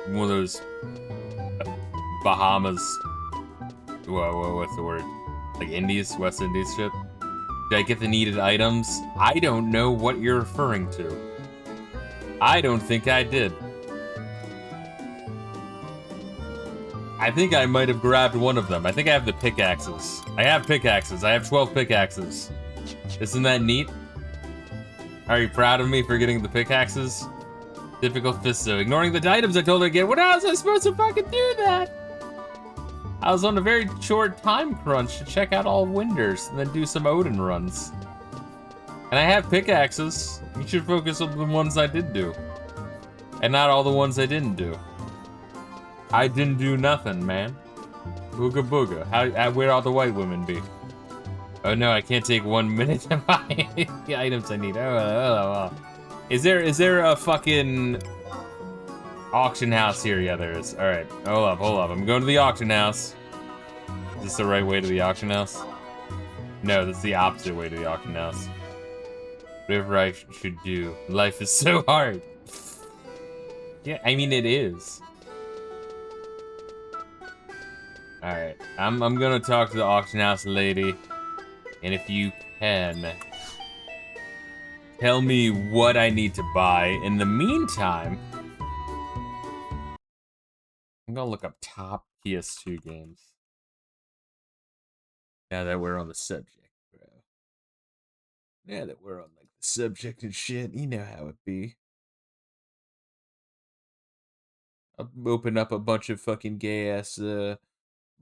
one of those Bahamas. What's the word? Like Indies, West Indies shit. Did I get the needed items? I don't know what you're referring to. I don't think I did. I think I might have grabbed one of them. I think I have the pickaxes. I have pickaxes. I have 12 pickaxes. Isn't that neat? Are you proud of me for getting the pickaxes? Typical Fisto. Ignoring the items I told her to get. What else was I supposed to fucking do that? I was on a very short time crunch to check out all Winders and then do some Odin runs. And I have pickaxes. You should focus on the ones I did do. And not all the ones I didn't do. I didn't do nothing, man. Booga booga. Where'd all the white women be? Oh no, I can't take 1 minute to buy the items I need. Oh. Is there a fucking auction house here? Yeah, there is. All right, hold up. I'm going to the auction house. Is this the right way to the auction house? No, that's the opposite way to the auction house. Whatever I should do. Life is so hard. Yeah, I mean it is. Alright, I'm gonna talk to the auction house lady, and if you can, tell me what I need to buy. In the meantime, I'm gonna look up top PS2 games. Now that we're on the subject, bro. Now that we're on like the subject and shit, you know how it be. I'll open up a bunch of fucking gay ass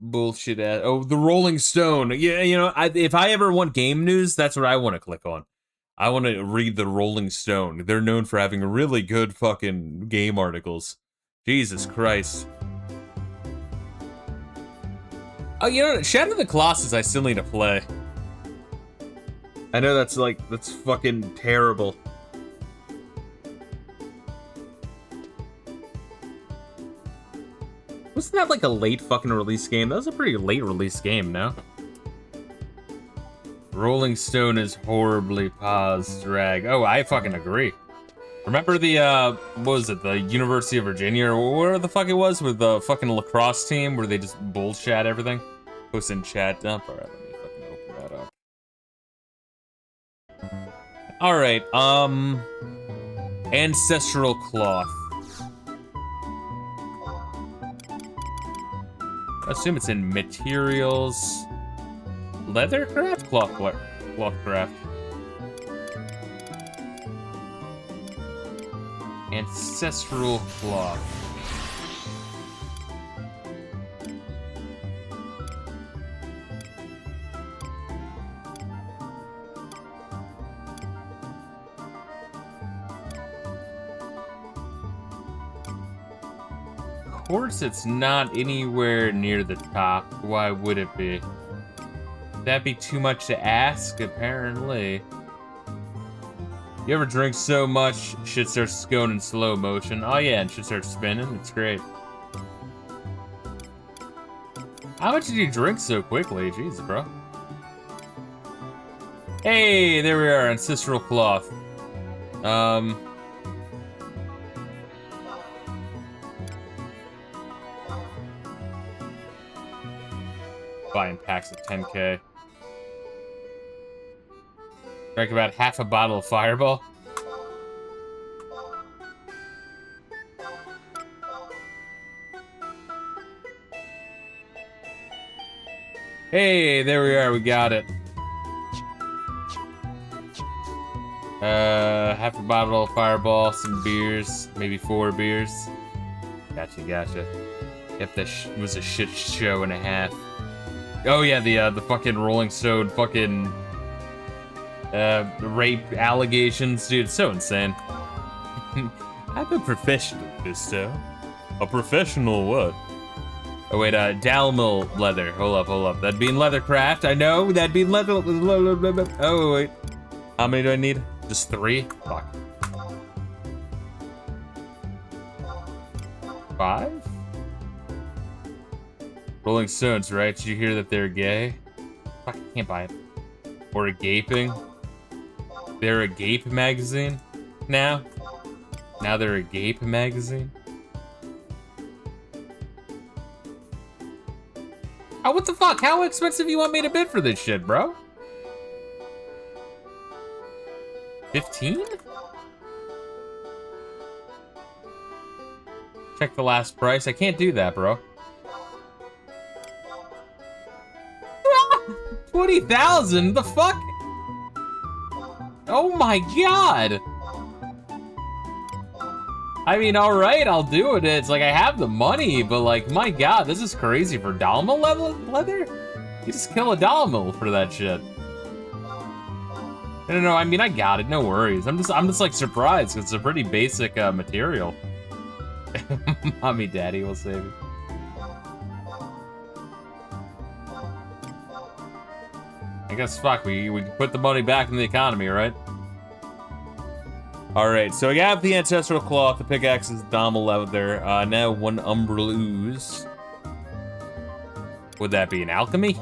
bullshit ass. Oh, the Rolling Stone. Yeah, you know, if I ever want game news, that's what I want to click on. I want to read the Rolling Stone. They're known for having really good fucking game articles. Jesus Christ. Oh, you know, Shadow of the Colossus I still need to play. I know that's fucking terrible. Wasn't that like a late fucking release game? That was a pretty late release game, no? Rolling Stone is horribly paused, drag. Oh, I fucking agree. Remember the, what was it, the University of Virginia, or where the fuck it was, with the fucking lacrosse team, where they just bullshit everything? Post in chat dump. Alright, let me fucking open that up. Alright, Ancestral Cloth. I assume it's in materials. Leathercraft? Clothcraft. Ancestral Cloth. Of course it's not anywhere near the top. Why would it be? That'd be too much to ask, apparently. You ever drink so much, shit starts going in slow motion? Oh yeah, and shit starts spinning. It's great. How much did you drink so quickly? Jeez, bro. Hey, there we are, Ancestral Cloth. Buying packs of 10K. Drank about half a bottle of Fireball. Hey, there we are, we got it. Half a bottle of Fireball, some beers, maybe 4 beers. Gotcha. If this was a shit show and a half. Oh yeah, the fucking Rolling Stone fucking rape allegations, dude, it's so insane. I'm a professional, Fisto. A professional what? Oh wait, Dalmil leather. Hold up. That'd be in Leathercraft. I know, that'd be in leather. Oh wait. How many do I need? Just 3? Fuck. 5? Rolling Stones, right? Did you hear that they're gay? Fuck, I can't buy it. Or a gaping. They're a Gape magazine now? Now they're a Gape magazine? Oh, what the fuck? How expensive you want me to bid for this shit, bro? 15? Check the last price. I can't do that, bro. 20,000? The fuck? Oh my god! I mean, alright, I'll do it. It's like I have the money, but like, my god, this is crazy for Dalmil leather? You just kill a Dalmil for that shit. No, I mean, I got it, no worries. I'm just like surprised, 'cause it's a pretty basic material. Mommy, daddy will save you. I guess, fuck, we put the money back in the economy, right? Alright, so I got the Ancestral Cloth, the pickaxe is Dalmil leather, now 1 Umbral Ooze. Would that be an alchemy?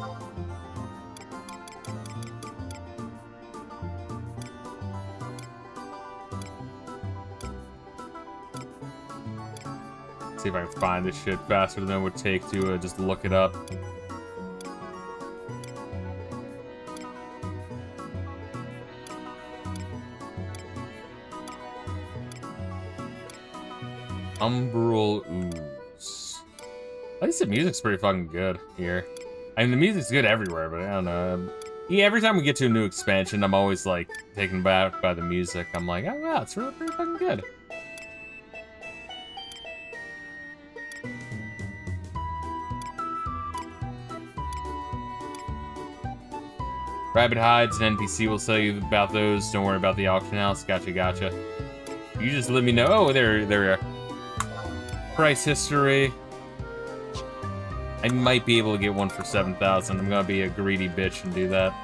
See if I can find this shit faster than it would take to just look it up. Umbral Ooze. At least the music's pretty fucking good here. I mean, the music's good everywhere, but I don't know. Yeah, every time we get to a new expansion, I'm always like taken back by the music. I'm like, oh wow, it's really pretty fucking good. Rabbit hides, an NPC will tell you about those. Don't worry about the auction house. Gotcha. You just let me know. Oh, there we are. Price history. I might be able to get one for 7,000. I'm gonna be a greedy bitch and do that.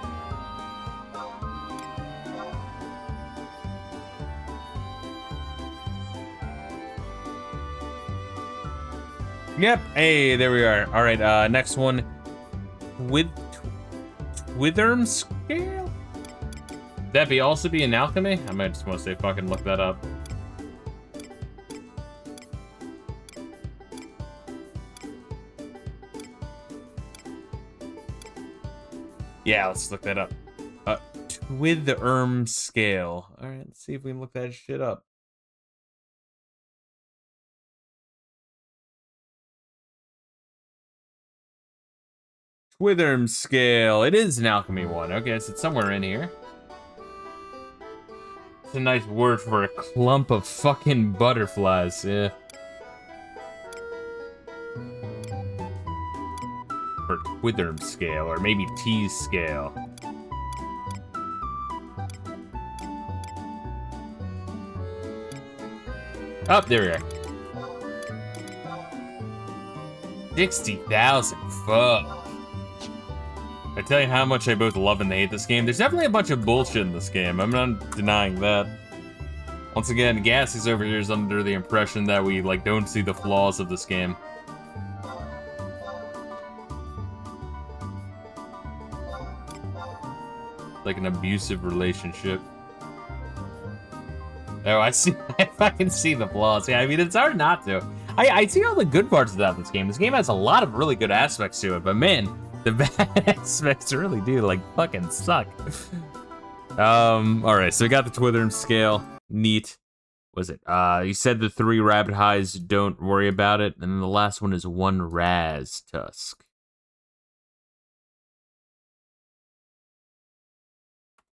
Yep. Hey, there we are. All right. Next one. Witherm scale. That be also be an alchemy? I might just want to say fucking look that up. Yeah, let's look that up. Witherm scale. All right, let's see if we can look that shit up. Witherm scale. It is an alchemy one. Okay, so it's somewhere in here. It's a nice word for a clump of fucking butterflies. Yeah. Or Witherm scale, or maybe T scale. Oh, there we are. 60,000. Fuck. I tell you how much I both love and hate this game. There's definitely a bunch of bullshit in this game. I'm not denying that. Once again, Gassie's over here is under the impression that we, like, don't see the flaws of this game. Like an abusive relationship. Oh, I see. I fucking see the flaws. Yeah, I mean, it's hard not to. I see all the good parts about this game. This game has a lot of really good aspects to it, but man, the bad aspects really do, like, fucking suck. Alright, so we got the Witherm scale. Neat. Was it? You said the 3 rabbit highs, don't worry about it. And then the last one is 1 Raz Tusk.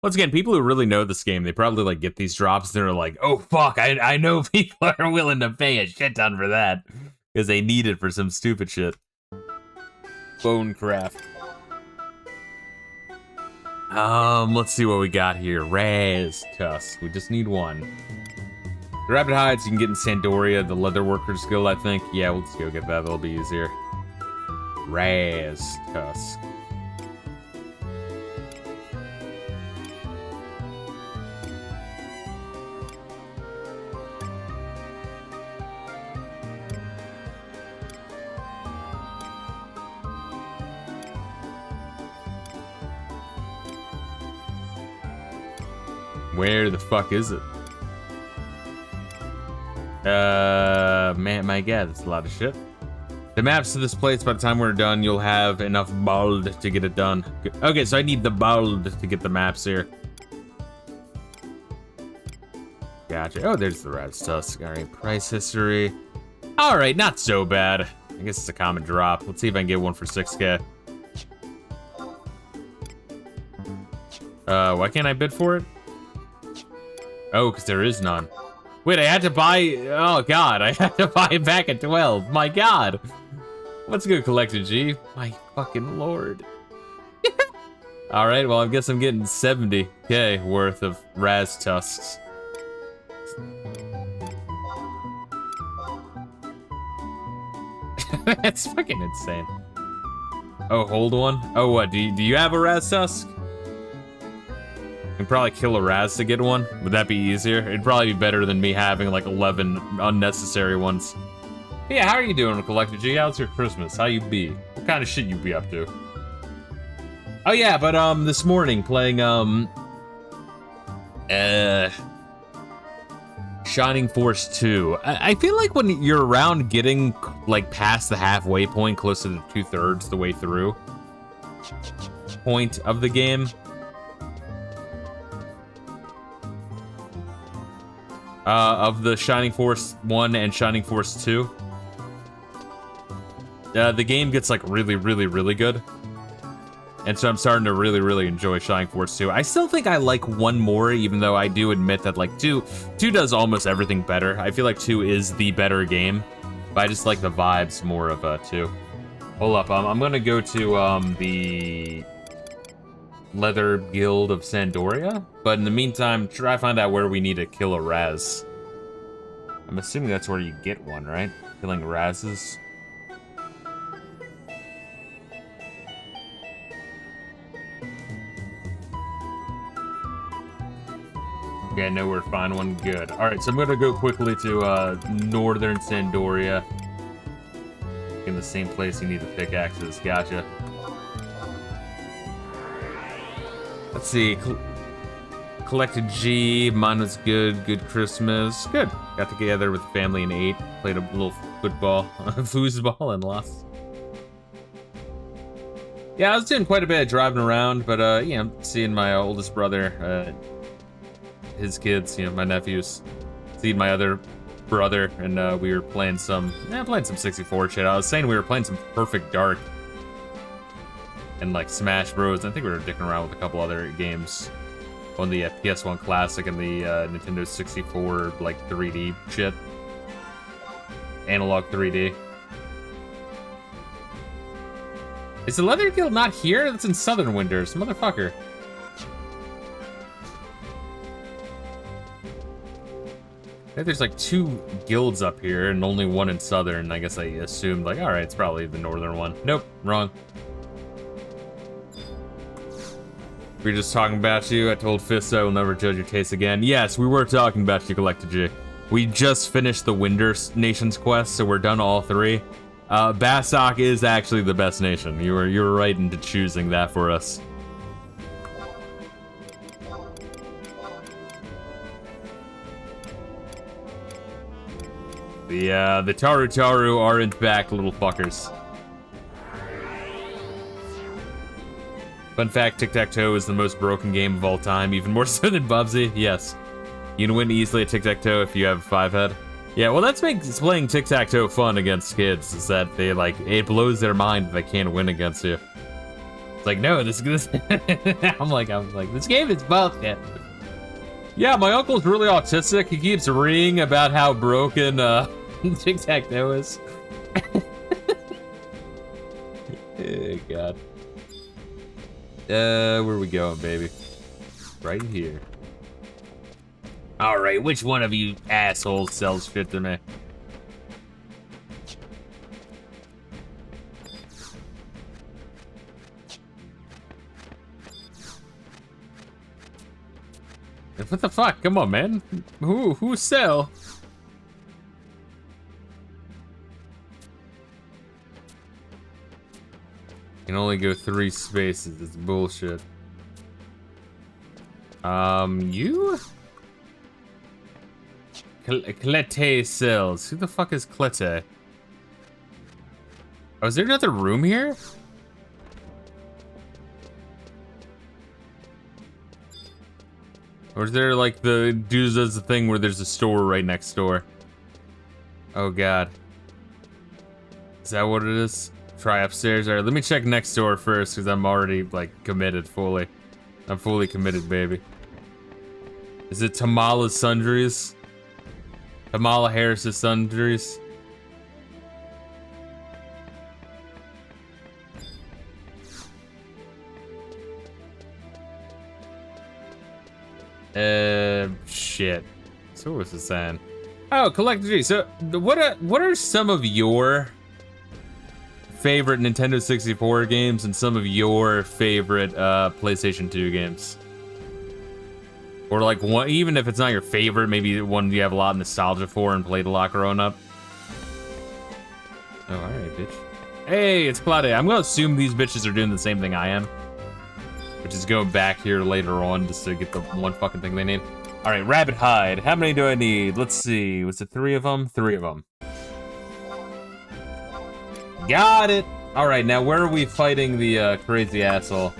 Once again, people who really know this game, they probably, like, get these drops and they're like, oh, fuck, I know people are willing to pay a shit ton for that. Because they need it for some stupid shit. Bonecraft. Let's see what we got here. Raz Tusk. We just need 1. The rabbit hides you can get in Sandoria, the leather workers guild, I think. Yeah, we'll just go get that. That'll be easier. Raz Tusk. Where the fuck is it? Man, my god, that's a lot of shit. The maps to this place, by the time we're done, you'll have enough bald to get it done. Okay, so I need the bald to get the maps here. Gotcha. Oh, there's the Raz Tusk. Alright, price history. Alright, not so bad. I guess it's a common drop. Let's see if I can get one for 6K. Why can't I bid for it? Oh, because there is none. Wait, I had to buy... Oh, God. I had to buy it back at 12. My God. Let's go, CollectedG. My fucking lord. Alright, well, I guess I'm getting 70K worth of Raz Tusks. That's fucking insane. Oh, hold one? Oh, what? Do you have a Raz Tusk? You can probably kill a Raz to get one. Would that be easier? It'd probably be better than me having like 11 unnecessary ones. But yeah, how are you doing, CollectedG? How's your Christmas? How you be? What kind of shit you be up to? Oh yeah, but this morning playing Shining Force 2. I feel like when you're around getting like past the halfway point, closer to 2/3 the way through point of the game. Of the Shining Force 1 and Shining Force 2. The game gets like really, really, really good. And so I'm starting to really, really enjoy Shining Force 2. I still think I like 1 more, even though I do admit that like 2 does almost everything better. I feel like 2 is the better game, but I just like the vibes more of 2. Hold up, I'm gonna go to the Leather Guild of Sandoria, but in the meantime, try to find out where we need to kill a Raz. I'm assuming that's where you get one, right? Killing Razes. Okay, no, we're fine one. Good. Alright, so I'm gonna go quickly to northern Sandoria. In the same place you need the pickaxes. Gotcha. Let's see. CollectedG. Mine was good. Good Christmas. Good. Got together with the family and ate. Played a little football. Foosball and lost. Yeah, I was doing quite a bit of driving around, but, yeah, I'm seeing my oldest brother, his kids, you know, my nephews, seeing my other brother, and, we were playing some 64 shit. I was saying we were playing some Perfect Dark and, like, Smash Bros. I think we were dicking around with a couple other games on the PS1 Classic and the, Nintendo 64, like, 3D shit. Analog 3D. Is the Leather Guild not here? That's in Southern Winters, motherfucker. I think there's like 2 guilds up here and only one in Southern. I guess I assumed, like, alright, it's probably the Northern one. Nope, wrong. We were just talking about you. I told Fisto I will never judge your taste again. Yes, we were talking about you, CollectedG. We just finished the Winder Nations quest, so we're done all 3. Bastok is actually the best nation. You were right into choosing that for us. The Taru are in fact little fuckers. Fun fact, Tic-Tac-Toe is the most broken game of all time, even more so than Bubsy. Yes. You can win easily at Tic-Tac-Toe if you have a 5-head. Yeah, well, that's makes playing Tic-Tac-Toe fun against kids, is that they, like, it blows their mind that they can't win against you. It's like, no, this I'm like, this game is bullshit. Yeah, my uncle's really autistic. He keeps reading about how broken, Tic-Tac-Toe is. Oh, God. Where are we going, baby? Right here. Alright, which one of you assholes sells shit to me? What the fuck? Come on, man. Who sell? Can only go 3 spaces. It's bullshit. You? Clete sells. Who the fuck is Clete? Oh, is there another room here? Or is there like the dude does the thing where there's a store right next door? Oh god. Is that what it is? Try upstairs. Alright, let me check next door first because I'm already like committed fully. I'm fully committed, baby. Is it Tamala Sundries? Kamala Harris's Sundries? Shit. So what was it saying? Oh, CollectedG. So, what are some of your favorite Nintendo 64 games and some of your favorite PlayStation 2 games? Or like one, even if it's not your favorite, maybe one you have a lot of nostalgia for and played a lot growing up. Oh, alright, bitch. Hey, it's Claudia. I'm gonna assume these bitches are doing the same thing I am. Which is going back here later on just to get the one fucking thing they need. Alright, Rabbit Hide. How many do I need? Let's see. Was it 3 of them? 3 of them. Got it! Alright, now where are we fighting the crazy asshole?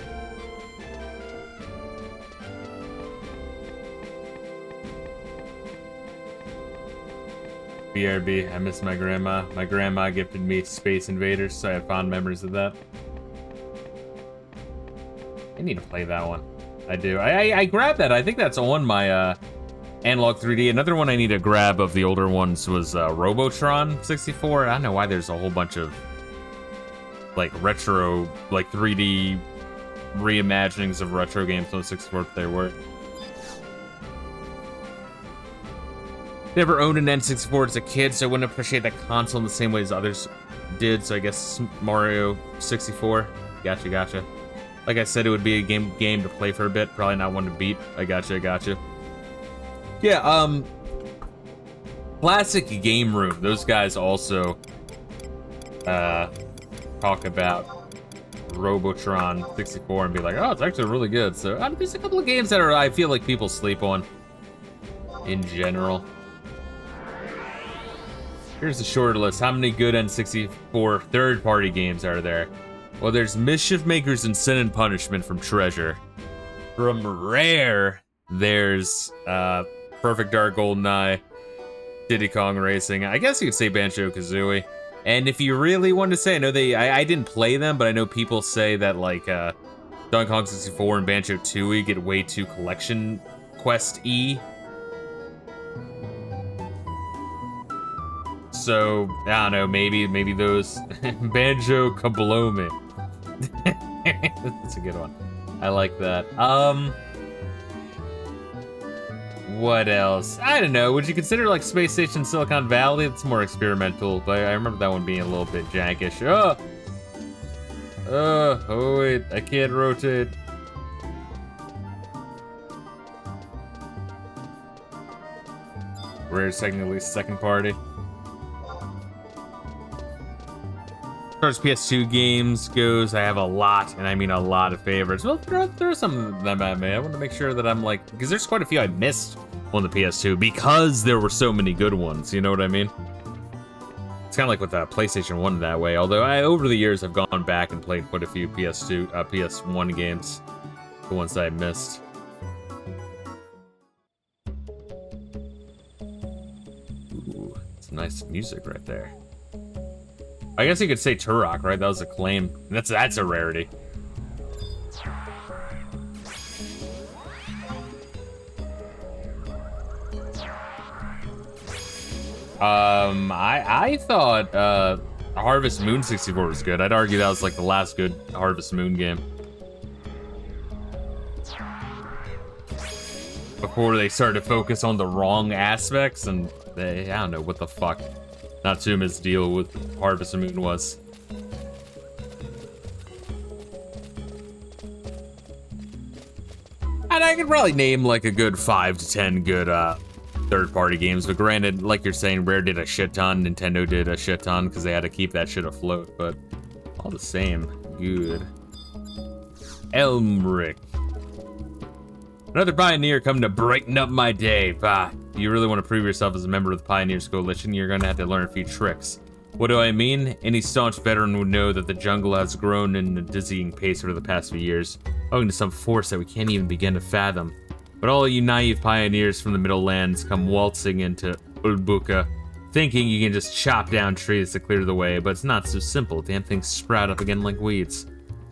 BRB, I miss my grandma. My grandma gifted me Space Invaders, so I have fond memories of that. I need to play that one. I do. I grabbed that. I think that's on my Analog 3D. Another one I need to grab of the older ones was Robotron 64. I don't know why there's a whole bunch of like retro, like 3D reimaginings of retro games on 64, but there were. Never owned an N64 as a kid, so I wouldn't appreciate that console in the same way as others did, so I guess Mario 64. Gotcha. Like I said, it would be a game to play for a bit, probably not one to beat. I gotcha. Yeah, Classic Game Room. Those guys also talk about Robotron 64 and be like, oh, it's actually really good. So there's a couple of games that I feel like people sleep on in general. Here's the short list. How many good N64 third-party games are there? Well, there's Mischief Makers and Sin and Punishment from Treasure. From Rare, there's Perfect Dark GoldenEye, Diddy Kong Racing. I guess you could say Banjo-Kazooie. And if you really want to say, I didn't play them, but I know people say that like Donkey Kong 64 and Banjo-Tooie get way too collection quest-y. So, I don't know, maybe those Banjo Kabloomy. That's a good one. I like that. What else? I don't know. Would you consider like Space Station Silicon Valley? It's more experimental, but I remember that one being a little bit jankish. Oh wait, I can't rotate. Rare's technically second party. As far as PS2 games goes, I have a lot, and I mean a lot of favorites. Well, there are some of them I made. I want to make sure that I'm like, because there's quite a few I missed on the PS2 because there were so many good ones. You know what I mean? It's kind of like with the PlayStation 1 that way. Although over the years I've gone back and played quite a few PS1 games, the ones that I missed. Ooh, it's nice music right there. I guess you could say Turok, right? That was a claim. That's a rarity. I thought Harvest Moon 64 was good. I'd argue that was like the last good Harvest Moon game. Before they started to focus on the wrong aspects and I don't know what the fuck Natsuma's deal with Harvest Moon was. And I could probably name like a good 5 to 10 good third-party games, but granted, like you're saying, Rare did a shit ton, Nintendo did a shit ton because they had to keep that shit afloat, but all the same, good. Elmric. Another pioneer coming to brighten up my day. Bah, if you really want to prove yourself as a member of the Pioneers Coalition, you're going to have to learn a few tricks. What do I mean? Any staunch veteran would know that the jungle has grown in a dizzying pace over the past few years, owing to some force that we can't even begin to fathom. But all you naive pioneers from the Middle Lands come waltzing into Ulbuka, thinking you can just chop down trees to clear the way, but it's not so simple. Damn things sprout up again like weeds.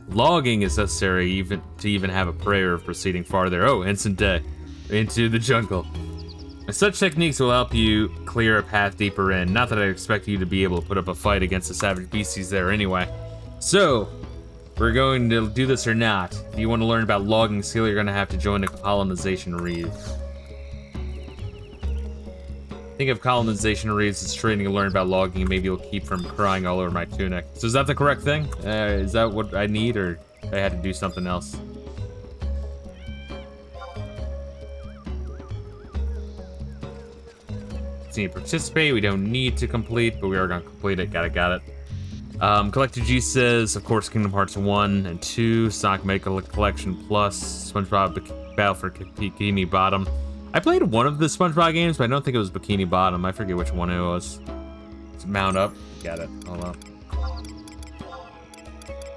Logging is necessary to even have a prayer of proceeding farther. Oh, instant death. Into the jungle. Such techniques will help you clear a path deeper in. Not that I expect you to be able to put up a fight against the savage beasties there anyway. So, we're going to do this or not. If you want to learn about logging skill, you're going to have to join the colonization reef. Think of colonization reefs as training to learn about logging, and maybe you'll keep from crying all over my tunic. So is that the correct thing? Is that what I need, or I had to do something else? Need to participate. We don't need to complete, but we are going to complete it. Got it. CollectedG says, of course, Kingdom Hearts 1 and 2, Sonic Mega Collection Plus, SpongeBob Battle for Bikini Bottom. I played one of the SpongeBob games, but I don't think it was Bikini Bottom. I forget which one it was. Let's mount up. Got it. Hold on.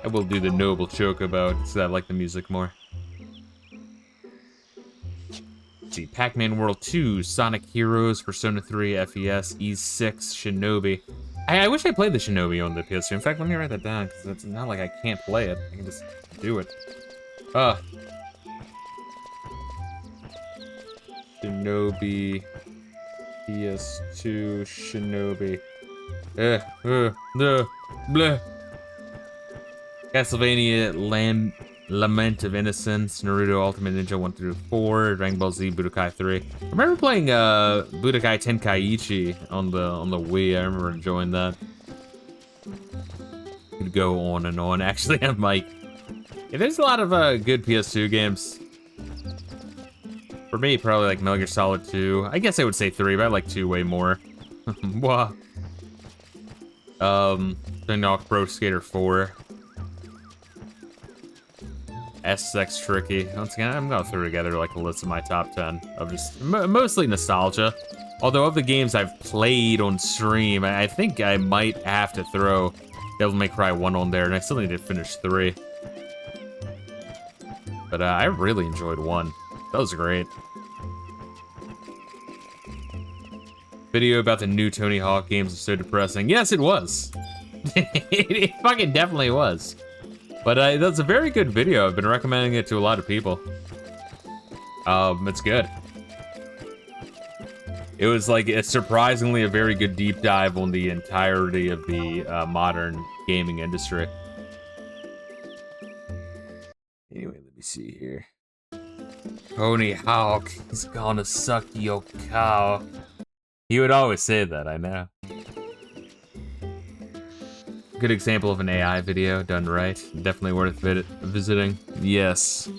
I will do the Noble Chocobo, because I like the music more. Let's see, Pac-Man World 2, Sonic Heroes, Persona 3, FES, E6, Shinobi. I wish I played the Shinobi on the PS2. In fact, let me write that down, because it's not like I can't play it. I can just do it. Shinobi, PS2, Shinobi. Bleh. Castlevania, Lament of Innocence, Naruto Ultimate Ninja 1 through 4, Dragon Ball Z, Budokai 3. I remember playing Budokai Tenkaichi on the Wii. I remember enjoying that. Could go on and on. Actually, I'm like, yeah, there's a lot of good PS2 games. For me, probably like Metal Gear Solid 2. I guess I would say 3, but I like 2 way more. Wah. Tony Hawk Pro Skater 4. SX Tricky. Once again, I'm gonna throw together like a list of my top 10 of just mostly nostalgia. Although of the games I've played on stream, I think I might have to throw Devil May Cry 1 on there, and I still need to finish 3. But I really enjoyed 1. That was great. Video about the new Tony Hawk games was so depressing. Yes, it was. It fucking definitely was. But that's a very good video. I've been recommending it to a lot of people. It's good. It was like surprisingly a very good deep dive on the entirety of the modern gaming industry. Anyway, let me see here. Tony Hawk is gonna suck your cow. He would always say that, I know. Good example of an AI video done right. Definitely worth visiting. Yes.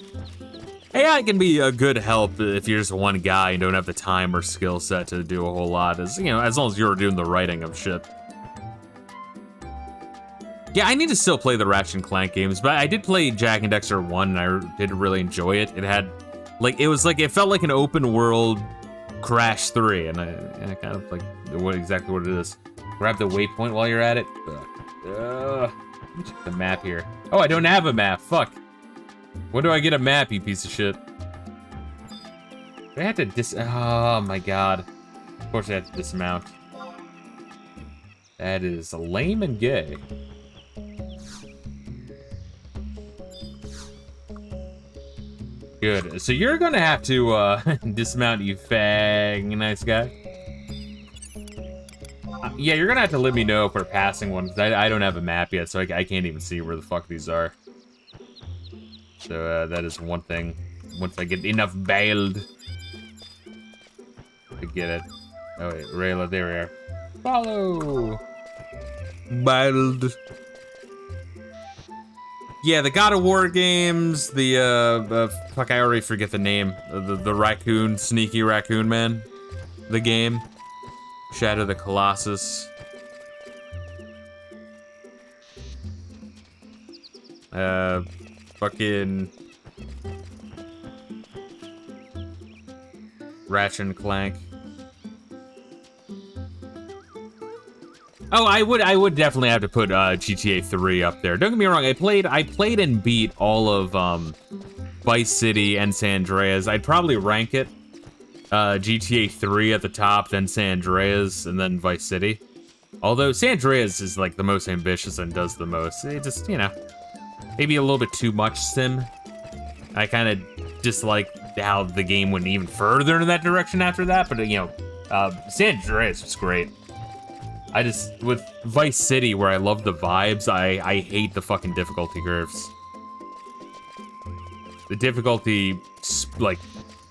AI can be a good help if you're just one guy and don't have the time or skill set to do a whole lot. As you know, as long as you're doing the writing of shit. Yeah, I need to still play the Ratchet and Clank games, but I did play Jak and Daxter 1 and I did really enjoy it. It had, like, it felt like an open world Crash 3, and I kind of like exactly what it is. Grab the waypoint while you're at it. Let me check the map here. Oh, I don't have a map. Fuck. When do I get a map, you piece of shit? I have to oh my god. Of course I have to dismount. That is lame and gay. Good. So you're gonna have to dismount, you fag nice guy. Yeah, you're gonna have to let me know if we're passing one, because I don't have a map yet, so I can't even see where the fuck these are. So that is one thing. Once I get enough bailed to get it. Oh wait, Reila, there we are. Follow! Bailed. Yeah, the God of War games, the, fuck, I already forget the name. The raccoon, sneaky raccoon man. The game. Shadow of the Colossus. Fucking... Ratchet and Clank. Oh, I would definitely have to put GTA 3 up there. Don't get me wrong, I played and beat all of Vice City and San Andreas. I'd probably rank it GTA 3 at the top, then San Andreas, and then Vice City. Although San Andreas is like the most ambitious and does the most. It just, you know, maybe a little bit too much sim. I kind of dislike how the game went even further in that direction after that, but you know, San Andreas was great. I just, with Vice City, where I love the vibes, I hate the fucking difficulty curves. The difficulty, like,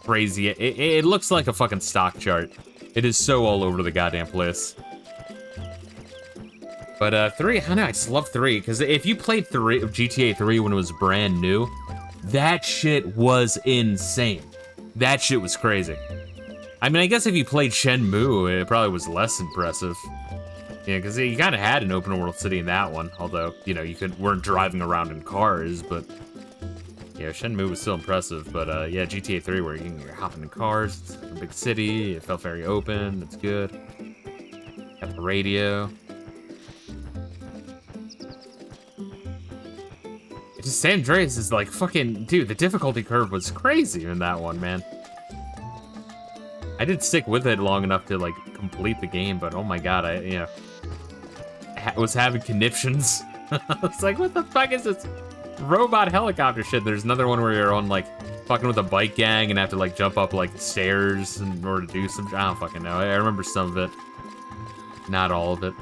crazy. It looks like a fucking stock chart. It is so all over the goddamn place. But 3, I don't know, I just love 3, because if you played GTA 3 when it was brand new, that shit was insane. That shit was crazy. I mean, I guess if you played Shenmue, it probably was less impressive. Yeah, because you kind of had an open world city in that one, although, you know, weren't driving around in cars, but yeah, Shenmue was still impressive. But yeah, GTA 3, where you're hopping in cars, it's a big city, it felt very open, it's good. Got the radio. It's just San Andreas is like fucking, dude, the difficulty curve was crazy in that one, man. I did stick with it long enough to like complete the game, but oh my god, I was having conniptions. I was like, what the fuck is this robot helicopter shit? There's another one where you're on like fucking with a bike gang and have to like jump up like stairs in order to do some. I don't fucking know. I remember some of it, not all of it,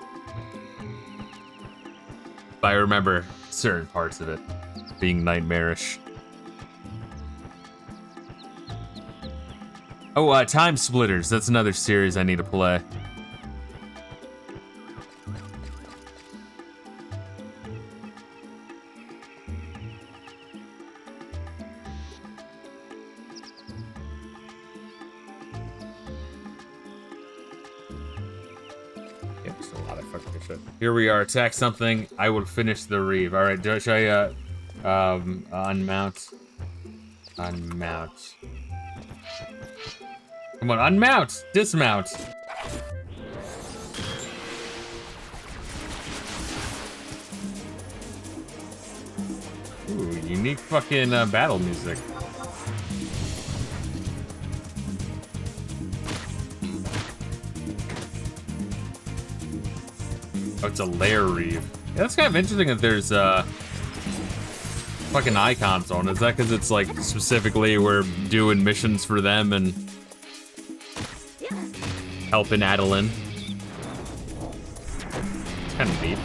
but I remember certain parts of it being nightmarish. Oh, Time Splitters. That's another series I need to play. God, I fucking good shit. Here we are. Attack something. I will finish the reeve. All right. Should I unmount? Unmount. Come on, unmount. Dismount. Ooh, unique fucking battle music. Oh, it's a lair reeve. Yeah, that's kind of interesting that there's fucking icons on it. Is that because it's like specifically we're doing missions for them and helping Adeline? It's kind of neat.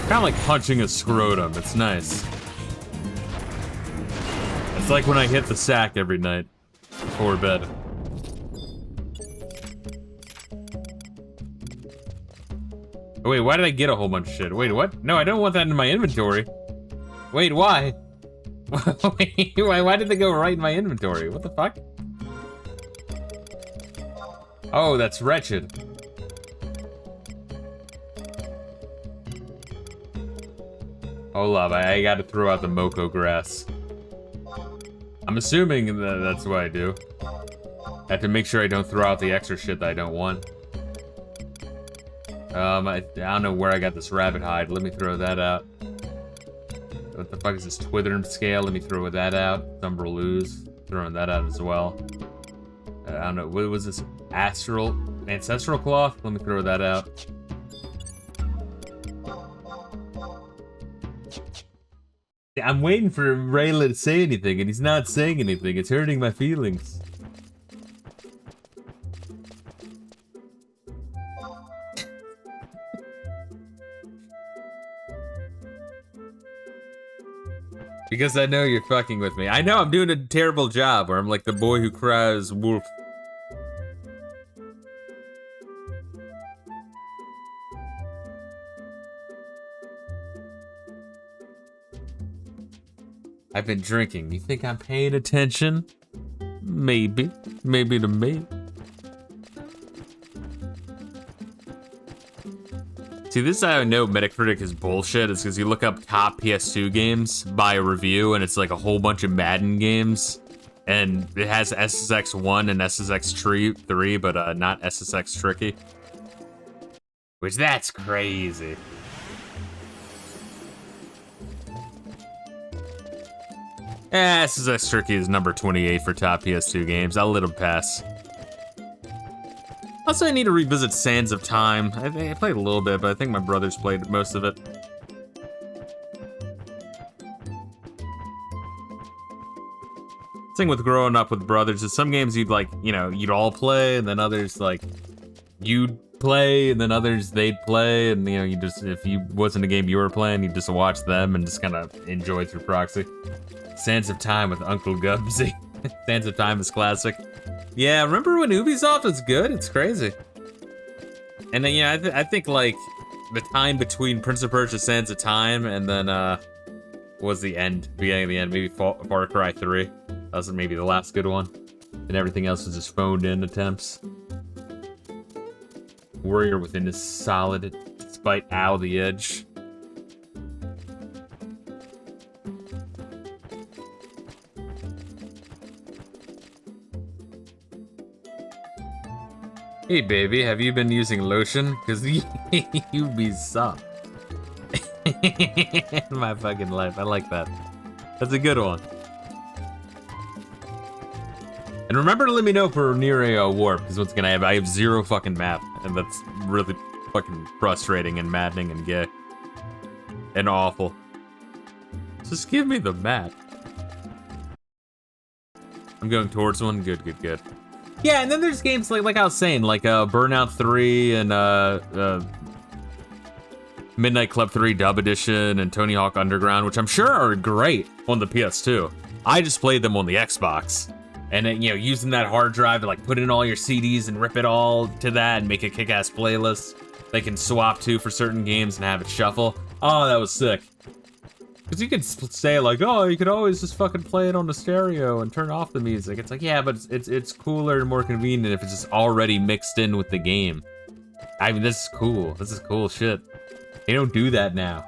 Kind of like punching a scrotum. It's nice. It's like when I hit the sack every night before bed. Oh, wait, why did I get a whole bunch of shit? Wait, what? No, I don't want that in my inventory. Wait, why? Wait, why did they go right in my inventory? What the fuck? Oh, that's wretched. Hold up, I gotta throw out the Moko grass. I'm assuming that that's what I do. I have to make sure I don't throw out the extra shit that I don't want. I don't know where I got this rabbit hide. Let me throw that out. What the fuck is this Twithern scale? Let me throw that out. Thumbreloos. Throwing that out as well. I don't know. What was this? Ancestral cloth? Let me throw that out. I'm waiting for Reila to say anything, and he's not saying anything. It's hurting my feelings. Because I know you're fucking with me. I know I'm doing a terrible job, where I'm like the boy who cries wolf. I've been drinking. You think I'm paying attention? Maybe. Maybe to me. See, this is how I know Metacritic is bullshit, is because you look up top PS2 games by a review, and it's like a whole bunch of Madden games. And it has SSX 1 and SSX 3, but not SSX Tricky. Which, that's crazy. SSX Tricky is number 28 for top PS2 games. I'll let him pass. Also, I need to revisit Sands of Time. I played a little bit, but I think my brothers played most of it. The thing with growing up with brothers is some games you'd like, you know, you'd all play, and then others like you'd play, and then others they'd play, and you know, you just, if you wasn't a game you were playing, you just watch them and just kind of enjoy through proxy. Sands of Time with Uncle Gubsy. Sands of Time is classic. Yeah, remember when Ubisoft was good? It's crazy. And then, yeah, I think, like, the time between Prince of Persia, Sands of Time, and then, was the end, beginning of the end, maybe Far Cry 3. That was maybe the last good one. And everything else was just phoned-in attempts. Warrior Within is solid, despite Ow the Edge. Hey baby, have you been using lotion? Cause you be soft. In my fucking life, I like that. That's a good one. And remember to let me know for near a warp, because once again I have zero fucking map, and that's really fucking frustrating and maddening and gay. And awful. Just give me the map. I'm going towards one. Good, good, good. Yeah, and then there's games like I was saying, like Burnout 3 and Midnight Club 3 Dub Edition and Tony Hawk Underground, which I'm sure are great on the PS2. I just played them on the Xbox. And then, you know, using that hard drive to like put in all your CDs and rip it all to that and make a kick-ass playlist they can swap to for certain games and have it shuffle. Oh, that was sick. Because you could say like, oh, you could always just fucking play it on the stereo and turn off the music. It's like, yeah, but it's cooler and more convenient if it's just already mixed in with the game. I mean, this is cool. This is cool shit. They don't do that now.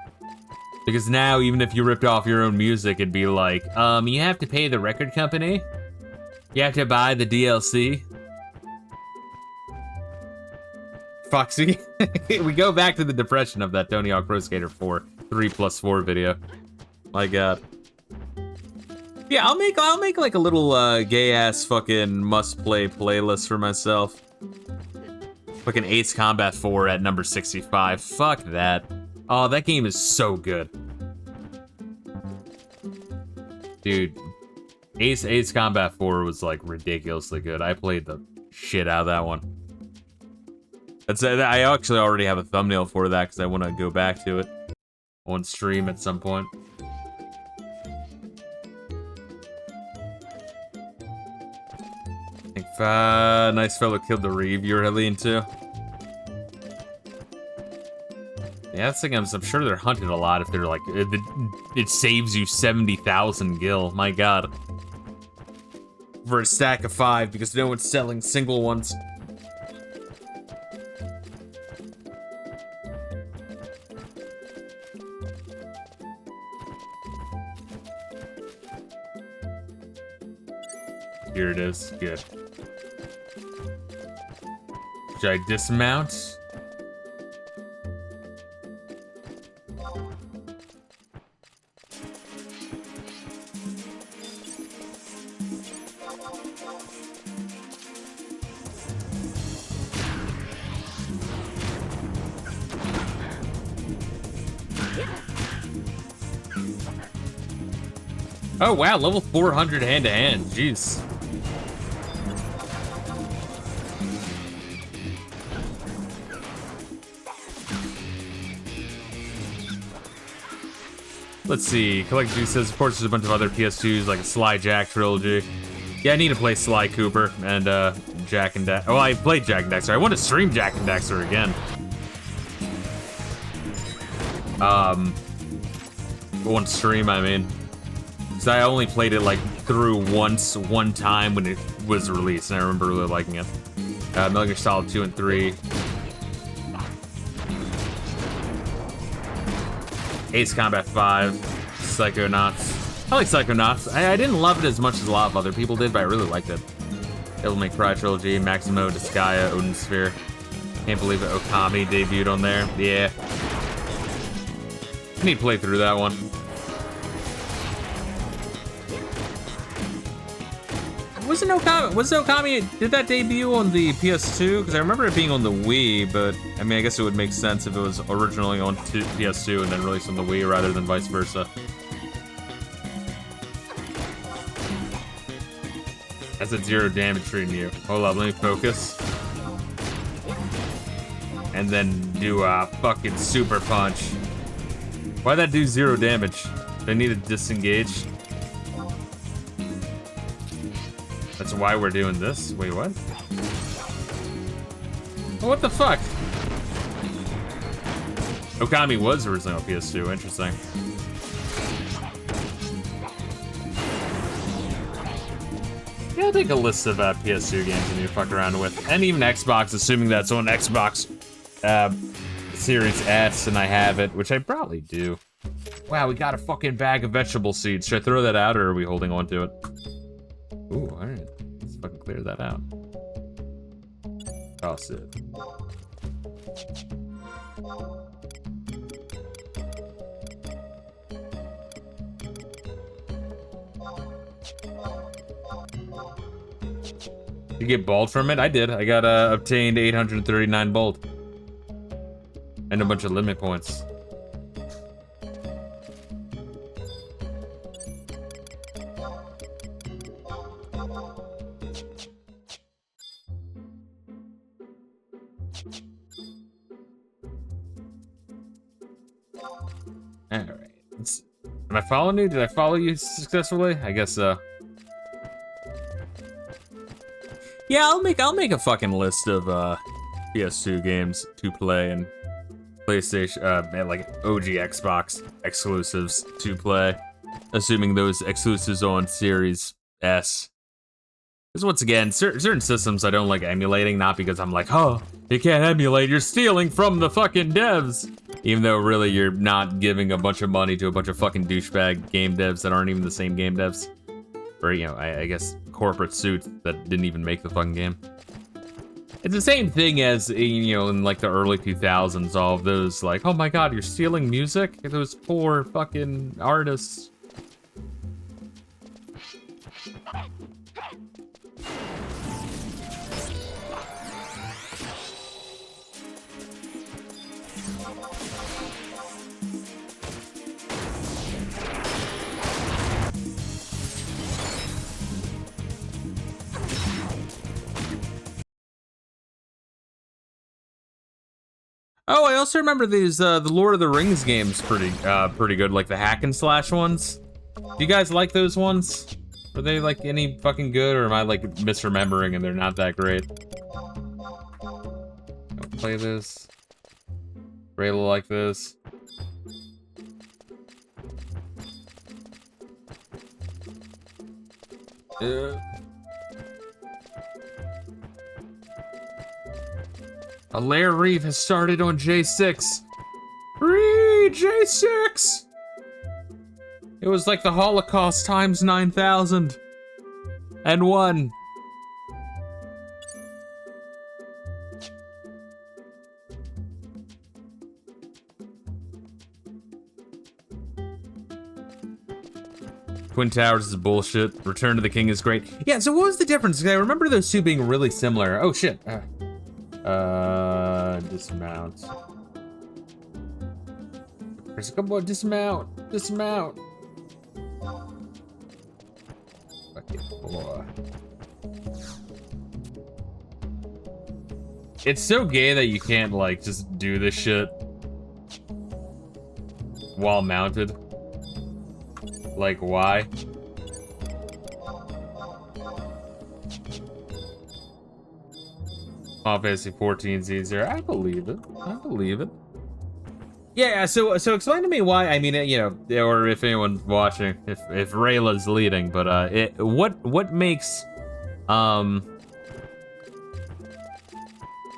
Because now, even if you ripped off your own music, it'd be like, you have to pay the record company. You have to buy the DLC. Foxy. We go back to the depression of that Tony Hawk Pro Skater 4 3+4 video. My god. Yeah, I'll make like a little gay ass fucking must play playlist for myself. Fucking Ace Combat 4 at number 65. Fuck that. Oh, that game is so good. Dude, Ace Combat 4 was like ridiculously good. I played the shit out of that one. I actually already have a thumbnail for that because I want to go back to it on stream at some point. I think Nice Fellow killed the Reeve you're really into. Yeah, that's the thing. I'm sure they're hunted a lot if they're like, it saves you 70,000 gil. My god. For a stack of 5 because no one's selling single ones. Here it is. Good. Should I dismount? Oh wow, level 400 hand-to-hand. Jeez. Let's see. CollectedG says, of course, there's a bunch of other PS2s, like a Sly Jack trilogy. Yeah, I need to play Sly Cooper and Jack and Daxter. Oh, I played Jack and Daxter. I want to stream Jack and Daxter again. One stream, I mean. Because I only played it like through one time when it was released, and I remember really liking it. Metal Gear Solid 2 and 3. Ace Combat 5, Psychonauts. I like Psychonauts. I didn't love it as much as a lot of other people did, but I really liked it. Devil May Cry trilogy, Maximo, Disgaea, Odin Sphere. Can't believe it, Okami debuted on there. Yeah. I need to play through that one. Was Okami, did that debut on the PS2? Because I remember it being on the Wii, but I mean, I guess it would make sense if it was originally on PS2 and then released on the Wii rather than vice versa. That's a 0 damage treating you. Hold up, let me focus. And then do a fucking super punch. Why'd that do 0 damage? Do I need to disengage? That's why we're doing this? Wait, what? Oh, what the fuck? Okami was originally on PS2, interesting. Yeah, I'll take a list of PS2 games you need to fuck around with. And even Xbox, assuming that's on Xbox Series S and I have it, which I probably do. Wow, we got a fucking bag of vegetable seeds. Should I throw that out or are we holding on to it? Ooh, alright. Let's fucking clear that out. Toss it. You get bald from it? I did. I got obtained 839 bald. And a bunch of limit points. Alright. Am I following you? Did I follow you successfully? I guess so. Yeah, I'll make a fucking list of PS2 games to play and PlayStation, like OG Xbox exclusives to play, assuming those exclusives on Series S. Because once again, certain systems I don't like emulating, not because I'm like, oh, you can't emulate, you're stealing from the fucking devs. Even though really you're not giving a bunch of money to a bunch of fucking douchebag game devs that aren't even the same game devs. Or, you know, I guess corporate suits that didn't even make the fucking game. It's the same thing as, you know, in like the early 2000s, all of those like, oh my god, you're stealing music? Those poor fucking artists. Oh, I also remember these the Lord of the Rings games pretty good, like the hack and slash ones. Do you guys like those ones? Are they like any fucking good, or am I like misremembering and they're not that great? Don't play this. Reila like this. A lair reef has started on J6. J6! It was like the Holocaust times 9,000. And 1. Twin Towers is bullshit. Return to the King is great. Yeah, so what was the difference? I remember those two being really similar. Oh shit. Dismount. Come on, dismount. Dismount. Fucking boy. It's so gay that you can't, like, just do this shit while mounted. Like, why? Final Fantasy 14's easier. I believe it. I believe it. Yeah, so explain to me why. I mean, you know, or if anyone's watching, if Reila's leading, but what makes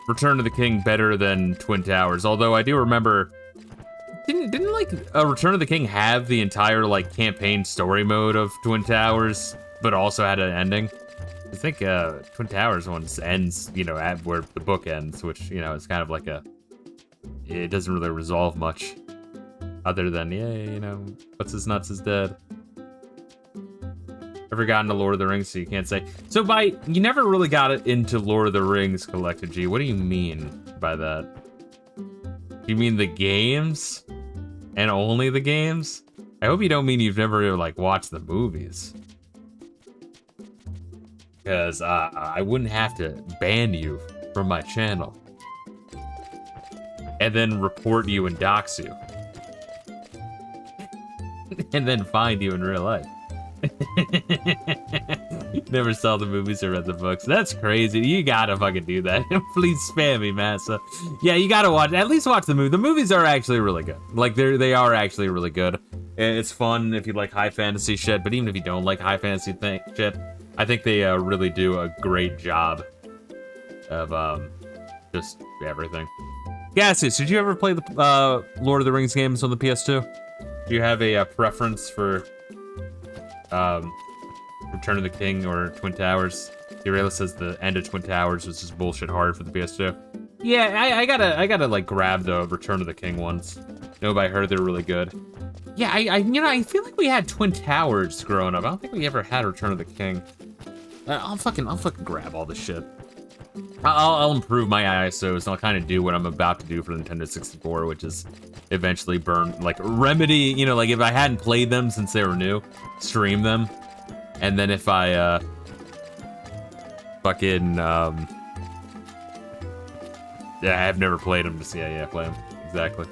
Return of the King better than Twin Towers? Although I do remember, didn't like Return of the King have the entire like campaign story mode of Twin Towers, but also had an ending? I think Twin Towers one ends, you know, at where the book ends, which, you know, is kind of like it doesn't really resolve much, other than, yeah, you know, what's his nuts is dead. Never got into Lord of the Rings, so you can't say. So you never really got it into Lord of the Rings CollectedG. What do you mean by that? You mean the games? And only the games? I hope you don't mean you've never, like, watched the movies. Because I wouldn't have to ban you from my channel. And then report you and dox you. And then find you in real life. Never saw the movies or read the books. That's crazy. You gotta fucking do that. Please spam me, Massa. Yeah, you gotta watch. At least watch the movie. The movies are actually really good. Like they are actually really good. It's fun if you like high fantasy shit. But even if you don't like high fantasy shit, I think they really do a great job of just everything. Gassius, did you ever play the Lord of the Rings games on the PS2? Do you have a preference for Return of the King or Twin Towers? Reila says the end of Twin Towers was just bullshit hard for the PS2. Yeah, I gotta like grab the Return of the King ones. Nobody heard they're really good. Yeah, I feel like we had Twin Towers growing up. I don't think we ever had Return of the King. I'll fucking grab all this shit. I'll improve my ISOs, and I'll kind of do what I'm about to do for the Nintendo 64, which is eventually burn, like, remedy, you know, like, if I hadn't played them since they were new, stream them, and then if I, fucking, yeah, I've never played them, just, yeah, play them, exactly.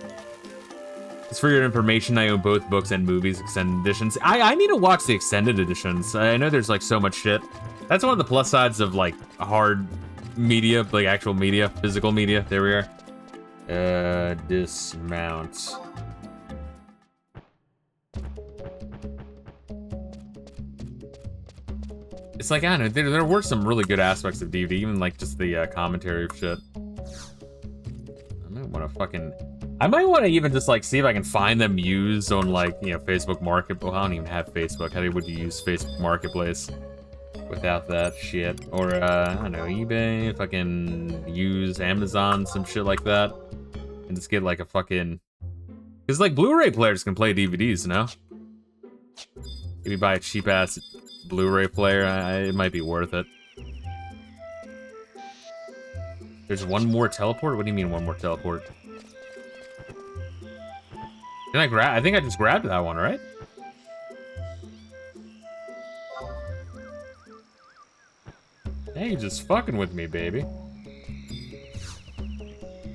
Just for your information, I own both books and movies extended editions. I need to watch the extended editions. I know there's, like, so much shit. That's one of the plus sides of, like, hard media, like actual media, physical media. There we are. Dismount. It's like, I don't know, there were some really good aspects of DVD, even like just the commentary of shit. I might want to even just like see if I can find them used on like, you know, Facebook Market. Well, I don't even have Facebook. How would you use Facebook Marketplace without that shit? Or, I don't know, eBay, if I can use Amazon, some shit like that. And just get like a fucking... Because like Blu-ray players can play DVDs, you know? Maybe buy a cheap-ass Blu-ray player, it might be worth it. There's one more teleport? What do you mean one more teleport? Can I grab? I think I just grabbed that one, right? Hey, you're just fucking with me, baby.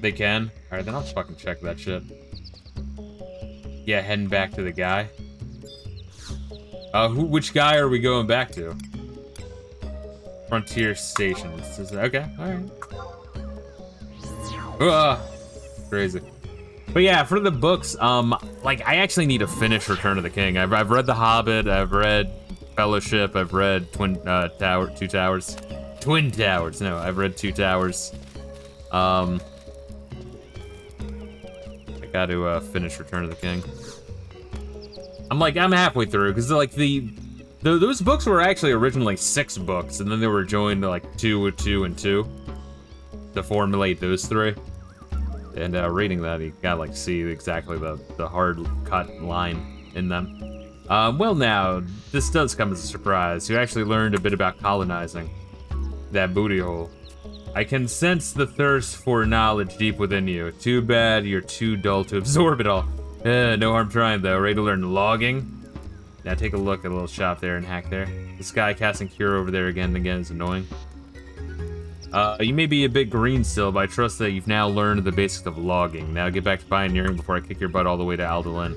They can? Alright, then I'll fucking check that shit. Yeah, heading back to the guy. Which guy are we going back to? Frontier Station. Okay, alright. Crazy. But yeah, for the books, like, I actually need to finish Return of the King. I've read The Hobbit, I've read Fellowship, I've read Two Towers. Twin Towers, no, I've read Two Towers. I got to finish Return of the King. I'm halfway through, because like those books were actually originally 6 books, and then they were joined to like 2 and 2 to formulate those 3. And reading that, you gotta like see exactly the hard cut line in them. Well now, this does come as a surprise. You actually learned a bit about colonizing that booty hole. I can sense the thirst for knowledge deep within you. Too bad you're too dull to absorb it all. No harm trying though. Ready to learn logging? Now take a look at a little shop there and hack there. The sky casting cure over there again and again is annoying. You may be a bit green still, but I trust that you've now learned the basics of logging. Now get back to pioneering before I kick your butt all the way to Alderlin.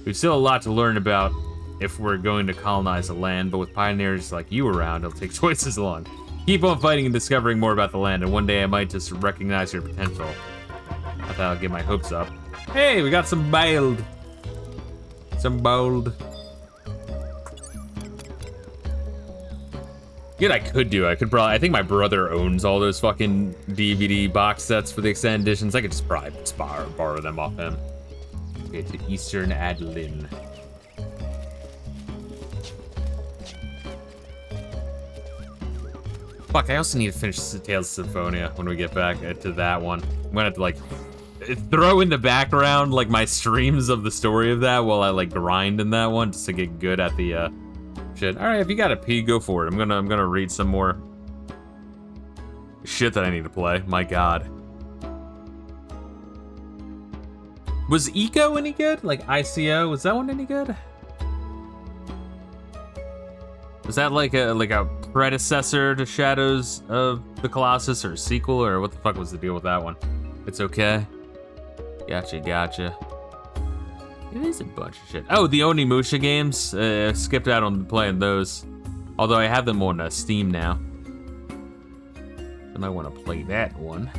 We've still a lot to learn about if we're going to colonize the land, but with pioneers like you around, it'll take twice as long. Keep on fighting and discovering more about the land, and one day I might just recognize your potential. I thought I'll get my hopes up. Hey, we got some bold. Some bold. You know what I could do? I think my brother owns all those fucking DVD box sets for the extended editions. I could just probably borrow them off him. Okay, to Eastern Adlin. Fuck, I also need to finish Tales of Symphonia when we get back to that one. I'm gonna have to, like, throw in the background, like, my streams of the story of that while I, like, grind in that one just to get good at the, shit. Alright, if you gotta pee, go for it. I'm gonna read some more shit that I need to play. My god. Was Eco any good? Like, ICO? Was that one any good? Was that like a predecessor to Shadows of the Colossus, or a sequel, or what the fuck was the deal with that one? It's okay. Gotcha. It is a bunch of shit. Oh, the Onimusha games. Skipped out on playing those. Although I have them on Steam now. I might want to play that one.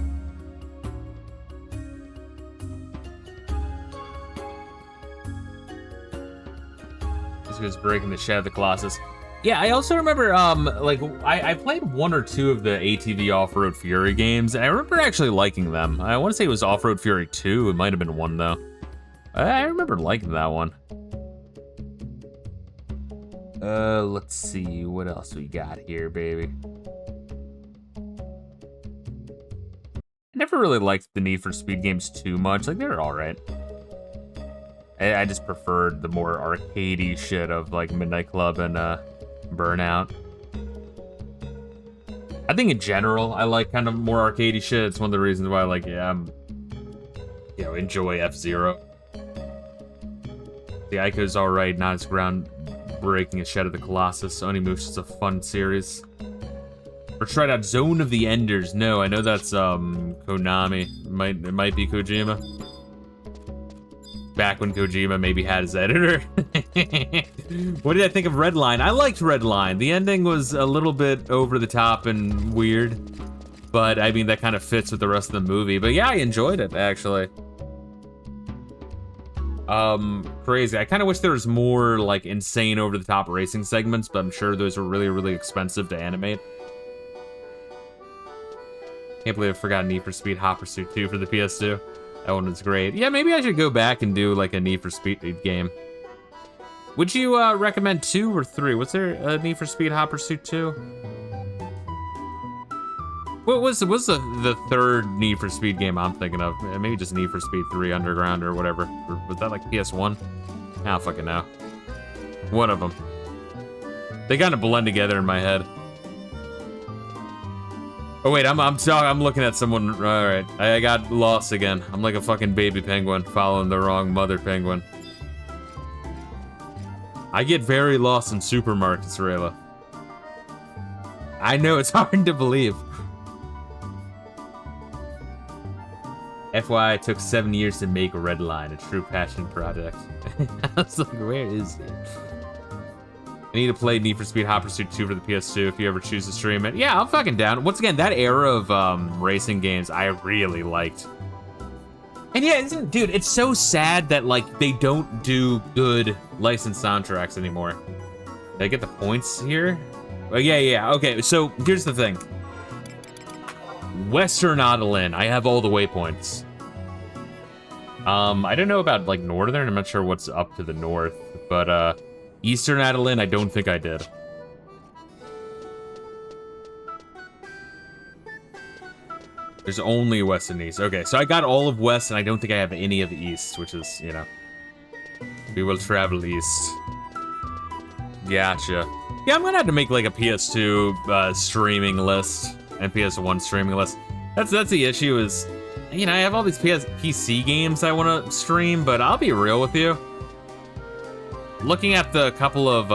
This goes breaking the Shadow of the Colossus. Yeah, I also remember, like, I played 1 or 2 of the ATV Off-Road Fury games, and I remember actually liking them. I want to say it was Off-Road Fury 2. It might have been 1, though. I remember liking that one. Let's see, what else we got here, baby? I never really liked the Need for Speed games too much. Like, they were alright. I just preferred the more arcadey shit of, like, Midnight Club and, Burnout. I think in general, I like kind of more arcadey shit. It's one of the reasons why I like, enjoy F-Zero. The Ico's alright, not as groundbreaking as Shadow of the Colossus. Onimusha's a fun series. Or tried out Zone of the Enders. No, I know that's Konami. It might be Kojima. Back when Kojima maybe had his editor. What did I think of Redline? I liked Redline. The ending was a little bit over the top and weird. But, I mean, that kind of fits with the rest of the movie. But yeah, I enjoyed it, actually. Crazy. I kind of wish there was more, like, insane over-the-top racing segments, but I'm sure those are really, really expensive to animate. Can't believe I forgot Need for Speed Hot Pursuit 2 for the PS2. That one was great. Yeah, maybe I should go back and do, like, a Need for Speed game. Would you, recommend 2 or 3? Was there a Need for Speed Hot Pursuit 2? What was the third Need for Speed game I'm thinking of? Maybe just Need for Speed 3 Underground or whatever. Or was that like PS1? I don't fucking know. One of them. They kind of blend together in my head. Oh wait, I'm looking at someone. All right, I got lost again. I'm like a fucking baby penguin following the wrong mother penguin. I get very lost in supermarkets, Reila. I know, it's hard to believe. FYI, it took 7 years to make Red Line, a true passion project. I was like, where is it? I need to play Need for Speed Hot Pursuit 2 for the PS2 if you ever choose to stream it. Yeah, I'm fucking down. Once again, that era of racing games I really liked. And yeah, dude, it's so sad that, like, they don't do good licensed soundtracks anymore. Did I get the points here? Oh, yeah, okay, so here's the thing. Western Adalin, I have all the waypoints. I don't know about, like, Northern. I'm not sure what's up to the north, but, Eastern Adalin, I don't think I did. There's only West and East. Okay, so I got all of West, and I don't think I have any of East, which is, you know. We will travel East. Gotcha. Yeah, I'm gonna have to make, like, a PS2 streaming list and PS1 streaming list. That's the issue is, you know, I have all these PC games I want to stream, but I'll be real with you. Looking at the couple of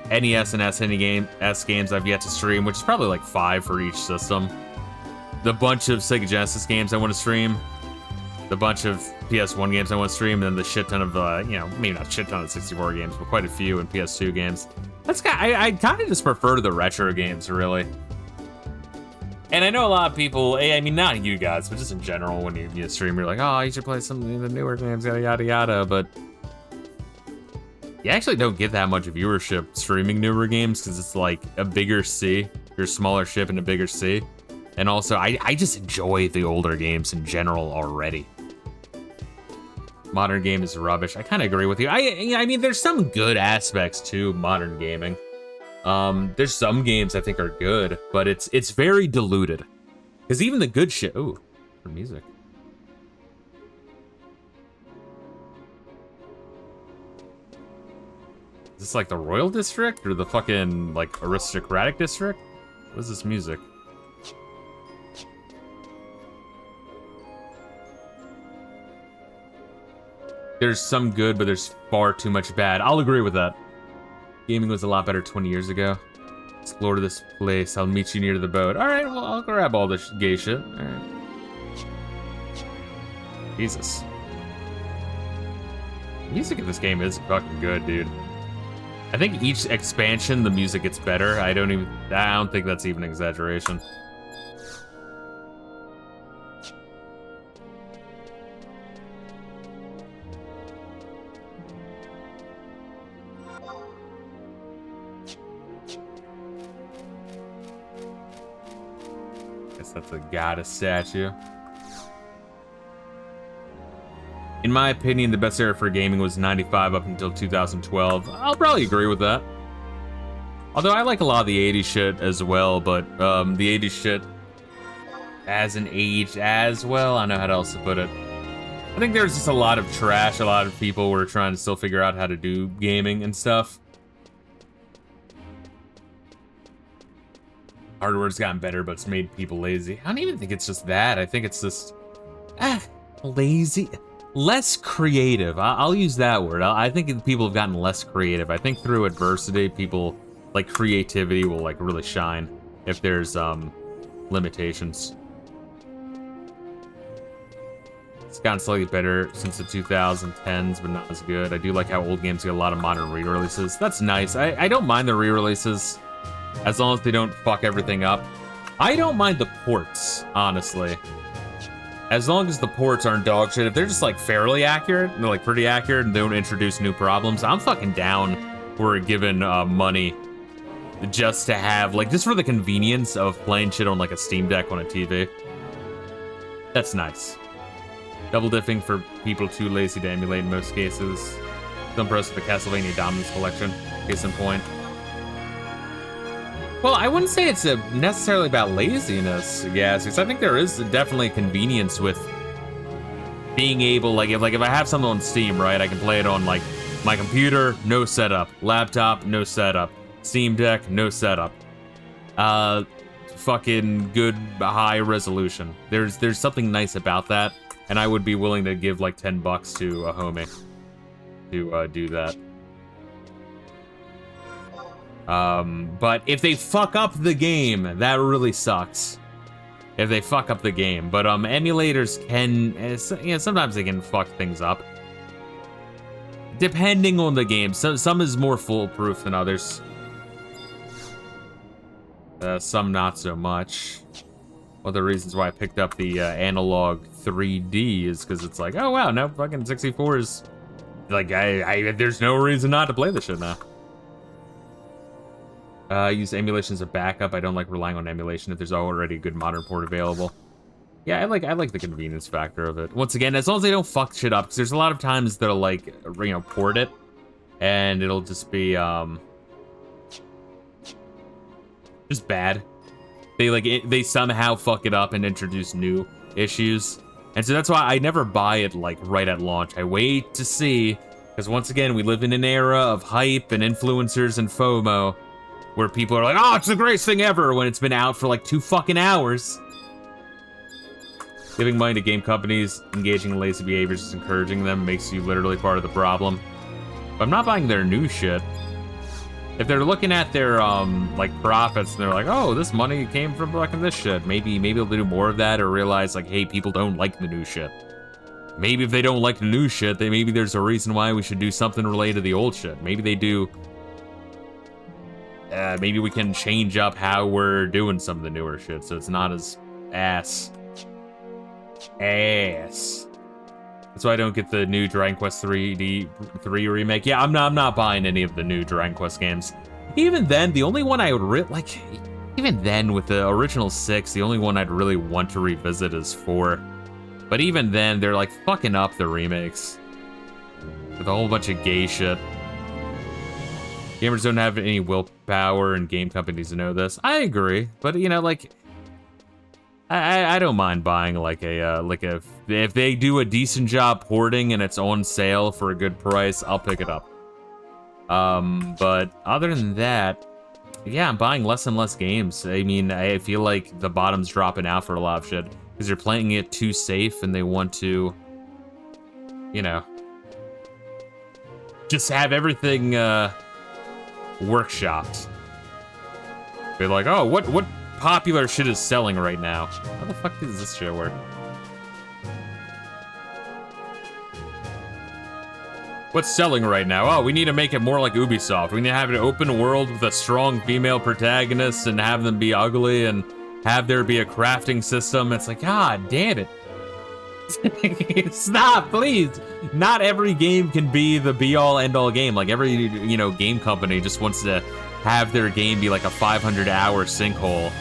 NES and SNES games I've yet to stream, which is probably like 5 for each system. The bunch of Sega Genesis games I want to stream. The bunch of PS1 games I want to stream, and then the shit ton of, you know, maybe not shit ton of 64 games, but quite a few in PS2 games. I kind of just prefer the retro games, really. And I know a lot of people, I mean, not you guys, but just in general, when you stream, you're like, oh, you should play some of the newer games, yada, yada, yada, but you actually don't get that much viewership streaming newer games, because it's like a bigger C, your smaller ship in a bigger C. And also, I just enjoy the older games in general already. Modern game is rubbish. I kind of agree with you. I mean, there's some good aspects to modern gaming. There's some games I think are good, but it's very diluted. Because even the good shit... Ooh, for music. Is this like the Royal District or the fucking, like, Aristocratic District? What is this music? There's some good, but there's far too much bad. I'll agree with that. Gaming was a lot better 20 years ago. Explore this place. I'll meet you near the boat. All right, well, I'll grab all this gay shit. All right. Jesus. Music in this game is fucking good, dude. I think each expansion, the music gets better. I don't think that's even an exaggeration. That's a goddess statue. In my opinion, the best era for gaming was 95 up until 2012. I'll probably agree with that. Although I like a lot of the 80s shit as well, but the 80s shit hasn't aged as well. I don't know how else to put it. I think there's just a lot of trash. A lot of people were trying to still figure out how to do gaming and stuff. Hardware's gotten better, but it's made people lazy. I don't even think it's just that. I think it's just lazy, less creative. I'll use that word. I think people have gotten less creative. I think through adversity, people, like, creativity will, like, really shine if there's limitations. It's gotten slightly better since the 2010s, but not as good. I do like how old games get a lot of modern re-releases. That's nice. I don't mind the re-releases. As long as they don't fuck everything up. I don't mind the ports, honestly. As long as the ports aren't dog shit. If they're just, like, fairly accurate, and they're, like, pretty accurate, and they don't introduce new problems, I'm fucking down for giving money just to have, like, just for the convenience of playing shit on, like, a Steam Deck on a TV. That's nice. Double dipping for people too lazy to emulate in most cases. Some pros for the Castlevania Dominance Collection, case in point. Well, I wouldn't say it's necessarily about laziness, yes, because I think there is definitely convenience with being able, like if I have something on Steam, right, I can play it on, like, my computer, no setup, laptop, no setup, Steam Deck, no setup. Fucking good high resolution. There's something nice about that, and I would be willing to give, like, $10 to a homie to do that. But if they fuck up the game, that really sucks. If they fuck up the game. But, emulators can, you know, sometimes they can fuck things up. Depending on the game. Some is more foolproof than others. Some not so much. One of the reasons why I picked up the, analog 3D is because it's like, oh wow, now fucking 64 is, like, there's no reason not to play this shit now. I use emulation as a backup. I don't like relying on emulation if there's already a good modern port available. Yeah, I like the convenience factor of it. Once again, as long as they don't fuck shit up, because there's a lot of times they'll, like, you know, port it, and it'll just be, just bad. They somehow fuck it up and introduce new issues. And so that's why I never buy it, like, right at launch. I wait to see, because once again, we live in an era of hype and influencers and FOMO, where people are like, oh, it's the greatest thing ever, when it's been out for like 2 fucking hours. Giving money to game companies, engaging in lazy behaviors, just encouraging them, makes you literally part of the problem. But I'm not buying their new shit. If they're looking at their, like, profits, and they're like, oh, this money came from fucking this shit, maybe they'll do more of that, or realize, like, hey, people don't like the new shit. Maybe if they don't like the new shit, maybe there's a reason why we should do something related to the old shit. Maybe they do... maybe we can change up how we're doing some of the newer shit, so it's not as ass. That's why I don't get the new Dragon Quest 3 remake. Yeah, I'm not buying any of the new Dragon Quest games. Even then, the only one I would even then with the original 6, the only one I'd really want to revisit is 4. But even then, they're like fucking up the remakes with a whole bunch of gay shit. Gamers don't have any willpower, and game companies know this. I agree, but you know, like, I don't mind buying like if they do a decent job porting and it's on sale for a good price, I'll pick it up. But other than that, yeah, I'm buying less and less games. I mean, I feel like the bottom's dropping out for a lot of shit because they're playing it too safe and they want to, you know, just have everything workshopped. They're like, oh, what popular shit is selling right now? How the fuck does this shit work? What's selling right now? Oh, we need to make it more like Ubisoft. We need to have an open world with a strong female protagonist and have them be ugly and have there be a crafting system. It's like, god damn it. Stop, please. Not every game can be the be-all, end-all game. Like, every, you know, game company just wants to have their game be like a 500-hour sinkhole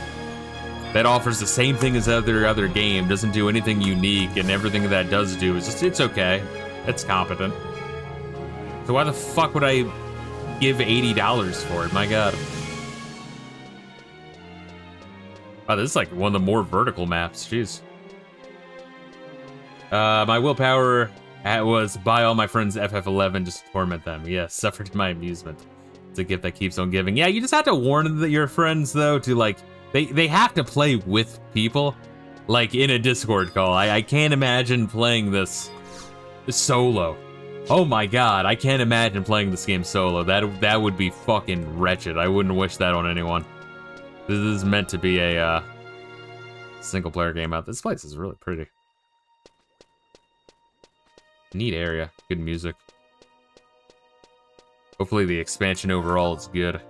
that offers the same thing as every other game, doesn't do anything unique, and everything that does do is just, it's okay. It's competent. So why the fuck would I give $80 for it? My god. Wow, this is like one of the more vertical maps. Jeez. My willpower was buy all my friends FF11 just to torment them. Yes, suffer to my amusement. It's a gift that keeps on giving. Yeah, you just have to warn your friends, though, to, like, they have to play with people, like, in a Discord call. I can't imagine playing this solo. Oh my god, I can't imagine playing this game solo. That would be fucking wretched. I wouldn't wish that on anyone. This is meant to be a single-player game out. This place is really pretty. Neat area. Good music. Hopefully the expansion overall is good.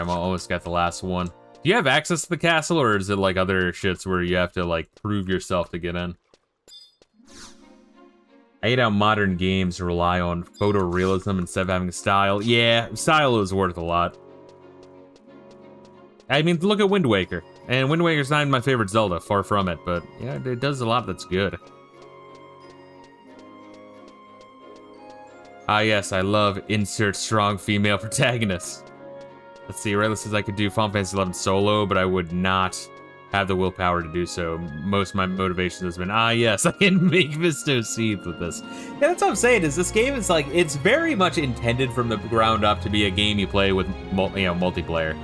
I'm almost got the last one. Do you have access to the castle, or is it like other shits where you have to like prove yourself to get in? I hate how modern games rely on photorealism instead of having style. Yeah, style is worth a lot. I mean, look at Wind Waker. And Wind Waker's not even my favorite Zelda, far from it, but yeah, it does a lot that's good. Ah yes, I love insert strong female protagonist. Let's see, Reila says I could do Final Fantasy XI solo, but I would not have the willpower to do so. Most of my motivation has been, ah yes, I can make Fisto seethe with this. Yeah, that's what I'm saying, is this game is like, it's very much intended from the ground up to be a game you play with, multiplayer.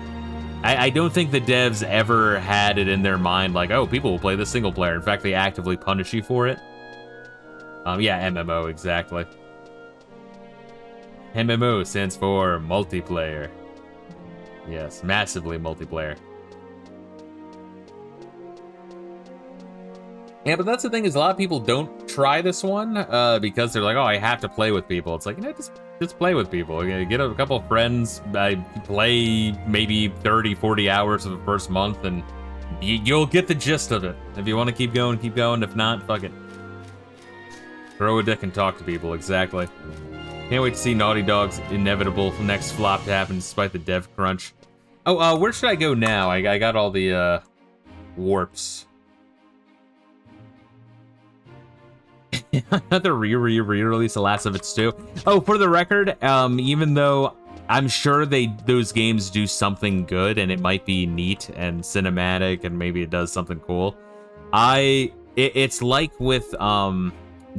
I don't think the devs ever had it in their mind like, oh, people will play this single player. In fact, they actively punish you for it. Yeah, MMO, exactly. MMO stands for multiplayer. Yes, massively multiplayer. Yeah, but that's the thing is a lot of people don't try this one because they're like, oh, I have to play with people. It's like, you know, just play with people. Get a couple of friends, play maybe 30, 40 hours of the first month, and you'll get the gist of it. If you want to keep going, keep going. If not, fuck it. Throw a dick and talk to people, exactly. Can't wait to see Naughty Dog's inevitable next flop to happen despite the dev crunch. Oh, where should I go now? I got all the warps. Another re-release of Last of Us 2. Oh, for the record, even though I'm sure those games do something good and it might be neat and cinematic and maybe it does something cool, it's like with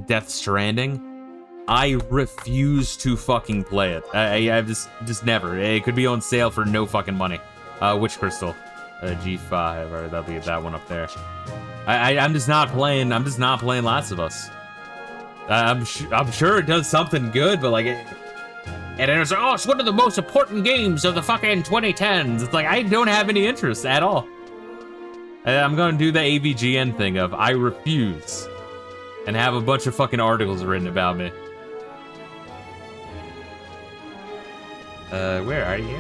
Death Stranding. I refuse to fucking play it. I just never. It could be on sale for no fucking money. Witch Crystal, G5, or that'll be that one up there. I'm just not playing. I'm just not playing Last of Us. I'm sure it does something good, but like, and then it's like, oh, it's one of the most important games of the fucking 2010s. It's like, I don't have any interest at all. I'm gonna do the AVGN thing of I refuse, and have a bunch of fucking articles written about me. Where are you?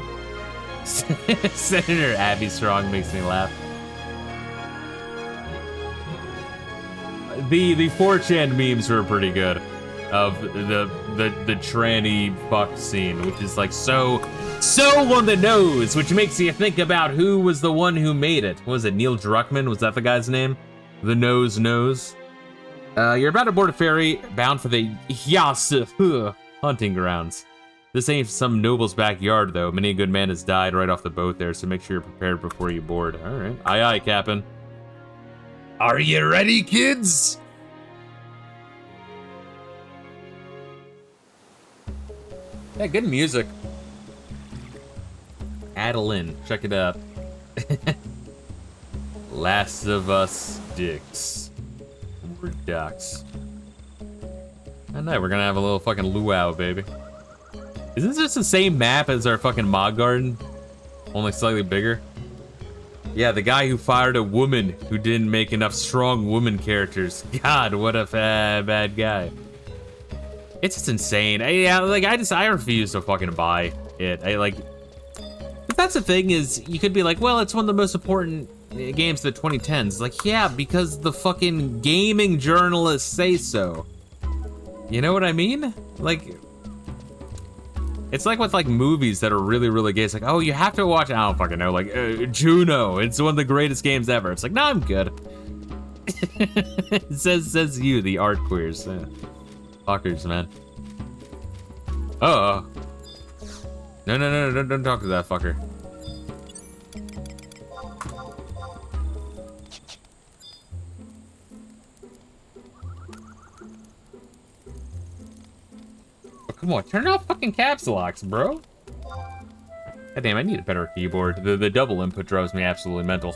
Senator Abby Strong makes me laugh. The 4chan memes were pretty good, of the tranny fuck scene, which is like so on the nose, which makes you think about who was the one who made it. What was it, Neil Druckmann? Was that the guy's name? The nose. You're about to board a ferry bound for the Hyas hunting grounds. This ain't some noble's backyard, though. Many a good man has died right off the boat there, so make sure you're prepared before you board. All right. Aye, aye, Captain. Are you ready, kids? Yeah, good music. Adeline, check it out. Last of Us dicks. We're ducks. I know, we're gonna have a little fucking luau, baby. Isn't this the same map as our fucking mod garden? Only slightly bigger? Yeah, the guy who fired a woman who didn't make enough strong woman characters. God, what a bad guy. It's just insane. I refuse to fucking buy it. But that's the thing is, you could be like, well, it's one of the most important games of the 2010s. Like, yeah, because the fucking gaming journalists say so. You know what I mean? Like, it's like with like movies that are really, really gay. It's like, oh, you have to watch, I don't fucking know, like Juno. It's one of the greatest games ever. It's like, no, I'm good. It says you, the art queers. Fuckers, man. Oh. No, don't talk to that fucker. Come on, turn off fucking caps locks, bro. God damn, I need a better keyboard. The double input drives me absolutely mental.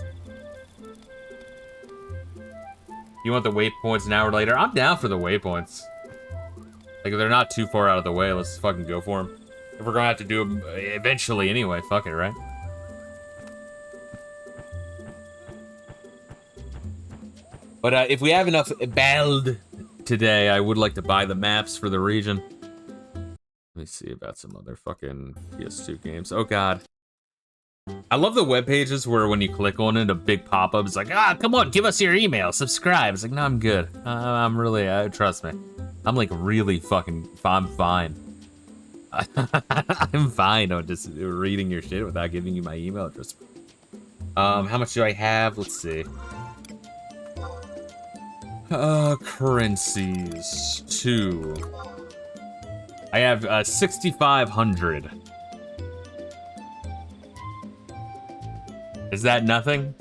You want the waypoints an hour later? I'm down for the waypoints. Like, if they're not too far out of the way, let's fucking go for them. If we're gonna have to do them eventually anyway, fuck it, right? But if we have enough bald today, I would like to buy the maps for the region. Let me see about some other fucking PS2 games. Oh god. I love the web pages where when you click on it, a big pop-up is like, ah, come on, give us your email, subscribe. It's like, no, I'm good. I'm really, trust me. I'm like really fucking, I'm fine. I'm fine on just reading your shit without giving you my email address. How much do I have? Let's see. Currencies, 2. I have 6,500. Is that nothing?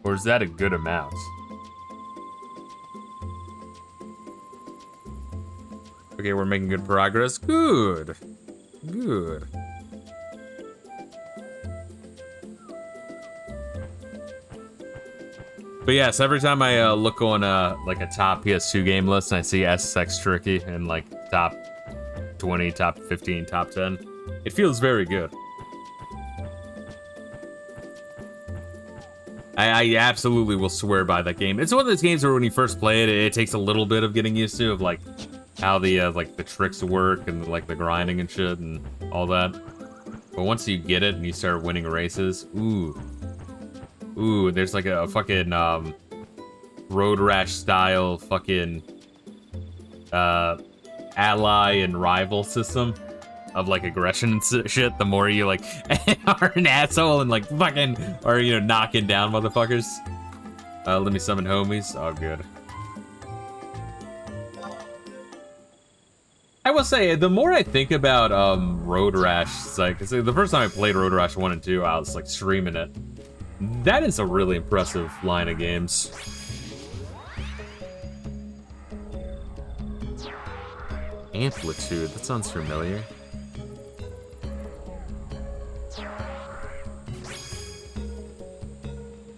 Or is that a good amount? Okay, we're making good progress. Good. Good. But yes, every time I look on like a top PS2 game list and I see SSX Tricky and like top 20, top 15, top 10, it feels very good. I absolutely will swear by that game. It's one of those games where when you first play it, it takes a little bit of getting used to, of like how the like the tricks work and like the grinding and shit and all that. But once you get it and you start winning races, ooh, there's like a fucking Road Rash style fucking ally and rival system of like aggression and shit. The more you like are an asshole and like fucking are, you know, knocking down motherfuckers. Let me summon homies. Oh, good. I will say, the more I think about Road Rash, it's like, the first time I played Road Rash 1 and 2, I was like streaming it. That is a really impressive line of games. Amplitude, that sounds familiar.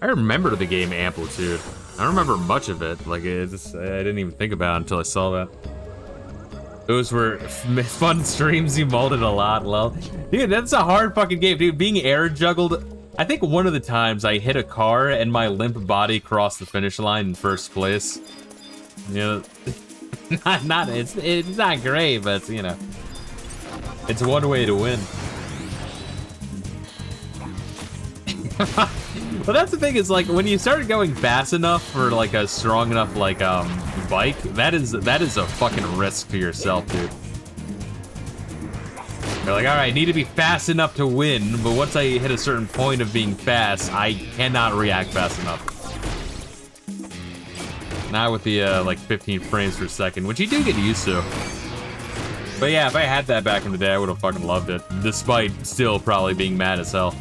I remember the game Amplitude. I don't remember much of it. Like, I didn't even think about it until I saw that. Those were fun streams. You molded a lot, lol. Dude, that's a hard fucking game, dude. Being air juggled. I think one of the times I hit a car and my limp body crossed the finish line in first place. You know, it's not great, but you know, it's one way to win. Well, that's the thing, is like when you start going fast enough for like a strong enough like bike, that is a fucking risk to yourself, dude. You're like, all right, I need to be fast enough to win, but once I hit a certain point of being fast, I cannot react fast enough. Not with the like 15 frames per second, which you do get used to. But yeah, if I had that back in the day, I would have fucking loved it, despite still probably being mad as hell.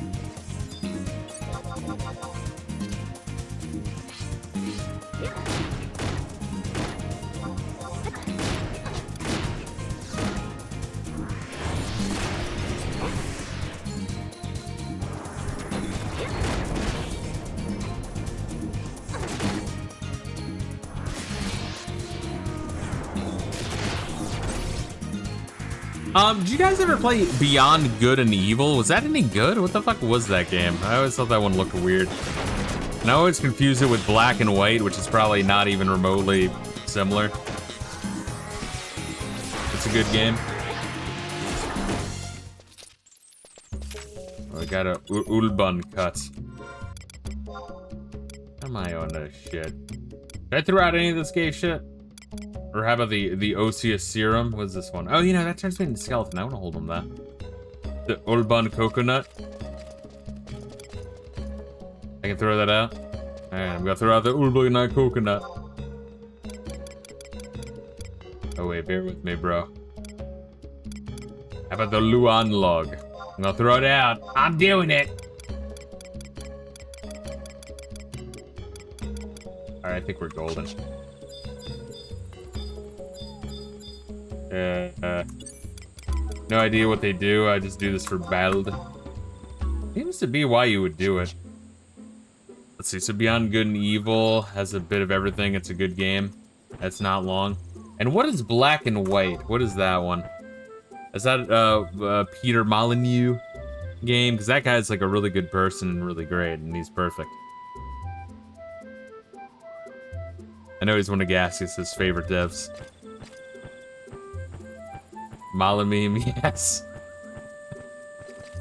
Did you guys ever play Beyond Good and Evil? Was that any good? What the fuck was that game? I always thought that one looked weird. And I always confuse it with Black and White, which is probably not even remotely similar. It's a good game. Oh, I got a Ulban cut. Am I on this shit? Did I throw out any of this gay shit? Or how about the Osseous Serum? What's this one? Oh, you know, that turns me into skeleton. I want to hold him that. The Ulban Coconut. I can throw that out. Alright, I'm gonna throw out the Ulban Coconut. Oh wait, bear with me, bro. How about the Luan Log? I'm gonna throw it out. I'm doing it! Alright, I think we're golden. No idea what they do. I just do this for Bald. Seems to be why you would do it. Let's see. So Beyond Good and Evil has a bit of everything. It's a good game. That's not long. And what is Black and White? What is that one? Is that Peter Molyneux game? Because that guy's like a really good person and really great, and he's perfect. I know he's one of Gaseous' favorite devs. Malameme, yes.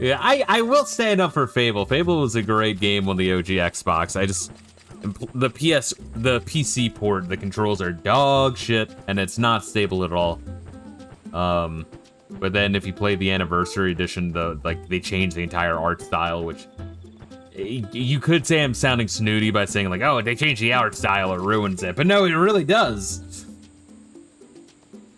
Yeah, I will stand up for Fable. Fable was a great game on the OG Xbox. The PC port, the controls are dog shit, and it's not stable at all. But then if you play the Anniversary Edition, they changed the entire art style, which you could say I'm sounding snooty by saying like, oh, they changed the art style, it ruins it. But no, it really does.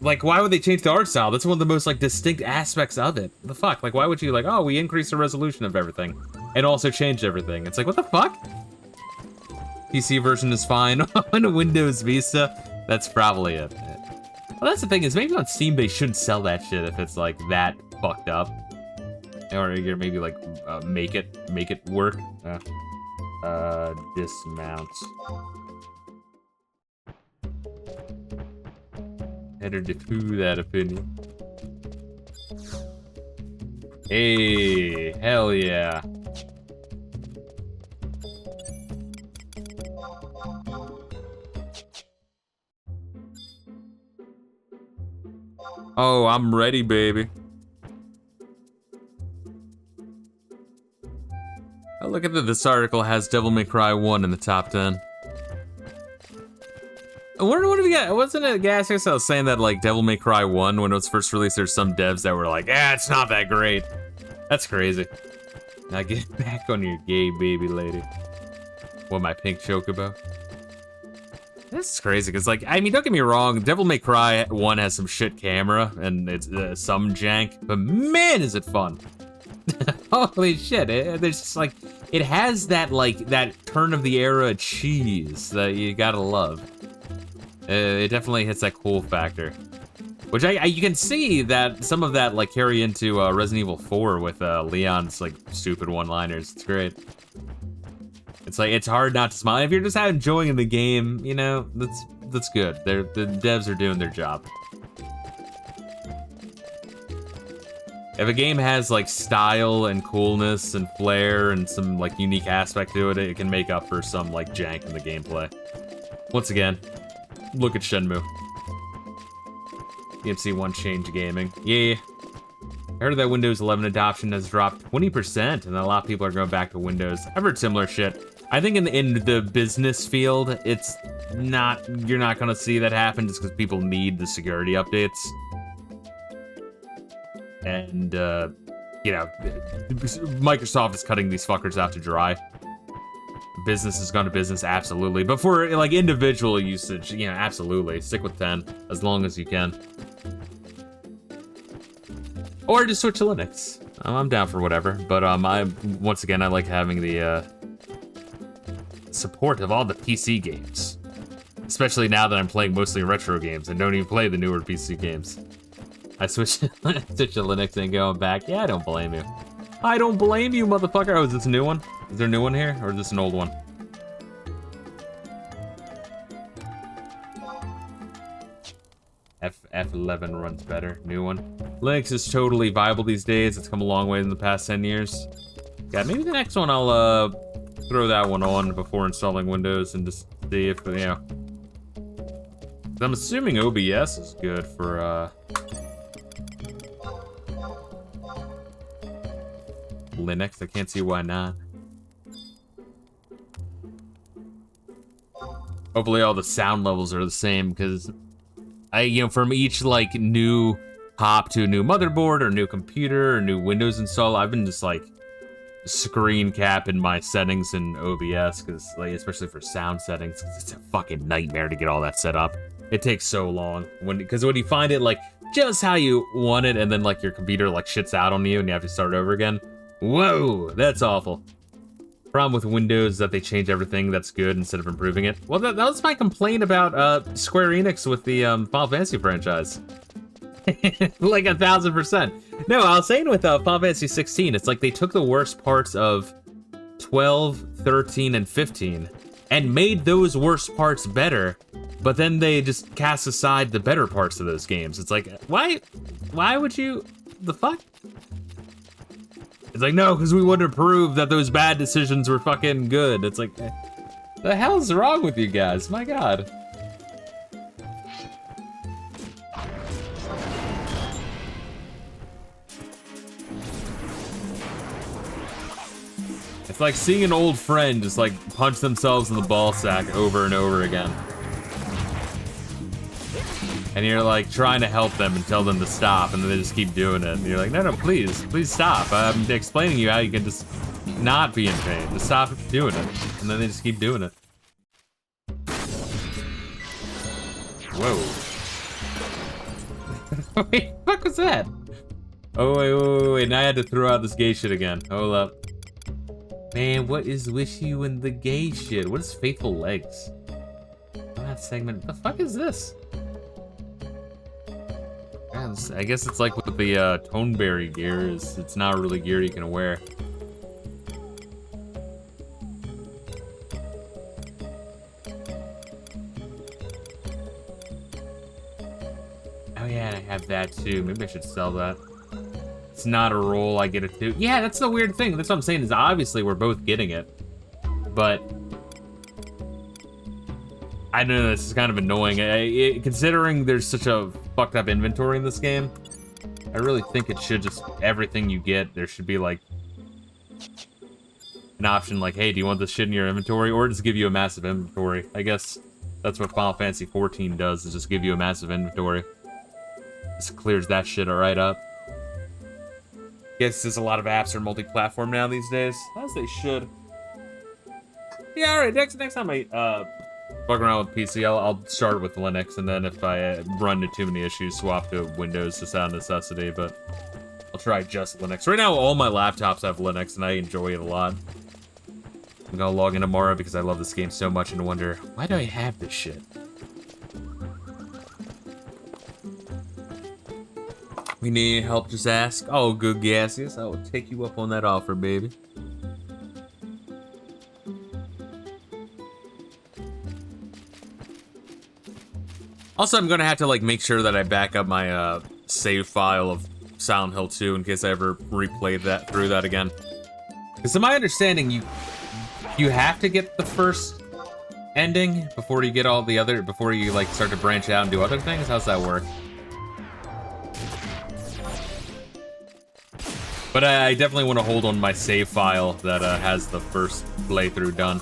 Like, why would they change the art style? That's one of the most, like, distinct aspects of it. What the fuck? Like, why would you, like, oh, we increased the resolution of everything and also changed everything? It's like, what the fuck? PC version is fine. On Windows Vista, that's probably it. Well, that's the thing, is maybe on Steam they shouldn't sell that shit if it's, like, that fucked up. Or you're maybe, like, make it work. Dismount. Headed to that opinion. Hey, hell yeah. Oh, I'm ready, baby. Oh, look at this article has Devil May Cry 1 in the top 10. I wonder what do we got? Wasn't it Gaseous? I was saying that like Devil May Cry 1 when it was first released, there's some devs that were like, it's not that great. That's crazy. Now get back on your gay baby lady. What, my pink chocobo? This is crazy, because like, I mean, don't get me wrong, Devil May Cry 1 has some shit camera, and it's some jank, but man is it fun. Holy shit, there's just like, it has that like, that turn of the era cheese that you gotta love. It definitely hits that cool factor. Which you can see that some of that like carry into Resident Evil 4 with Leon's like stupid one-liners. It's great. It's like, it's hard not to smile. If you're just enjoying the game, you know, that's good. The devs are doing their job. If a game has like style and coolness and flair and some like unique aspect to it, it can make up for some like jank in the gameplay. Once again, look at Shenmue. EMC 1 change gaming. Yeah. I heard that Windows 11 adoption has dropped 20%, and a lot of people are going back to Windows. I've heard similar shit. I think in the business field, it's not, you're not gonna see that happen just because people need the security updates. And, you know, Microsoft is cutting these fuckers out to dry. Business has gone to business, absolutely. But for, like, individual usage, you know, absolutely. Stick with 10, as long as you can. Or just switch to Linux. I'm down for whatever. But, once again, I like having the, support of all the PC games. Especially now that I'm playing mostly retro games and don't even play the newer PC games. I switched to Linux and going back. Yeah, I don't blame you. I don't blame you, motherfucker. Oh, is this a new one? Is there a new one here, or is this an old one? F11 runs better. New one. Linux is totally viable these days. It's come a long way in the past 10 years. Yeah, maybe the next one I'll throw that one on before installing Windows and just see if, you know. I'm assuming OBS is good for Linux. I can't see why not. Hopefully all the sound levels are the same, because you know, from each like new hop to a new motherboard or new computer or new Windows install, I've been just like screen capping my settings in OBS, because like, especially for sound settings, 'cause it's a fucking nightmare to get all that set up. It takes so long because when you find it like just how you want it, and then like your computer like shits out on you and you have to start over again. Whoa, that's awful. Problem with Windows is that they change everything that's good instead of improving it. Well, that was my complaint about Square Enix with the Final Fantasy franchise. Like 1000%. No, I was saying with Final Fantasy 16, it's like they took the worst parts of 12, 13, and 15 and made those worst parts better, but then they just cast aside the better parts of those games. It's like, why would you, the fuck? It's like, no, because we want to prove that those bad decisions were fucking good. It's like, the hell's wrong with you guys? My God. It's like seeing an old friend just like punch themselves in the ball sack over and over again. And you're like trying to help them and tell them to stop, and then they just keep doing it. And you're like, no, please stop. I'm explaining to you how you can just not be in pain. Just stop doing it. And then they just keep doing it. Whoa. Wait, what the fuck was that? Oh, wait. Now I had to throw out this gay shit again. Hold up. Man, what is with you and the gay shit? What is Faithful Legs? That segment. What the fuck is this? I guess it's like with the Toneberry gear. It's not really gear you can wear. Oh yeah, and I have that too. Maybe I should sell that. It's not a roll, I get it too. Yeah, that's the weird thing. That's what I'm saying, is obviously we're both getting it. But I don't know, this is kind of annoying. Considering there's such a fucked up inventory in this game, I really think it should just, everything you get, there should be like an option like, hey, do you want this shit in your inventory? Or just give you a massive inventory. I guess that's what Final Fantasy 14 does, is just give you a massive inventory. This clears that shit right up. Guess there's a lot of apps are multi-platform now these days, as they should. Yeah, alright, next time I fuck around with PC, I'll start with Linux, and then if I run into too many issues, swap to Windows just out of necessity, but I'll try just Linux. Right now, all my laptops have Linux, and I enjoy it a lot. I'm gonna log in tomorrow because I love this game so much and wonder, why do I have this shit? We need help, just ask. Oh, good gaseous. I will take you up on that offer, baby. Also, I'm gonna have to like make sure that I back up my save file of Silent Hill 2 in case I ever replay that through that again. Because to my understanding, you have to get the first ending before you get all the other, before you like start to branch out and do other things. How's that work? But I definitely want to hold on my save file that has the first playthrough done.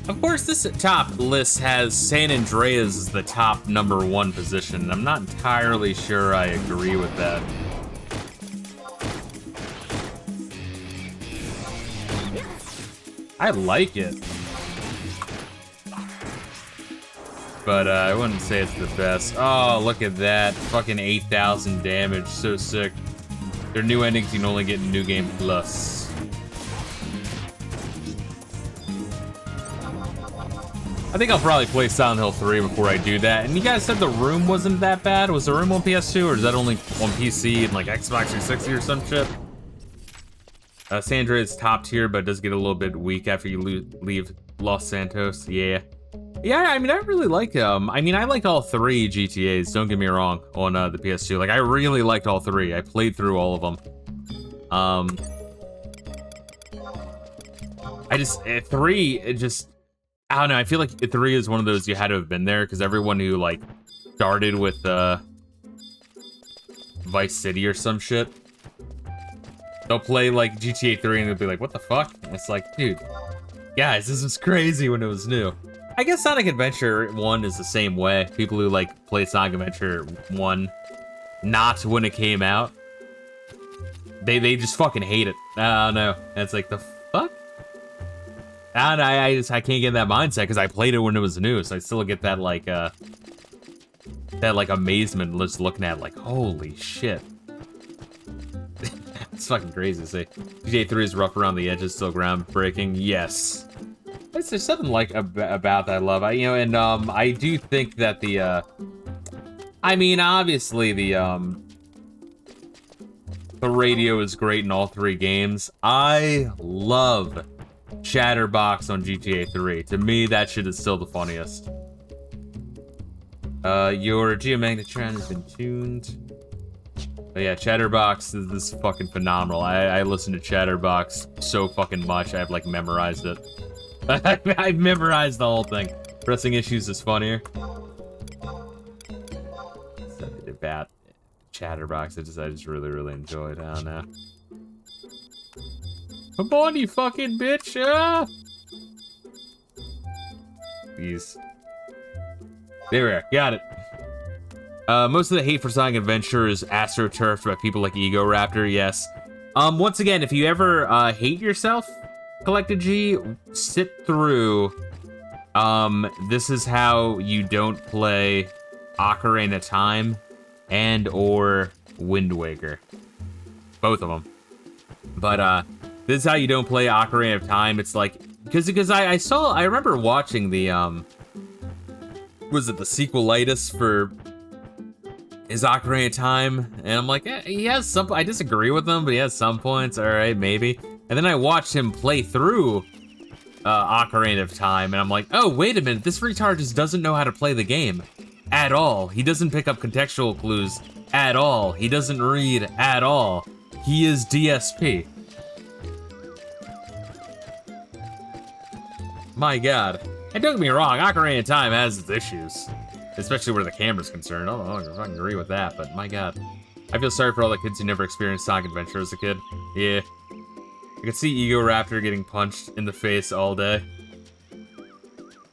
Of course, this top list has San Andreas as the top #1 position, and I'm not entirely sure I agree with that. I like it, but I wouldn't say it's the best. Oh, look at that. Fucking 8,000 damage. So sick. Their new endings you can only get in New Game Plus. I think I'll probably play Silent Hill 3 before I do that. And you guys said The Room wasn't that bad? Was The Room on PS2, or is that only on PC and like Xbox 360 or some shit? San Andreas is top tier, but it does get a little bit weak after you leave Los Santos. Yeah. Yeah, I mean, I really like, I liked all 3 GTAs, don't get me wrong, on the PS2. Like, I really liked all 3. I played through all of them. I just, 3, it just, I don't know, I feel like 3 is one of those you had to have been there, because everyone who, like, started with, Vice City or some shit, they'll play, like, GTA 3 and they'll be like, what the fuck? And it's like, dude, guys, this was crazy when it was new. I guess Sonic Adventure 1 is the same way. People who, like, played Sonic Adventure 1 not when it came out, they just fucking hate it. I don't know. And it's like, the fuck? And I can't get in that mindset because I played it when it was new, so I still get that, like, amazement just looking at it, like, holy shit. It's fucking crazy to say. GTA 3 is rough around the edges, still groundbreaking. Yes. There's something like about that I love. I do think that the obviously the radio is great in all 3 games. I love Chatterbox on GTA 3. To me, that shit is still the funniest. Your geomagnetron has been tuned. But yeah, Chatterbox is fucking phenomenal. I listen to Chatterbox so fucking much. I've like memorized it. I've memorized the whole thing. Pressing issues is funnier. That chatterbox, I just really enjoyed. I don't know. Come on, you fucking bitch! Please. There we are. Got it. Most of the hate for Sonic Adventure is astroturfed by people like Ego Raptor. Yes. Once again, if you ever hate yourself, CollectedG, sit through. This is how you don't play Ocarina of Time and or Wind Waker. Both of them. But this is how you don't play Ocarina of Time. It's like because I remember watching the was it the sequelitis for his Ocarina of Time, and I'm like, he has some. I disagree with him, but he has some points. All right, maybe. And then I watched him play through Ocarina of Time, and I'm like, oh wait a minute, this retard just doesn't know how to play the game. At all. He doesn't pick up contextual clues at all. He doesn't read at all. He is DSP. My god. And don't get me wrong, Ocarina of Time has its issues. Especially where the camera's concerned. I don't fucking agree with that, but my god. I feel sorry for all the kids who never experienced Sonic Adventure as a kid. Yeah. I could see Ego Raptor getting punched in the face all day.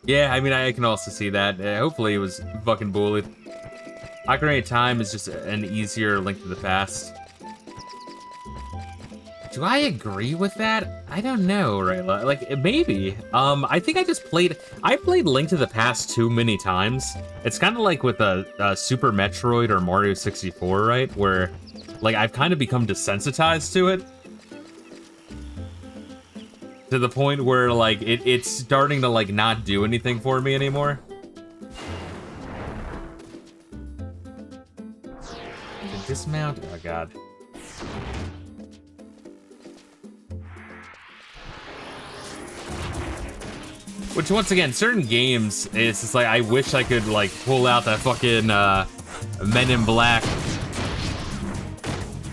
Yeah, I mean, I can also see that. Hopefully he was fucking bullied. Ocarina of Time is just an easier Link to the Past. Do I agree with that? I don't know, right? Like, maybe. I think I played Link to the Past too many times. It's kind of like with a Super Metroid or Mario 64, right? Where, like, I've kind of become desensitized to it. To the point where, like, it's starting to, like, not do anything for me anymore. Dismount? Oh, God. Which, once again, certain games, it's just like, I wish I could, like, pull out that fucking, Men in Black.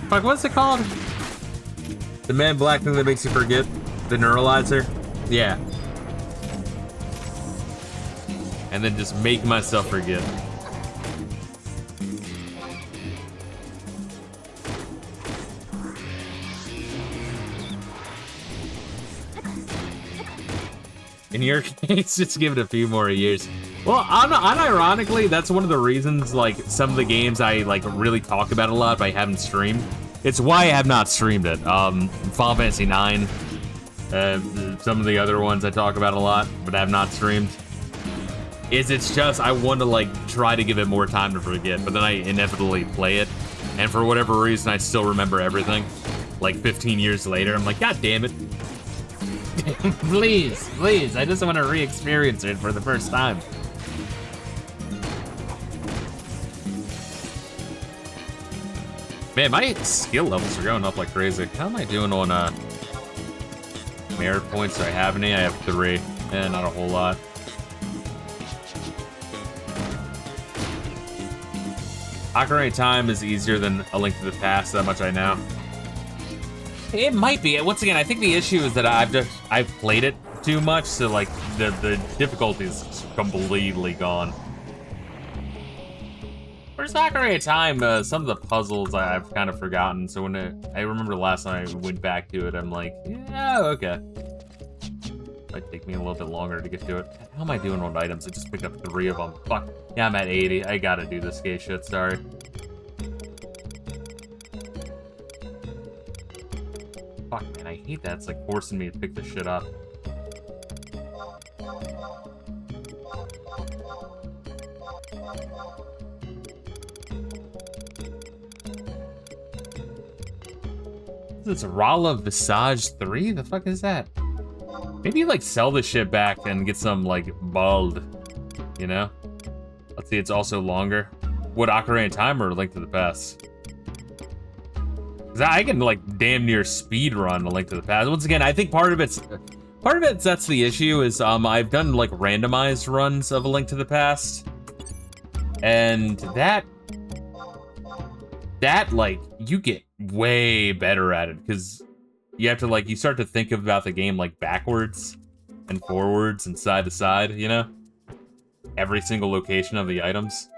Fuck, what's it called? The Men in Black thing that makes you forget? The neuralizer? Yeah. And then just make myself forget. In your case, just give it a few more years. Well, unironically, that's one of the reasons, like, some of the games I, like, really talk about a lot, but I haven't streamed. It's why I have not streamed it. Final Fantasy IX. Some of the other ones I talk about a lot, but have not streamed. It's just, I want to, like, try to give it more time to forget, but then I inevitably play it, and for whatever reason, I still remember everything. Like, 15 years later, I'm like, god damn it. Please, I just want to re-experience it for the first time. Man, my skill levels are going up like crazy. How am I doing on, merit points? Do I have any? I have 3. Not a whole lot. Ocarina of Time is easier than A Link to the Past, that much I know. It might be. Once again, I think the issue is that I've played it too much, so like the difficulty is completely gone. Where's Ocarina of Time? Some of the puzzles I've kind of forgotten. So when I remember the last time I went back to it, I'm like, yeah, okay. Might take me a little bit longer to get to it. How am I doing on items? I just picked up 3 of them. Fuck. Yeah, I'm at 80. I gotta do this gay shit. Sorry. Fuck, man, I hate that. It's like forcing me to pick this shit up. Is this Rala Visage 3? The fuck is that? Maybe like sell this shit back and get some like bald, you know? Let's see, it's also longer. What, Ocarina of Time or Link to the Past? I can like damn near speed run A Link to the Past. Once again, I think part of it's that's the issue is I've done like randomized runs of A Link to the Past, and that like you get way better at it because you have to like you start to think about the game like backwards and forwards and side to side, you know? every single location of the items.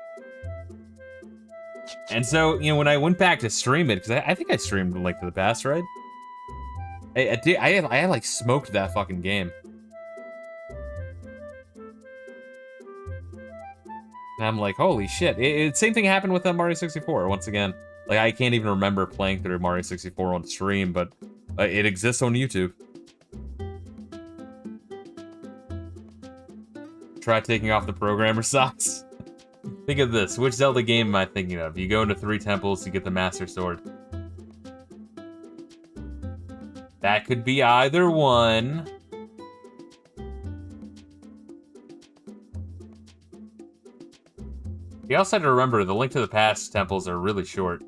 And so, you know, when I went back to stream it, because I think I streamed Link to the Past, right? I had like smoked that fucking game. And I'm like, holy shit. Same thing happened with Mario 64, once again. Like, I can't even remember playing through Mario 64 on stream, but it exists on YouTube. Try taking off the programmer socks. Think of this. Which Zelda game am I thinking of? You go into 3 temples, you get the Master Sword. That could be either one. You also have to remember, the Link to the Past temples are really short.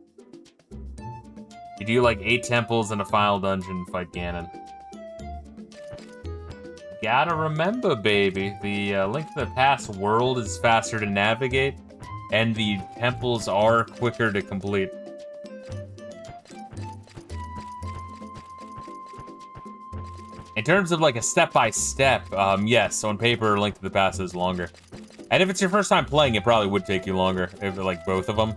You do like 8 temples and a final dungeon, fight Ganon. Gotta remember, baby, the Link to the Past world is faster to navigate, and the temples are quicker to complete. In terms of like a step-by-step, yes, on paper, Link to the Past is longer. And if it's your first time playing, it probably would take you longer, if like both of them.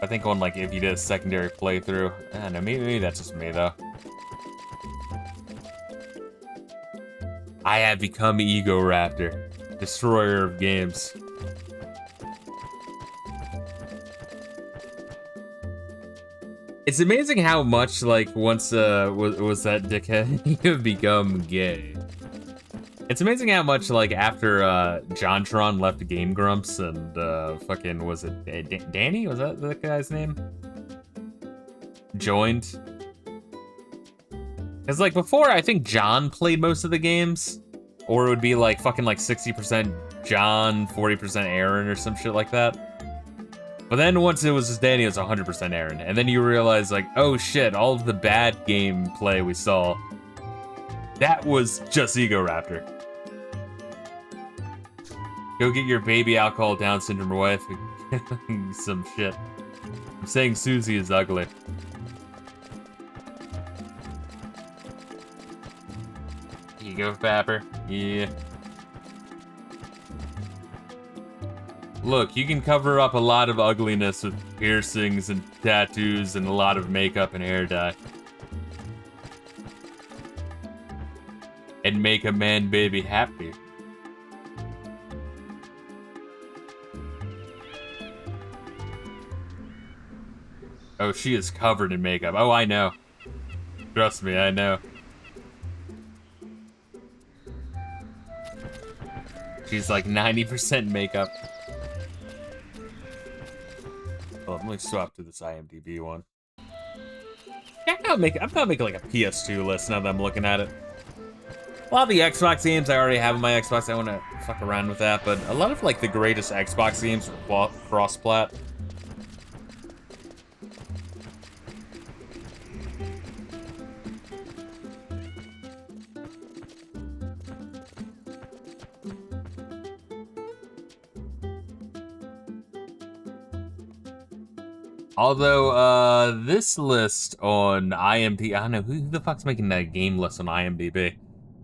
I think on like, if you did a secondary playthrough, I don't know, maybe that's just me though. I have become Ego Raptor, destroyer of games. It's amazing how much, like, once was that dickhead, you have become gay. It's amazing how much, like, after JonTron left Game Grumps and fucking, was it Danny? Was that the guy's name? Joined. Because, like, before, I think John played most of the games. Or it would be, like, fucking, like, 60% John, 40% Aaron, or some shit like that. But then once it was just Danny, it was 100% Aaron. And then you realize, like, oh shit, all of the bad gameplay we saw, that was just Ego Raptor. Go get your baby alcohol Down syndrome wife. Some shit. I'm saying Susie is ugly. Here you go, Fapper. Yeah. Look, you can cover up a lot of ugliness with piercings and tattoos and a lot of makeup and hair dye. And make a man baby happy. Oh, she is covered in makeup. Oh, I know. Trust me, I know. She's like 90% makeup. Oh, let me swap to this IMDb one. Yeah, I'm not making like a PS2 list now that I'm looking at it. A lot of the Xbox games I already have on my Xbox. I want to fuck around with that, but a lot of like the greatest Xbox games are cross-plat. Although, this list on IMDb, I don't know, who the fuck's making that game list on IMDb?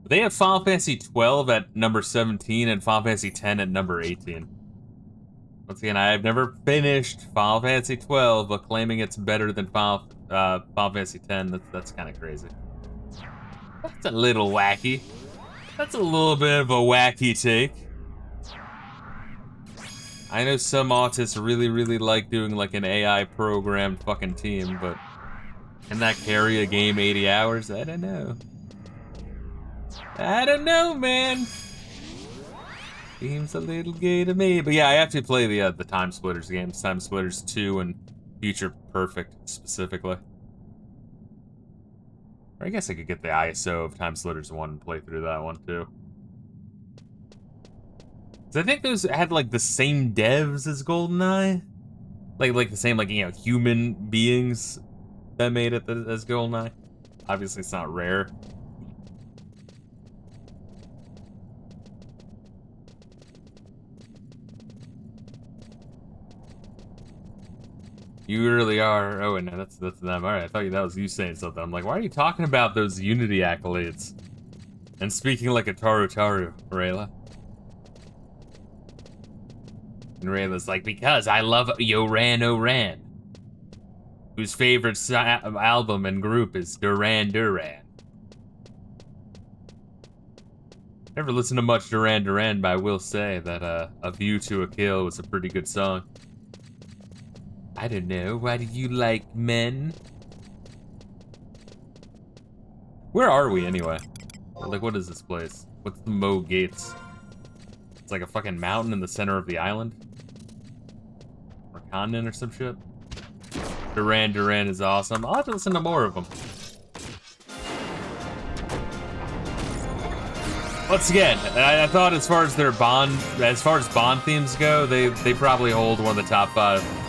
They have Final Fantasy 12 at number 17 and Final Fantasy 10 at number 18. Once again, I have never finished Final Fantasy 12, but claiming it's better than Final Fantasy 10, that's kind of crazy. That's a little wacky. That's a little bit of a wacky take. I know some autists really, really like doing like an AI programmed fucking team, but can that carry a game 80 hours? I don't know. I don't know, man. Seems a little gay to me. But yeah, I have to play the Time Splitters games, Time Splitters 2 and Future Perfect specifically. Or I guess I could get the ISO of Time Splitters 1 and play through that one too. I think those had like the same devs as GoldenEye, like the same, like, you know, human beings that made it as GoldenEye. Obviously, it's not rare. You really are. Oh, no, that's them. All right, I thought that was you saying something. I'm like, why are you talking about those Unity accolades and speaking like a Taru, Reila? And Rayla's like, because I love Yoran Oran, whose favorite album and group is Duran Duran. Never listened to much Duran Duran, but I will say that A View to a Kill was a pretty good song. I don't know, why do you like men? Where are we anyway? Like, what is this place? What's the Mo Gates? It's like a fucking mountain in the center of the island? Or continent or some shit? Duran Duran is awesome. I'll have to listen to more of them. Once again, I thought as far as Bond themes go, they probably hold one of the top 5.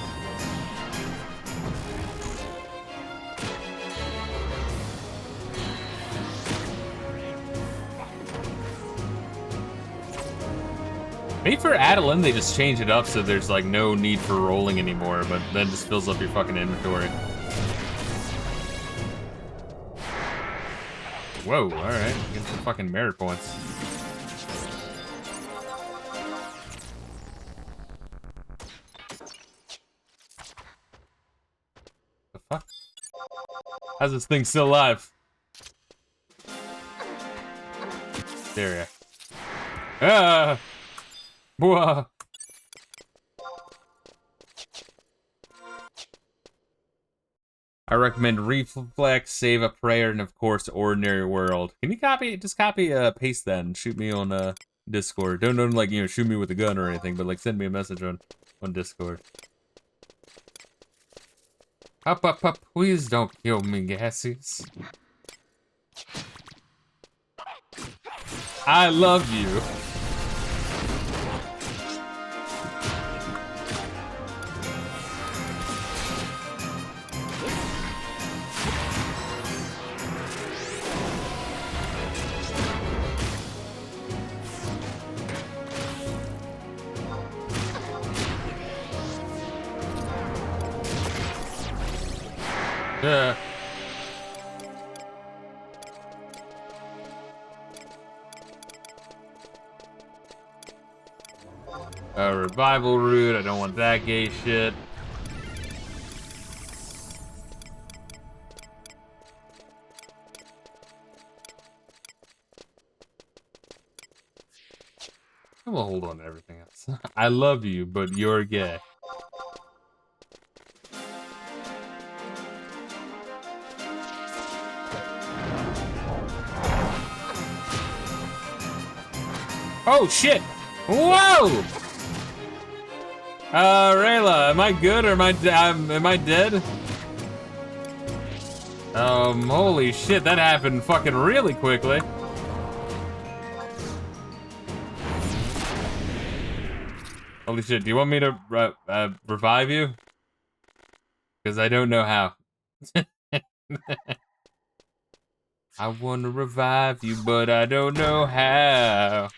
Maybe for Adeline, they just change it up so there's like no need for rolling anymore, but then just fills up your fucking inventory. Whoa, alright, get some fucking merit points. The fuck? How's this thing still alive? There ya. Ah! Whoa. I recommend Reflex, Save a Prayer, and of course, Ordinary World. Can you just paste that and shoot me on Discord. Don't like, you know, shoot me with a gun or anything, but like send me a message on Discord. Up, please don't kill me, gassies. I love you. Yeah. Revival route, I don't want that gay shit. We'll hold on to everything else. I love you, but you're gay. Oh shit! Whoa! Reila, am I good or am I dead? Holy shit, that happened fucking really quickly. Holy shit, do you want me to revive you? Because I don't know how. I want to revive you, but I don't know how.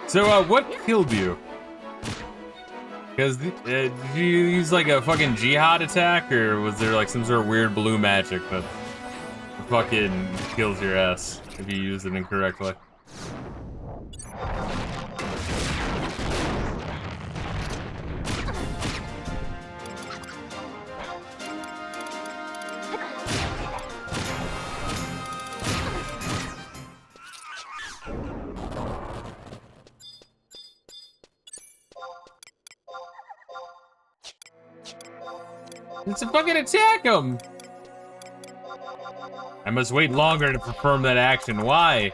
So, what killed you? Because, did you use like a fucking jihad attack, or was there like some sort of weird blue magic that fucking kills your ass if you use it incorrectly? It's a fucking attack him! I must wait longer to perform that action. Why?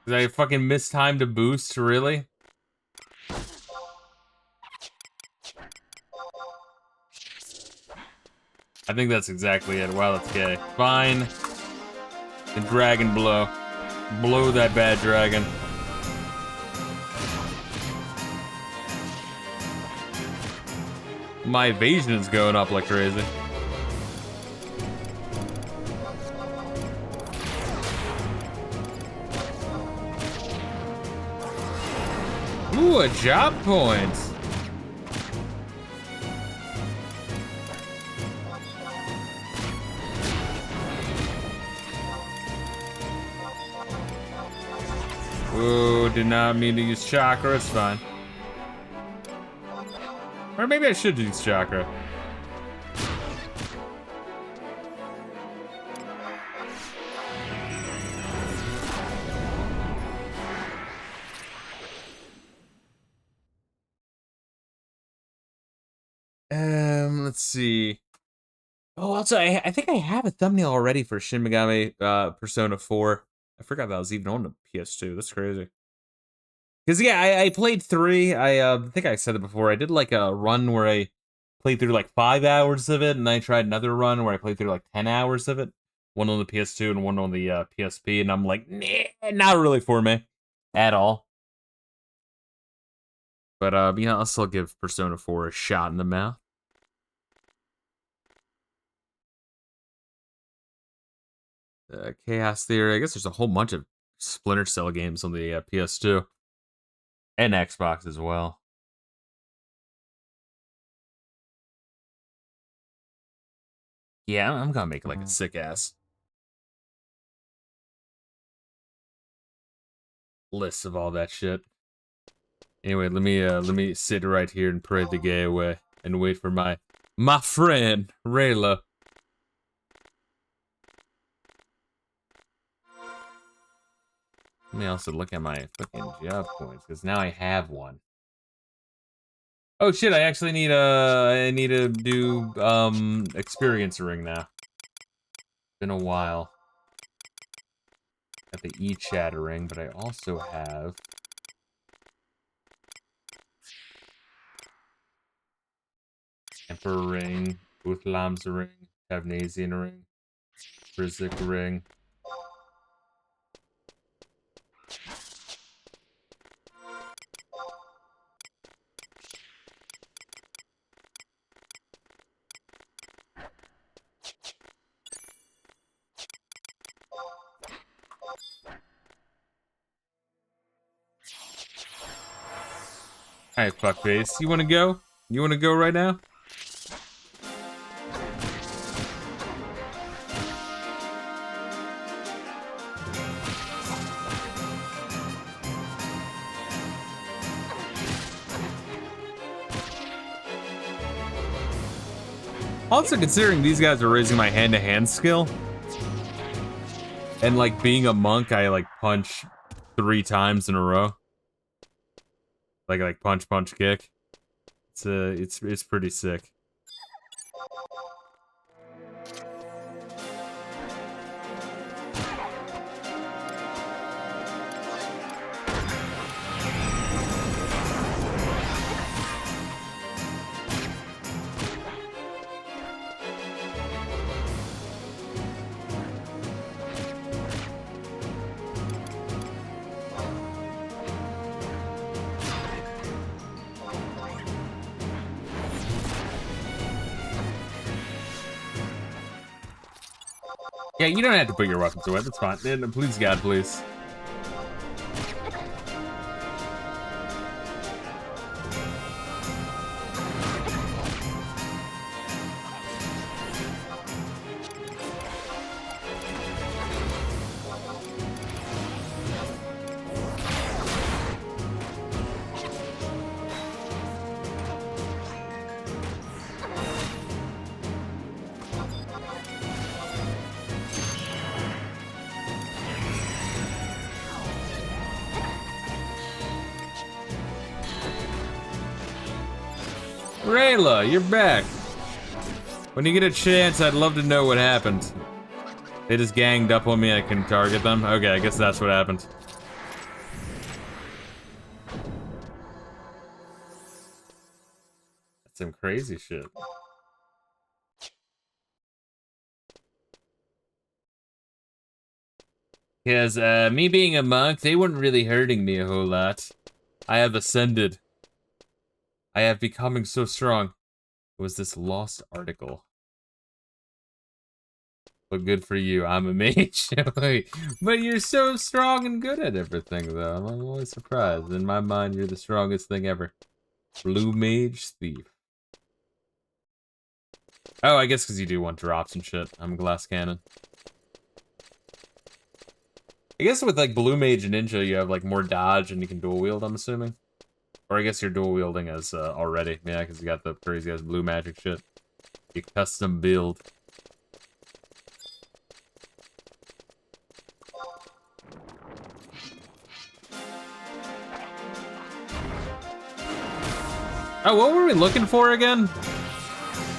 Did I fucking mistimed a boost, really? I think that's exactly it. Wow, that's gay. Fine. The dragon blow. Blow that bad dragon. My evasion is going up like crazy. Ooh, a job point. Ooh, did not mean to use chakra, it's fine. Or maybe I should use chakra. Let's see. Oh, also, I think I have a thumbnail already for Shin Megami Persona 4. I forgot that was even on the PS2. That's crazy. Because, yeah, I played 3. I think I said it before. I did, like, a run where I played through, like, 5 hours of it, and I tried another run where I played through, like, 10 hours of it. One on the PS2 and one on the PSP, and I'm like, nah, not really for me. At all. But, yeah, I'll still give Persona 4 a shot in the mouth. Chaos Theory. I guess there's a whole bunch of Splinter Cell games on the PS2 and Xbox as well. Yeah, I'm gonna make like a sick ass list of all that shit. Anyway, let me sit right here and pray the gay away and wait for my friend Reila. Let me also look at my fucking job points, because now I have one. Oh shit, I actually need I need to do experience ring now. Been a while. Got the e-chat ring, but I also have Emperor ring, Uthlam's ring, Cavnasian ring, Brizik ring. Alright, fuckface. You wanna go? You wanna go right now? Also, considering these guys are raising my hand-to-hand skill, and like being a monk, I like punch 3 times in a row. Like punch, punch, kick. It's pretty sick. Yeah, you don't have to put your weapons away. That's fine. And please, God, please. Reila, you're back. When you get a chance, I'd love to know what happened. They just ganged up on me, I couldn't target them? Okay, I guess that's what happened. Some crazy shit. Because, me being a monk, they weren't really hurting me a whole lot. I have ascended. I have becoming so strong. It was this lost article. But good for you, I'm a mage. But you're so strong and good at everything, though. I'm always surprised. In my mind, you're the strongest thing ever. Blue mage thief. Oh, I guess because you do want drops and shit. I'm a glass cannon. I guess with like blue mage and ninja, you have like more dodge and you can dual wield, I'm assuming. Or I guess you're dual wielding as already. Yeah, because you got the crazy ass blue magic shit. You custom build. Oh, what were we looking for again?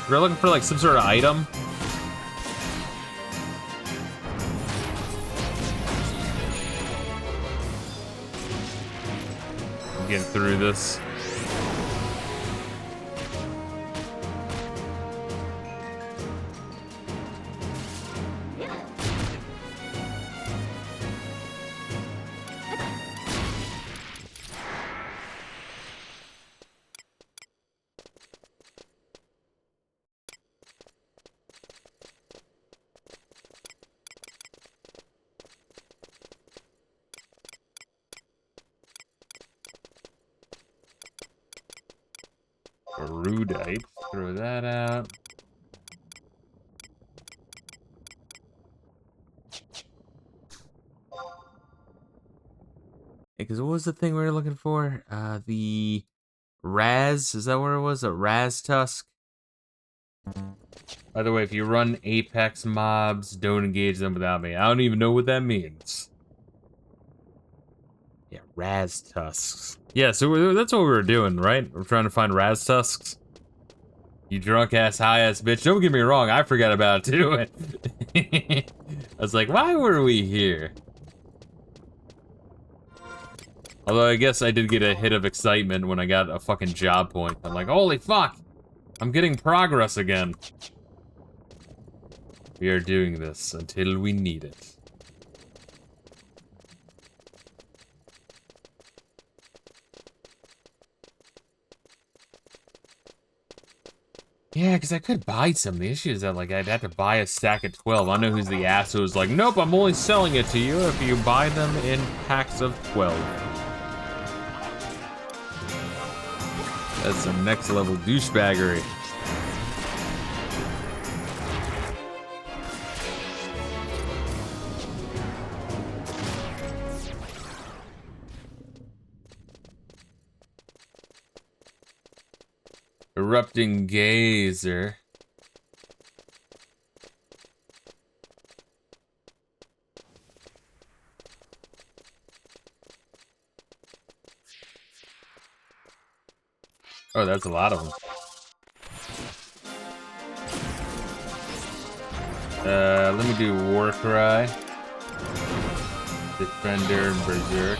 We're looking for like some sort of item. Getting through this. Erudite, throw that out. Because what was the thing we were looking for? The Raz, is that what it was? A Raz Tusk? By the way, if you run Apex mobs, don't engage them without me. I don't even know what that means. Yeah, Raz Tusks. Yeah, so that's what we were doing, right? We're trying to find Raz Tusks. You drunk ass, high ass bitch. Don't get me wrong, I forgot about it too. I was like, why were we here? Although I guess I did get a hit of excitement when I got a fucking job point. I'm like, holy fuck! I'm getting progress again. We are doing this until we need it. Yeah, because I could buy some. The issue is that, like, I'd have to buy a stack of 12. I know who's the ass who was like, nope, I'm only selling it to you if you buy them in packs of 12. That's some next level douchebaggery. Erupting Gazer. Oh, that's a lot of them. Let me do Warcry, Defender, and Berserk.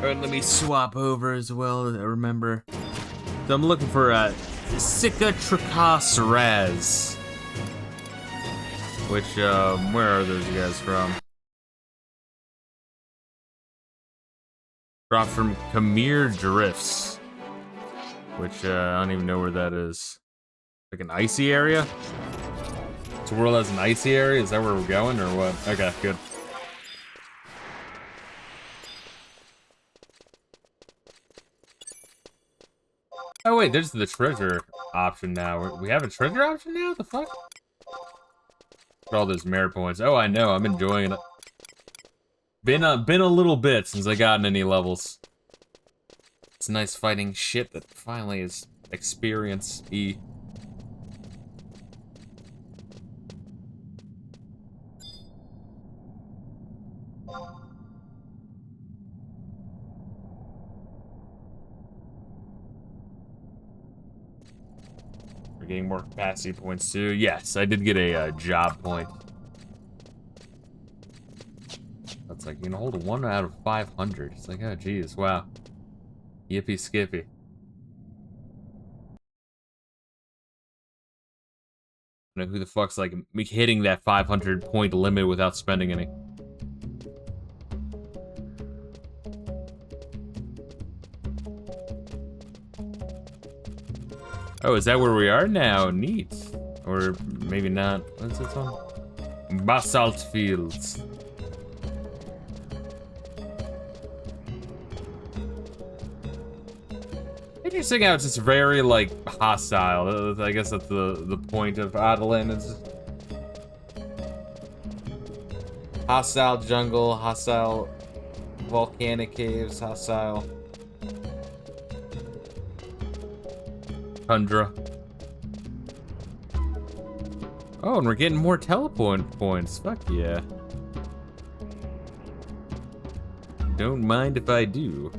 Alright, let me swap over as well, remember. So I'm looking for a Cicatricos Raz. Which, where are those guys from? Dropped from Khmer Drifts. Which, I don't even know where that is. Like an icy area? This world has an icy area? Is that where we're going, or what? Okay, good. Oh wait, there's the treasure option now. We have a treasure option now? What the fuck? For all those merit points. Oh, I know. I'm enjoying it. Been a little bit since I gotten any levels. It's nice fighting shit that finally is experience-y. We're getting more capacity points too. Yes, I did get a job point. That's like, you can hold a 1 out of 500. It's like, oh geez, wow. Yippee skippy. I don't know who the fuck's like hitting that 500 point limit without spending any. Oh, is that where we are now? Neat. Or maybe not. What's this one? Basalt Fields. Interesting how it's just very, like, hostile. I guess that's the point of Adeline. It's just hostile jungle, hostile volcanic caves, hostile tundra. Oh, and we're getting more teleport points. Fuck yeah. Don't mind if I do.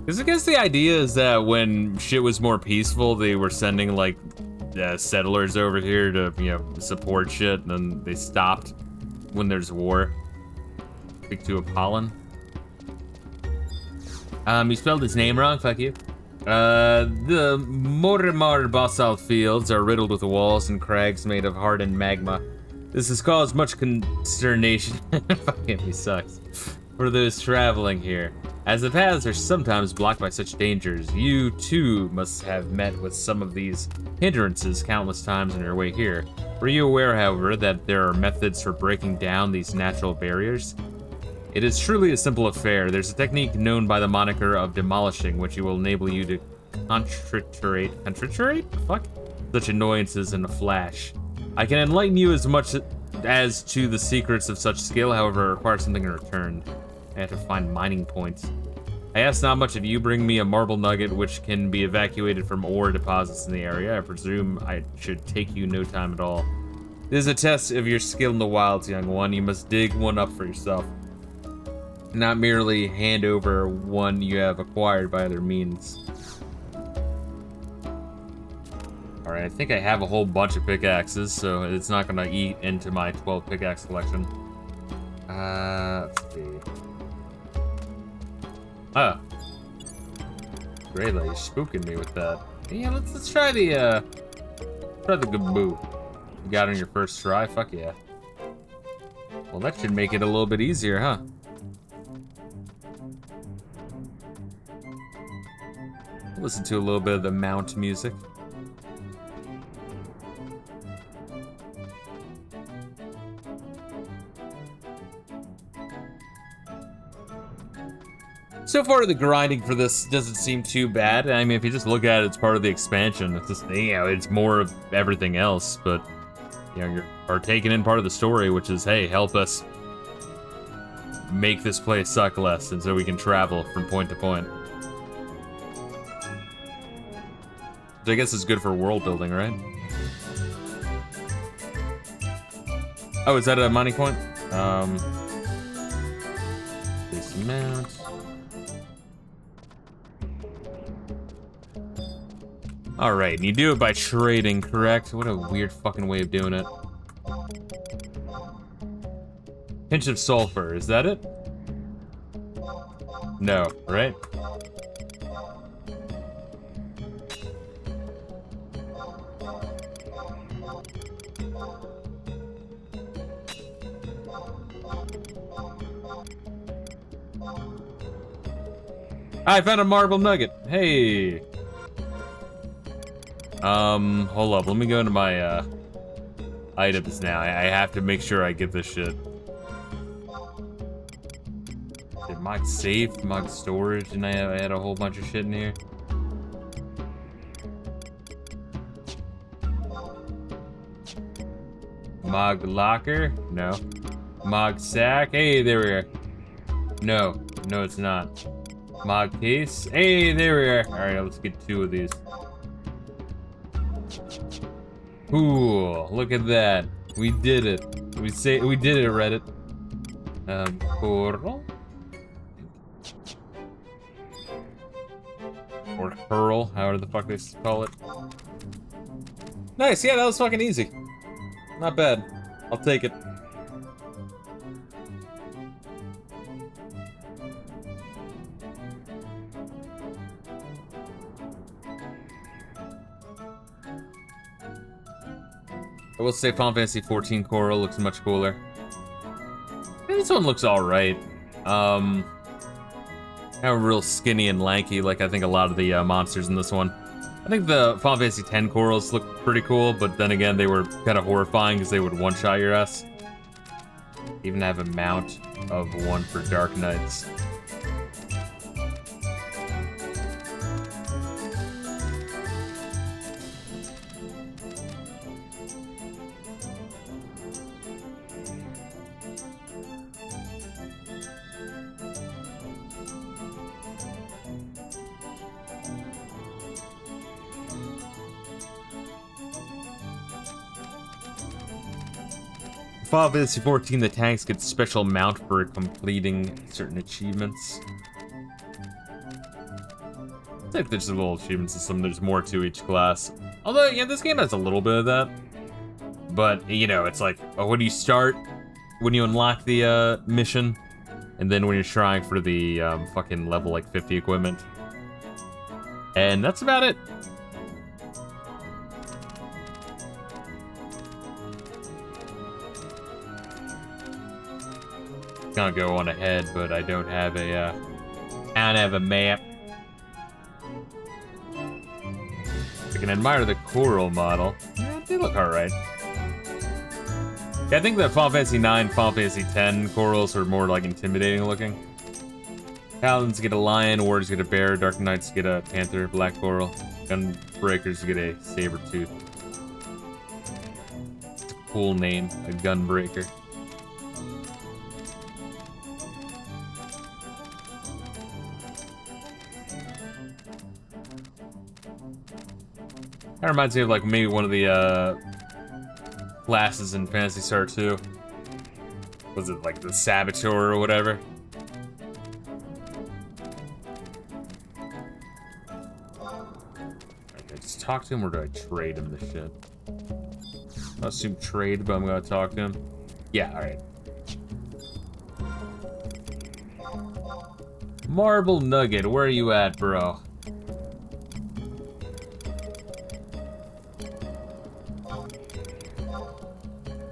Because I guess the idea is that when shit was more peaceful, they were sending, like, settlers over here to, you know, support shit, and then they stopped when there's war. Speak to Apollon. You spelled his name wrong, fuck you. The Mortimer basalt fields are riddled with walls and crags made of hardened magma. This has caused much consternation. Fucking he sucks. For those traveling here. As the paths are sometimes blocked by such dangers, you too must have met with some of these hindrances countless times on your way here. Were you aware, however, that there are methods for breaking down these natural barriers? It is truly a simple affair. There's a technique known by the moniker of demolishing, which will enable you to contriturate? Fuck? Such annoyances in a flash. I can enlighten you as much as to the secrets of such skill, however, it requires something in return. I have to find mining points. I ask not much of you. Bring me a marble nugget which can be evacuated from ore deposits in the area. I presume I should take you no time at all. This is a test of your skill in the wilds, young one. You must dig one up for yourself. Not merely hand over one you have acquired by other means. Alright, I think I have a whole bunch of pickaxes, so it's not gonna eat into my 12 pickaxe collection. Let's see. Oh. Reila, you're spooking me with that. Yeah, let's try the gaboo. You got it on your first try? Fuck yeah. Well, that should make it a little bit easier, huh? Listen to a little bit of the mount music. So far, the grinding for this doesn't seem too bad. I mean, if you just look at it, it's part of the expansion. It's just, you know, it's more of everything else, but, you know, you're partaking in part of the story, which is, hey, help us make this place suck less, and so we can travel from point to point. Which I guess is good for world building, right? Oh, is that a mining point? This mount. Alright, and you do it by trading, correct? What a weird fucking way of doing it. Pinch of sulfur, is that it? No, right? I found a marble nugget. Hey. Hold up. Let me go into my items now. I have to make sure I get this shit. Mod safe, mod storage, and I had a whole bunch of shit in here. Mod locker? No. Mod sack? Hey, there we are. No, it's not. Mod case? Hey, there we are. Alright, let's get 2 of these. Cool, look at that. We did it. We did it, Reddit. Coral? Or curl, however the fuck they call it. Nice, yeah, that was fucking easy. Not bad. I'll take it. I will say Final Fantasy 14 Coral looks much cooler. This one looks alright. Kind of real skinny and lanky, like I think a lot of the monsters in this one. I think the Final Fantasy 10 Corals look pretty cool, but then again, they were kind of horrifying because they would one-shot your ass. Even have a mount of one for Dark Knights. Final Fantasy 14, the tanks get special mount for completing certain achievements. I think there's a little achievement system, there's more to each class. Although, yeah, this game has a little bit of that. But, you know, it's like, when you start, when you unlock the mission, and then when you're trying for the fucking level like 50 equipment. And that's about it. Gonna go on ahead, but I don't have a map. I can admire the coral model. Yeah, they look alright. Yeah, I think the Final Fantasy 9, Final Fantasy 10 corals are more like intimidating looking. Paladins get a lion, warriors get a bear, Dark Knights get a panther, black coral, gunbreakers get a saber tooth. It's a cool name, a gunbreaker. That reminds me of like maybe one of the classes in Phantasy Star 2. Was it like the Saboteur or whatever? Okay, just talk to him or do I trade him the shit? I assume trade, but I'm gonna talk to him. Yeah, alright. Marble Nugget, where are you at, bro?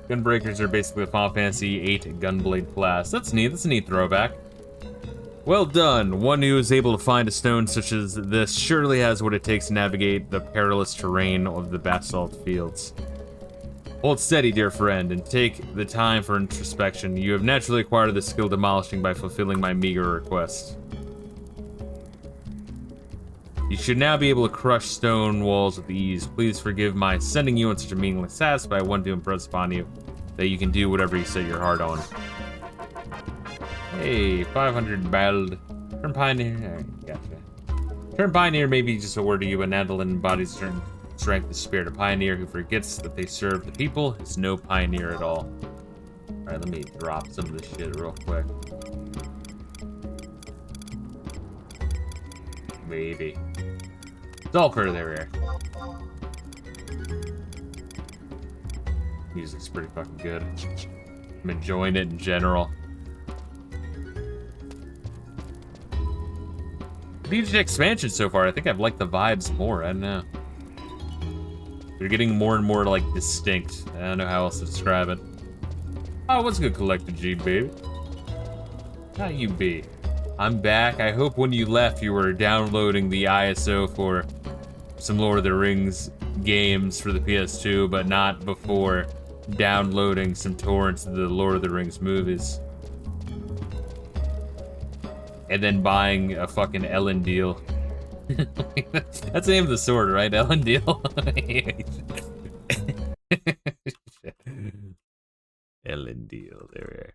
Gunbreakers are basically the Final Fantasy VIII Gunblade class. That's neat. That's a neat throwback. Well done. One who is able to find a stone such as this surely has what it takes to navigate the perilous terrain of the basalt fields. Hold steady, dear friend, and take the time for introspection. You have naturally acquired the skill demolishing by fulfilling my meager request. You should now be able to crush stone walls with ease. Please forgive my sending you on such a meaningless task, but I want to impress upon you that you can do whatever you set your heart on. Hey, 500 bald. Turn Pioneer. Alright, gotcha. Turn Pioneer may be just a word to you, but Nadalin embodies certain strength, the spirit. A pioneer who forgets that they serve the people is no pioneer at all. Alright, let me drop some of this shit real quick. Maybe. It's all further here. Music's pretty fucking good. I'm enjoying it in general. DJ expansion so far, I think I've liked the vibes more. I don't know. They're getting more and more like distinct. I don't know how else to describe it. Oh, what's good, CollectedG, baby? How you be? I'm back. I hope when you left you were downloading the ISO for some Lord of the Rings games for the PS2, but not before downloading some torrents of the Lord of the Rings movies. and then buying a fucking Ellen deal. That's the name of the sword, right? Ellen deal. Ellen deal. There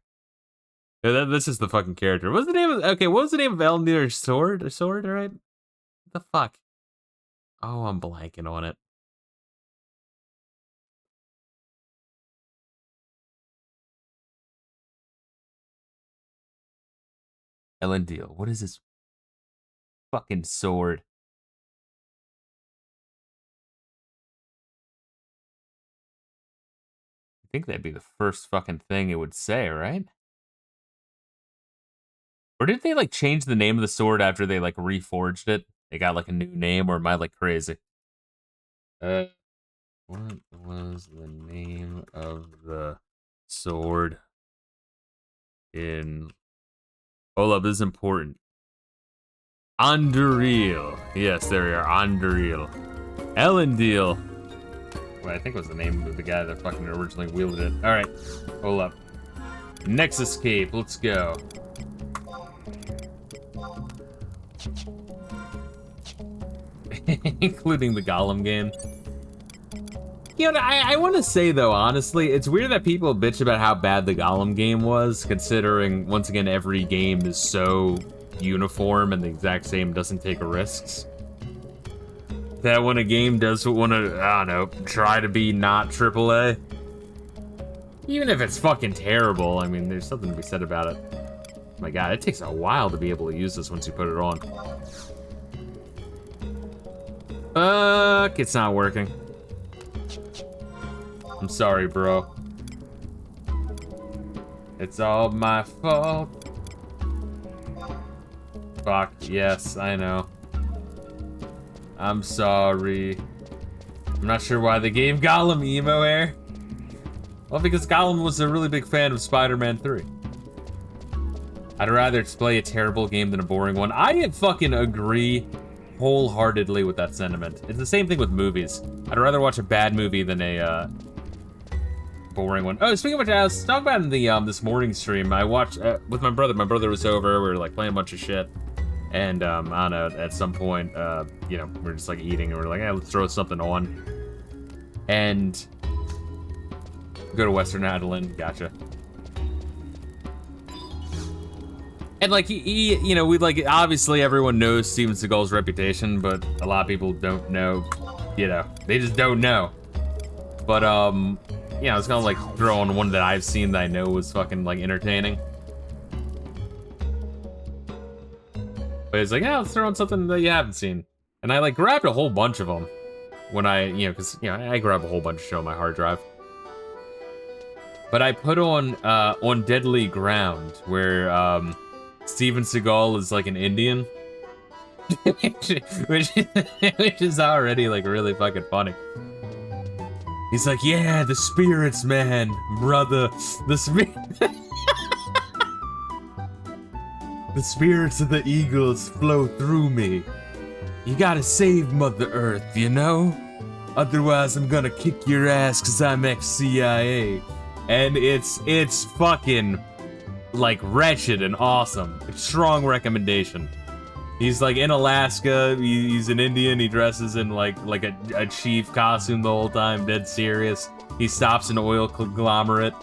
we are. This is the fucking character. What's the name of? Okay, what was the name of Ellen dealer's sword? A sword, right? What the fuck? Oh, I'm blanking on it. Ellen deal. What is this fucking sword? I think that'd be the first fucking thing it would say, right? Or did they like change the name of the sword after they like reforged it? They got like a new name, or am I like crazy? What was the name of the sword in... Hold up, this is important. Anduril. Yes, there we are. Anduril. Elendil. Well, I think was the name of the guy that fucking originally wielded it. Alright, hold up. Nexus Cape, let's go. Including the Golem game. You know, I want to say, though, honestly, it's weird that people bitch about how bad the Golem game was, considering, once again, every game is so uniform and the exact same, doesn't take risks. That when a game does want to, I don't know, try to be not AAA, even if it's fucking terrible, I mean, there's something to be said about it. Oh my god, it takes a while to be able to use this once you put it on. Fuck, it's not working. I'm sorry, bro. It's all my fault. Fuck, yes, I know. I'm sorry. I'm not sure why they gave Gollum emo hair. Well, because Gollum was a really big fan of Spider-Man 3. I'd rather play a terrible game than a boring one. I fucking agree wholeheartedly with that sentiment. It's the same thing with movies. I'd rather watch a bad movie than a boring one. Oh, speaking of which, I was talking about in the this morning stream. I watched with my brother. My brother was over. We were like playing a bunch of shit, and I don't know. At some point, you know, we're just like eating, and we're like, hey, let's throw something on, and go to Western Adeland. Gotcha. And like he, you know, we like obviously everyone knows Steven Seagal's reputation, but a lot of people don't know. You know, they just don't know. But yeah, I was gonna like throw on one that I've seen that I know was fucking like entertaining. But it's like, yeah, let's throw on something that you haven't seen. And I like grabbed a whole bunch of them when I, you know, because you know I grab a whole bunch of shit on my hard drive. But I put on Deadly Ground, where Steven Seagal is like an Indian, which is already like really fucking funny. He's like, yeah, the spirits, man, brother, the spirits of the eagles flow through me. You gotta save Mother Earth, you know? Otherwise, I'm gonna kick your ass because I'm ex-CIA. And it's fucking like wretched and awesome. Strong recommendation. He's like in Alaska. He's an Indian. He dresses in like a chief costume the whole time. Dead serious. He stops an oil conglomerate.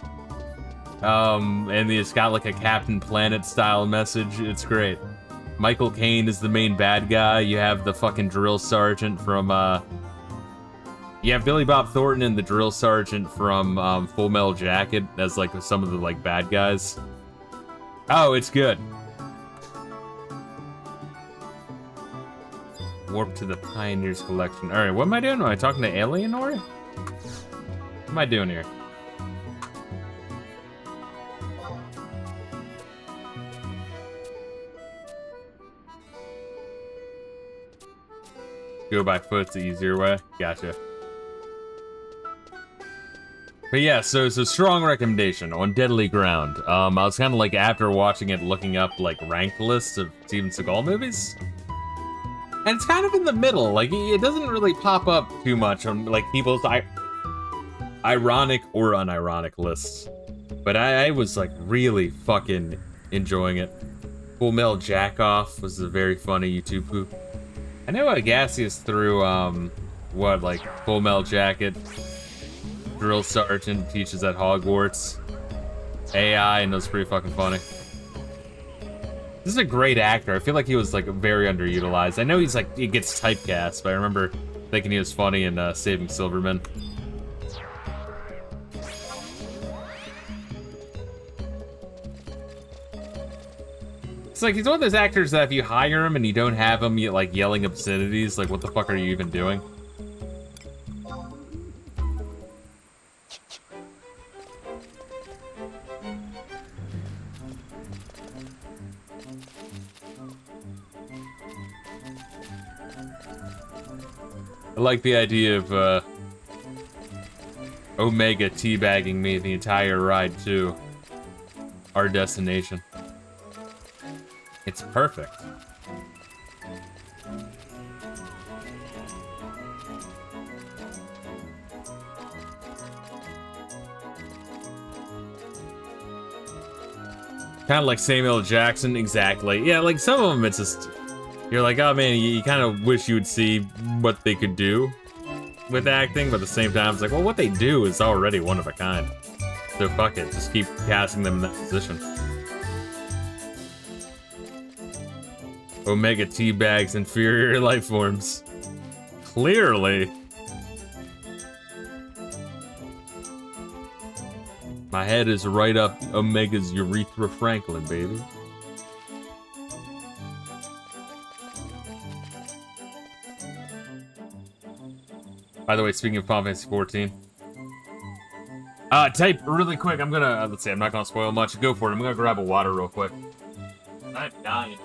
And he's got like a Captain Planet style message. It's great. Michael Caine is the main bad guy. You have the fucking drill sergeant from you have Billy Bob Thornton and the drill sergeant from Full Metal Jacket as like some of the like bad guys. Oh, it's good. Warp to the Pioneers Collection. All right, what am I doing? Am I talking to Alienor? What am I doing here? Go by foot, the easier way. Gotcha. But yeah, so strong recommendation on Deadly Ground. I was kind of like, after watching it, looking up like ranked lists of Steven Seagal movies. And it's kind of in the middle. Like, it doesn't really pop up too much on like people's ironic or unironic lists. But I was like really fucking enjoying it. Full Metal Jackoff was a very funny YouTube poop. I know Agassius threw, what, like, Full Metal Jacket, Drill Sergeant teaches at Hogwarts, AI, and it was pretty fucking funny. This is a great actor. I feel like he was, like, very underutilized. I know he's, like, he gets typecast, but I remember thinking he was funny in Saving Silverman. It's like, he's one of those actors that if you hire him and you don't have him, like, yelling obscenities, like, what the fuck are you even doing? I like the idea of, Omega teabagging me the entire ride to our destination. It's perfect. Kind of like Samuel L. Jackson, exactly. Yeah, like some of them, it's just, you're like, oh man, you kind of wish you would see what they could do with acting, but at the same time, it's like, well, what they do is already one of a kind. So fuck it, just keep casting them in that position. Omega teabags inferior life forms. Clearly. My head is right up Omega's urethra Franklin, baby. By the way, speaking of Final Fantasy 14. Type really quick, I'm gonna, let's see, I'm not gonna spoil much. Go for it, I'm gonna grab a water real quick. I'm dying.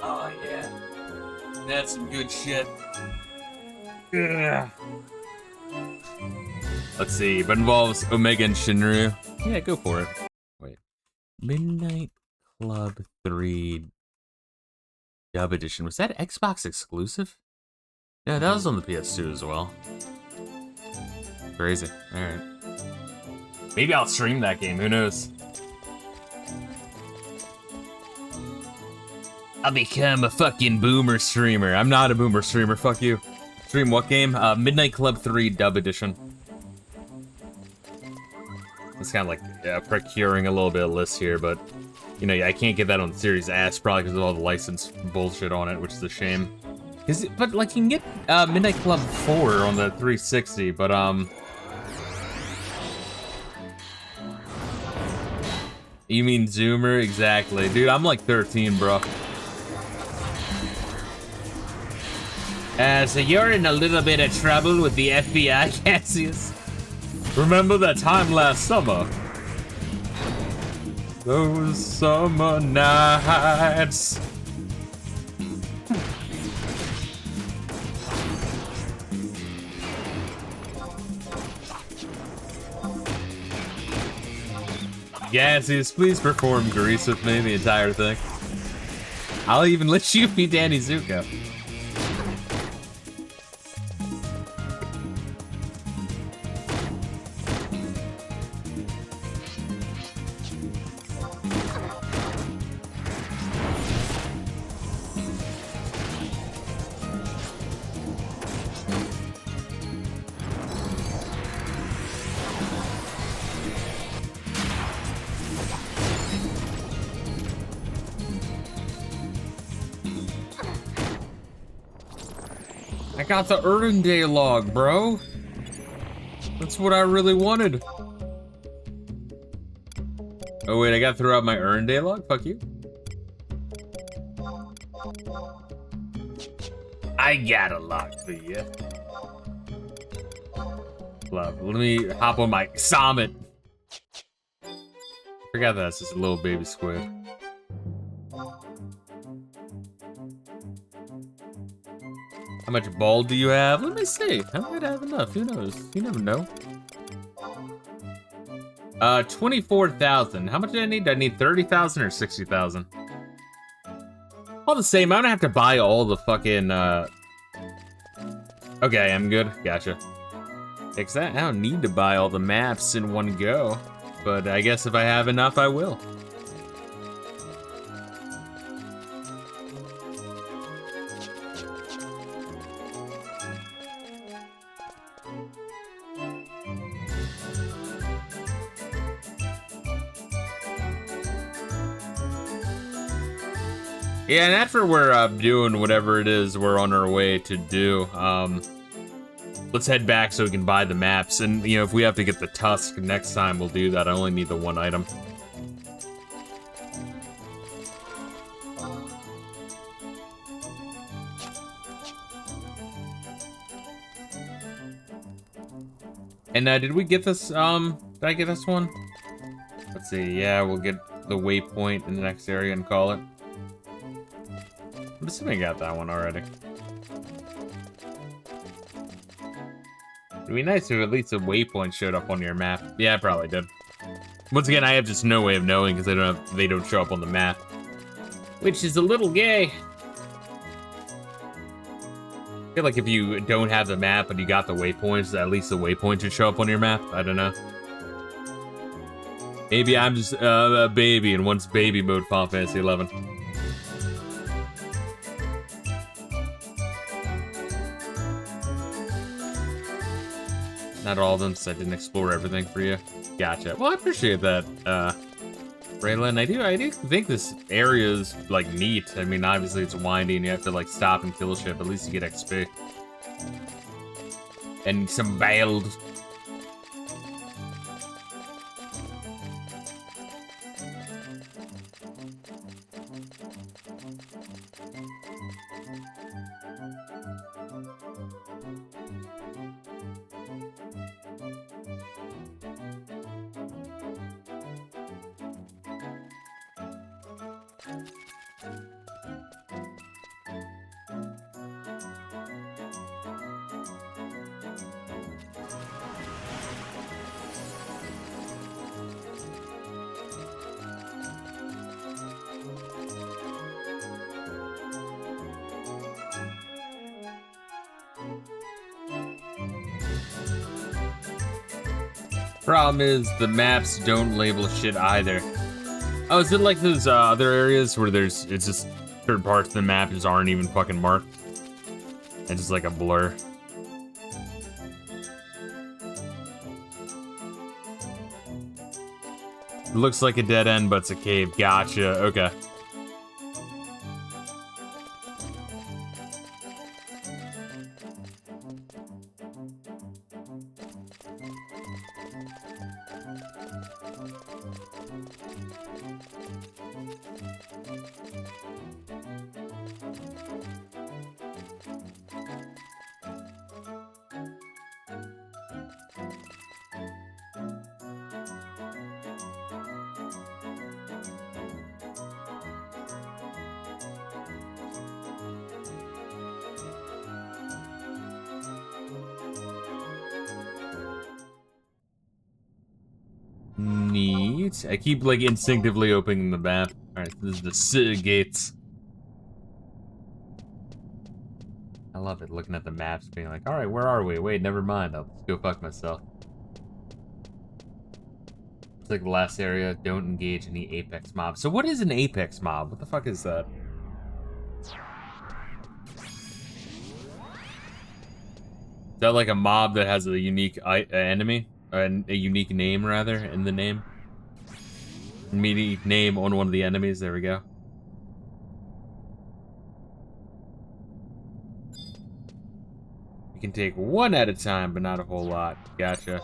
Oh yeah, that's some good shit. Ugh. Let's see, but involves Omega and Shinryu. Yeah, go for it. Wait, Midnight Club 3 Dub Edition. Was that Xbox exclusive? Yeah, that was on the PS2 as well. Crazy. All right. Maybe I'll stream that game. Who knows? I'll become a fucking boomer streamer. I'm not a boomer streamer, fuck you. Stream what game? Midnight Club 3 Dub Edition. It's kind of like procuring a little bit of lists here, but, you know, I can't get that on Series S, probably because of all the license bullshit on it, which is a shame. But, like, you can get Midnight Club 4 on the 360, but, You mean Zoomer? Exactly. Dude, I'm like 13, bro. So you're in a little bit of trouble with the FBI, Cassius. Remember that time last summer? Those summer nights. Cassius, please perform Grease with me the entire thing. I'll even let you be Danny Zuko. I got the Erdenday log, bro. That's what I really wanted. Oh wait, I gotta throw out my Erdenday log? Fuck you. I got a log for you. Love, let me hop on my Summit. Forgot that's just a little baby squid. How much ball do you have? Let me see. I might have enough. Who knows? You never know. 24,000. How much do I need? Do I need 30,000 or 60,000? All the same, I'm gonna have to buy all the fucking, Okay, I'm good. Gotcha. Because I don't need to buy all the maps in one go. But I guess if I have enough, I will. Yeah, and after we're doing whatever it is we're on our way to do, let's head back so we can buy the maps. And, you know, if we have to get the tusk next time, we'll do that. I only need the one item. And did we get this, did I get this one? Let's see, yeah, we'll get the waypoint in the next area and call it. I'm assuming I got that one already. It'd be nice if at least a waypoint showed up on your map. Yeah, I probably did. Once again, I have just no way of knowing because they don't show up on the map. Which is a little gay. I feel like if you don't have the map but you got the waypoints, at least the waypoint should show up on your map. I don't know. Maybe I'm just a baby and wants baby mode Final Fantasy 11. Not all of them, so I didn't explore everything for you. Gotcha. Well, I appreciate that, Reila, and I do think this area is, like, neat. I mean, obviously it's windy and you have to, like, stop and kill shit, but at least you get XP. And some build. Problem is, the maps don't label shit either. Oh, is it like those other areas where it's just certain parts of the map just aren't even fucking marked? It's just like a blur. It looks like a dead end, but it's a cave. Gotcha, okay. Neat. I keep, like, instinctively opening the map. Alright, this is the city gates. I love it, looking at the maps, being like, alright, where are we? Wait, never mind, I'll just go fuck myself. It's like the last area, don't engage any apex mob. So what is an apex mob? What the fuck is that? Is that like a mob that has a unique enemy? A unique name, rather, in the name. Unique name on one of the enemies, there we go. You can take one at a time, but not a whole lot. Gotcha.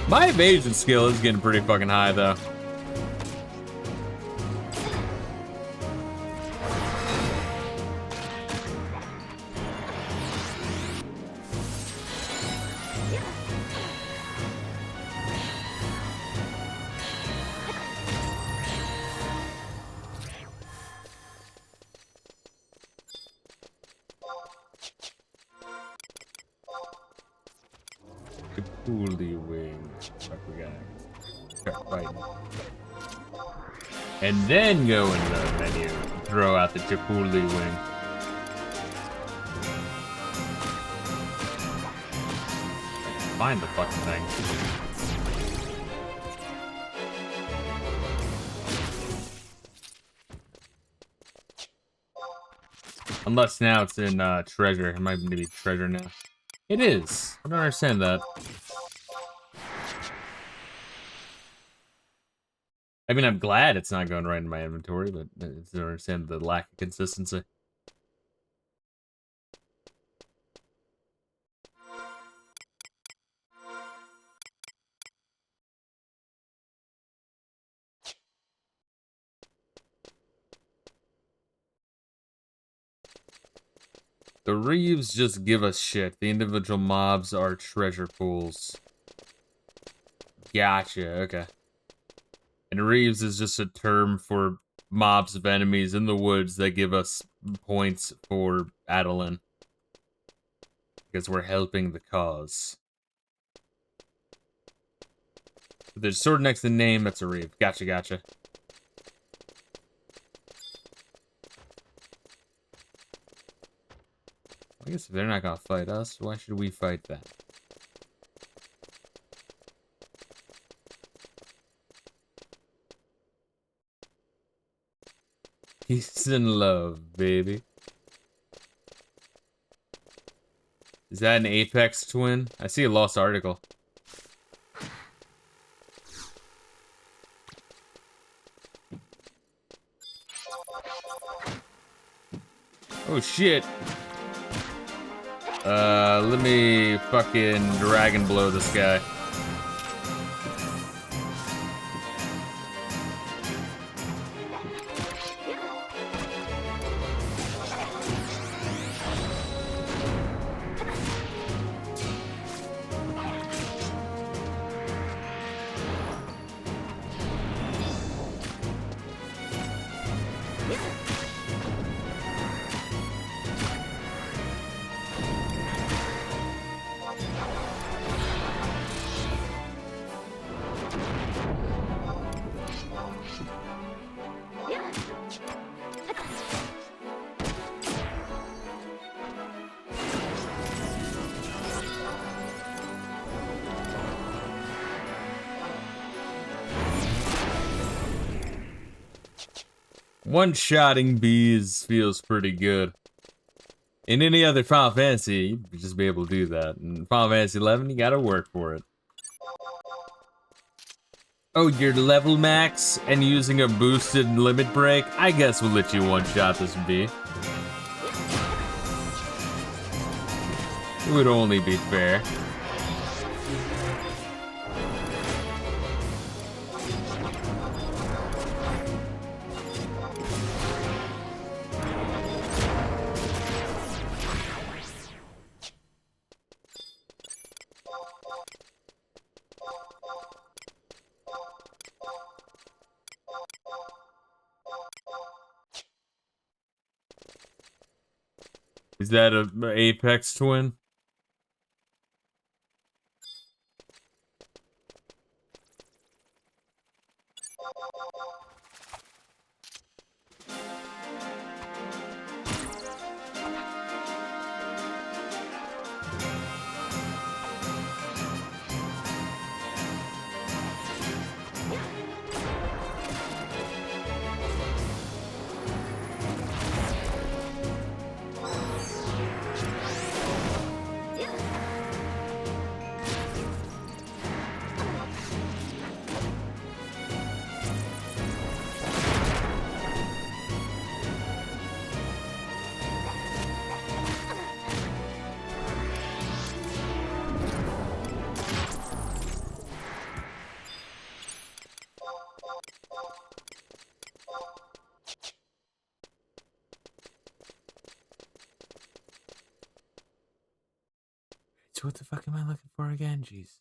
My evasion skill is getting pretty fucking high, though. Chipotle wing. Fuck, we got start fighting. And then go in the menu. Throw out the Chipotle wing. Find the fucking thing. Unless now it's in treasure. It might be treasure now. It is. I don't understand that. I mean, I'm glad it's not going right in my inventory, but I don't understand the lack of consistency. The Reeves just give us shit. The individual mobs are treasure pools. Gotcha, okay. And Reeves is just a term for mobs of enemies in the woods that give us points for Adeline. Because we're helping the cause. There's a sword next to the name, that's a Reeve. Gotcha, gotcha. I guess if they're not gonna fight us, why should we fight them? Peace and love, baby. Is that an Apex twin? I see a lost article. Oh shit. Let me fucking dragon blow this guy. One-shotting bees feels pretty good. In any other Final Fantasy, you'd just be able to do that. In Final Fantasy 11, you gotta work for it. Oh, you're level max and using a boosted limit break? I guess we'll let you one-shot this bee. It would only be fair. Is that a Apex twin? So what the fuck am I looking for again? Jeez.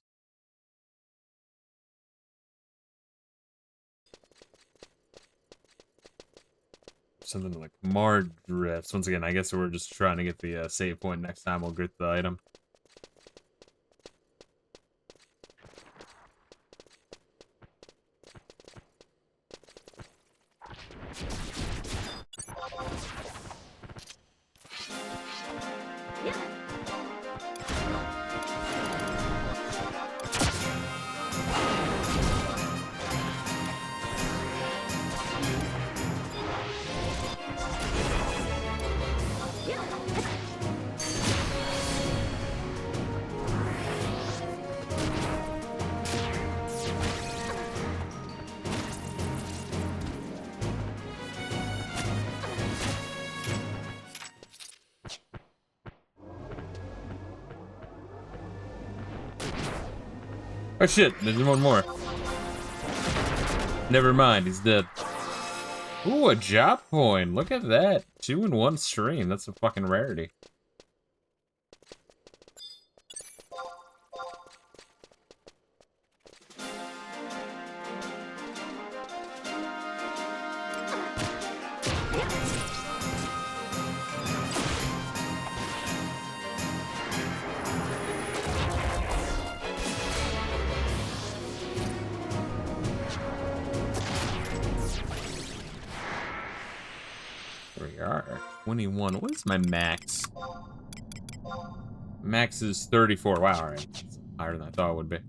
Something like Mar drifts. Once again, I guess we're just trying to get the save point next time we'll get the item. Oh shit, there's one more. Never mind, he's dead. Ooh, a job coin. Look at that. 2 in 1 stream. That's a fucking rarity. We are 21. What is my max? Max is 34. Wow, alright. That's higher than I thought it would be. You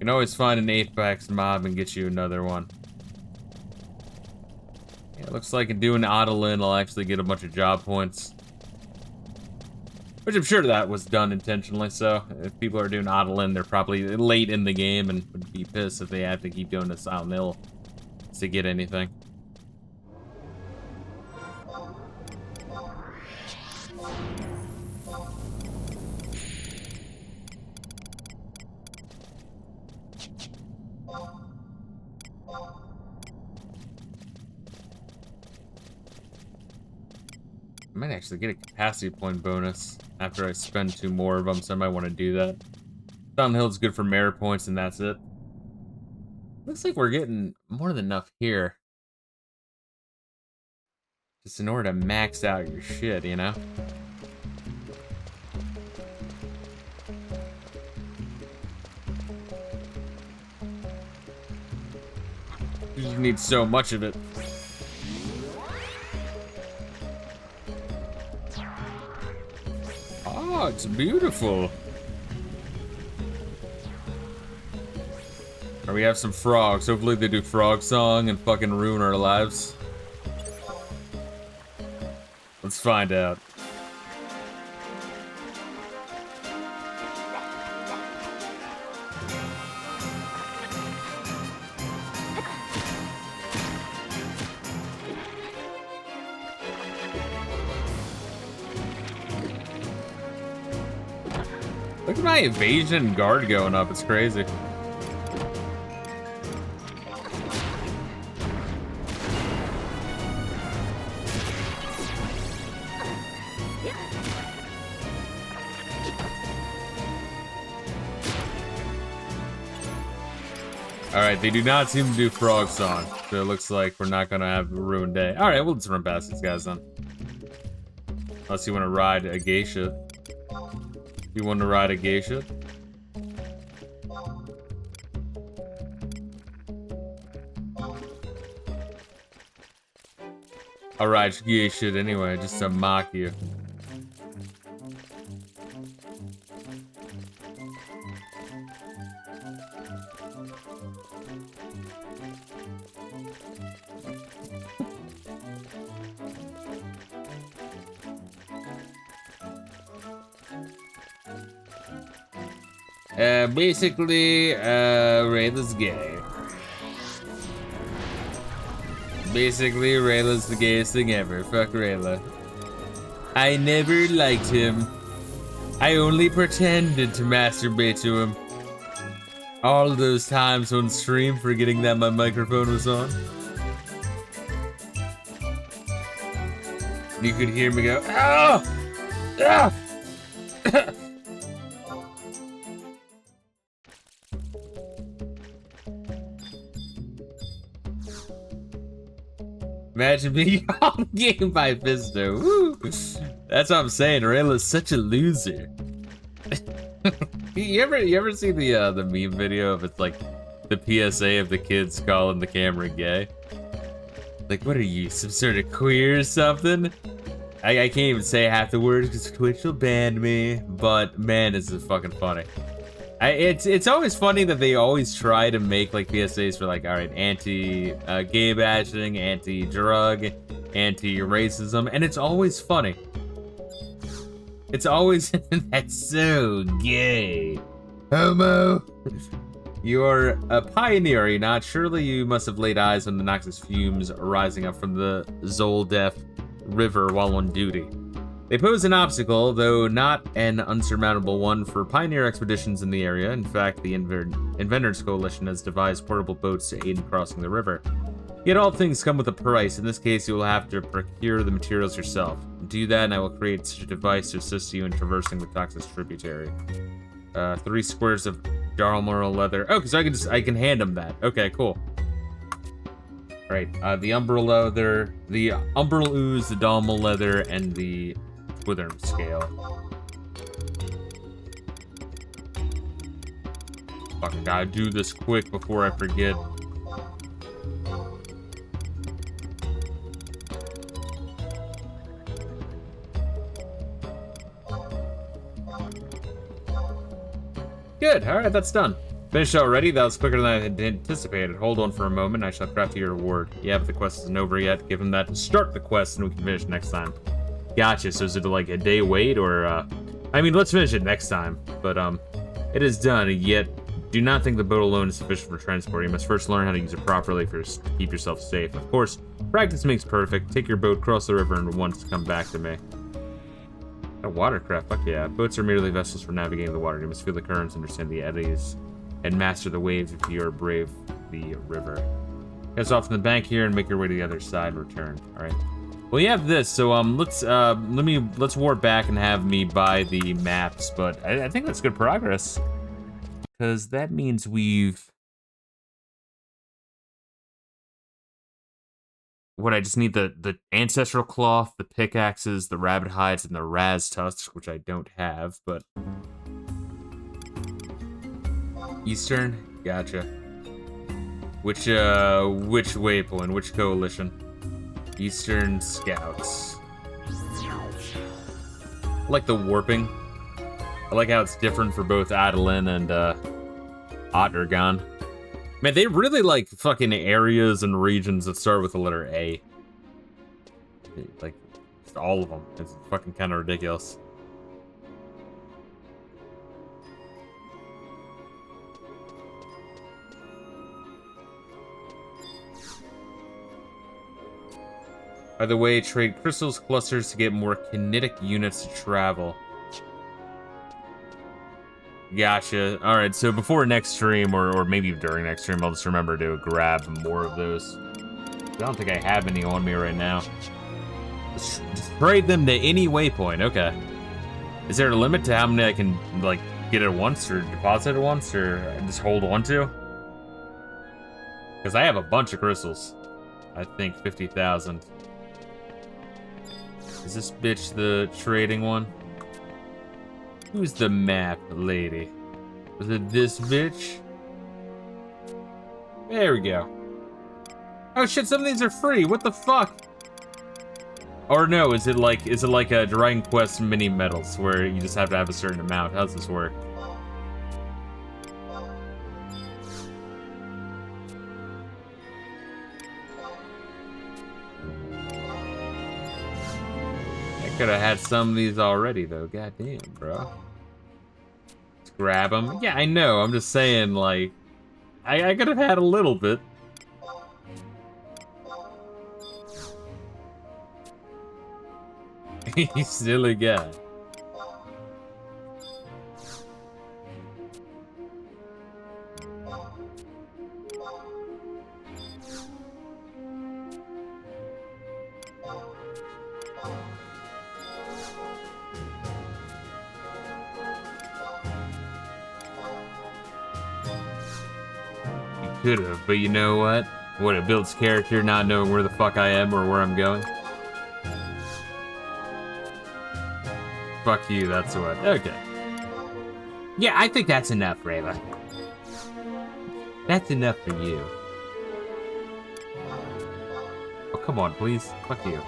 can always find an Apex mob and get you another one. Yeah, it looks like doing Adeline I'll actually get a bunch of job points. Which I'm sure that was done intentionally, so if people are doing Adeline, they're probably late in the game and would be pissed if they have to keep doing the Silent Hill to get anything. I might actually get a capacity point bonus after I spend 2 more of them, so I might want to do that. Silent Hill's good for merit points, and that's it. Looks like we're getting more than enough here. Just in order to max out your shit, you know? You just need so much of it. Oh, it's beautiful. Or we have some frogs. Hopefully they do frog song and fucking ruin our lives. Let's find out. Look at my evasion guard going up, it's crazy. Alright, they do not seem to do frog song, so it looks like we're not gonna have a ruined day. Alright, we'll just run past these guys then. Unless you want to ride a geisha. You want to ride a geisha? I'll ride geisha anyway, just to mock you. Basically, Rayla's gay. Basically, Rayla's the gayest thing ever. Fuck Rayla. I never liked him. I only pretended to masturbate to him. All those times on stream forgetting that my microphone was on. You could hear me go, "Ah! Ah!" Imagine being on game by Fisto. Woo. That's what I'm saying. Rayla's such a loser. you ever see the meme video of it's like the PSA of the kids calling the camera gay? Like, what are you, some sort of queer or something? I can't even say half the words because Twitch will ban me, but man, this is fucking funny. It's always funny that they always try to make like PSAs for like, all right, anti-gay bashing, anti-drug, anti-racism, and it's always funny. It's always, that's so gay. Homo. You're a pioneer, are you not? Surely you must have laid eyes on the noxious fumes rising up from the Zoldef River while on duty. They pose an obstacle, though not an unsurmountable one, for pioneer expeditions in the area. In fact, the Inventors Coalition has devised portable boats to aid in crossing the river. Yet all things come with a price. In this case, you will have to procure the materials yourself. Do that, and I will create such a device to assist you in traversing the Toxis tributary. 3 squares of Darlmoral leather. Oh, so I can hand him that. Okay, cool. Right, the umbral leather, the umbral ooze, the Dalmal leather, and the withering scale. Fucking gotta do this quick before I forget. Good, alright, that's done. Finished already? That was quicker than I had anticipated. Hold on for a moment, I shall craft your reward. Yeah, but the quest isn't over yet. Give him that to start the quest and we can finish next time. Gotcha, so is it like a day wait or, I mean, let's finish it next time. But, it is done, yet do not think the boat alone is sufficient for transport. You must first learn how to use it properly to keep yourself safe. Of course, practice makes perfect. Take your boat, cross the river, and once come back to me. A watercraft, fuck yeah. Boats are merely vessels for navigating the water. You must feel the currents, understand the eddies, and master the waves if you are brave the river. Get off from the bank here and make your way to the other side. Return. All right. Well, you have this, so let's warp back and have me buy the maps. But I think that's good progress, because that means we've. What, I just need the ancestral cloth, the pickaxes, the rabbit hides, and the raz tusks, which I don't have, but... Eastern? Gotcha. Which waypoint? Which coalition? Eastern Scouts. I like the warping. I like how it's different for both Adeline and, Ottergon. Man, they really like fucking areas and regions that start with the letter A. Like, just all of them. It's fucking kind of ridiculous. By the way, trade crystals clusters to get more kinetic units to travel. Gotcha. Alright, so before next stream, or maybe during next stream, I'll just remember to grab more of those. I don't think I have any on me right now. Just trade them to any waypoint, okay. Is there a limit to how many I can, like, get at once, or deposit at once, or just hold on to? Because I have a bunch of crystals. I think 50,000. Is this bitch the trading one? Who's the map lady? Was it this bitch? There we go. Oh shit, some of these are free. What the fuck? Or no, is it like a Dragon Quest mini medals where you just have to have a certain amount? How's this work? Could have had some of these already, though. Goddamn, bro. Let's grab them. Yeah, I know. I'm just saying, like, I could have had a little bit. You silly guy. Could have, but you know what? What, it builds character not knowing where the fuck I am or where I'm going? Fuck you, that's what. Okay. Yeah, I think that's enough, Reila. That's enough for you. Oh, come on, please. Fuck you.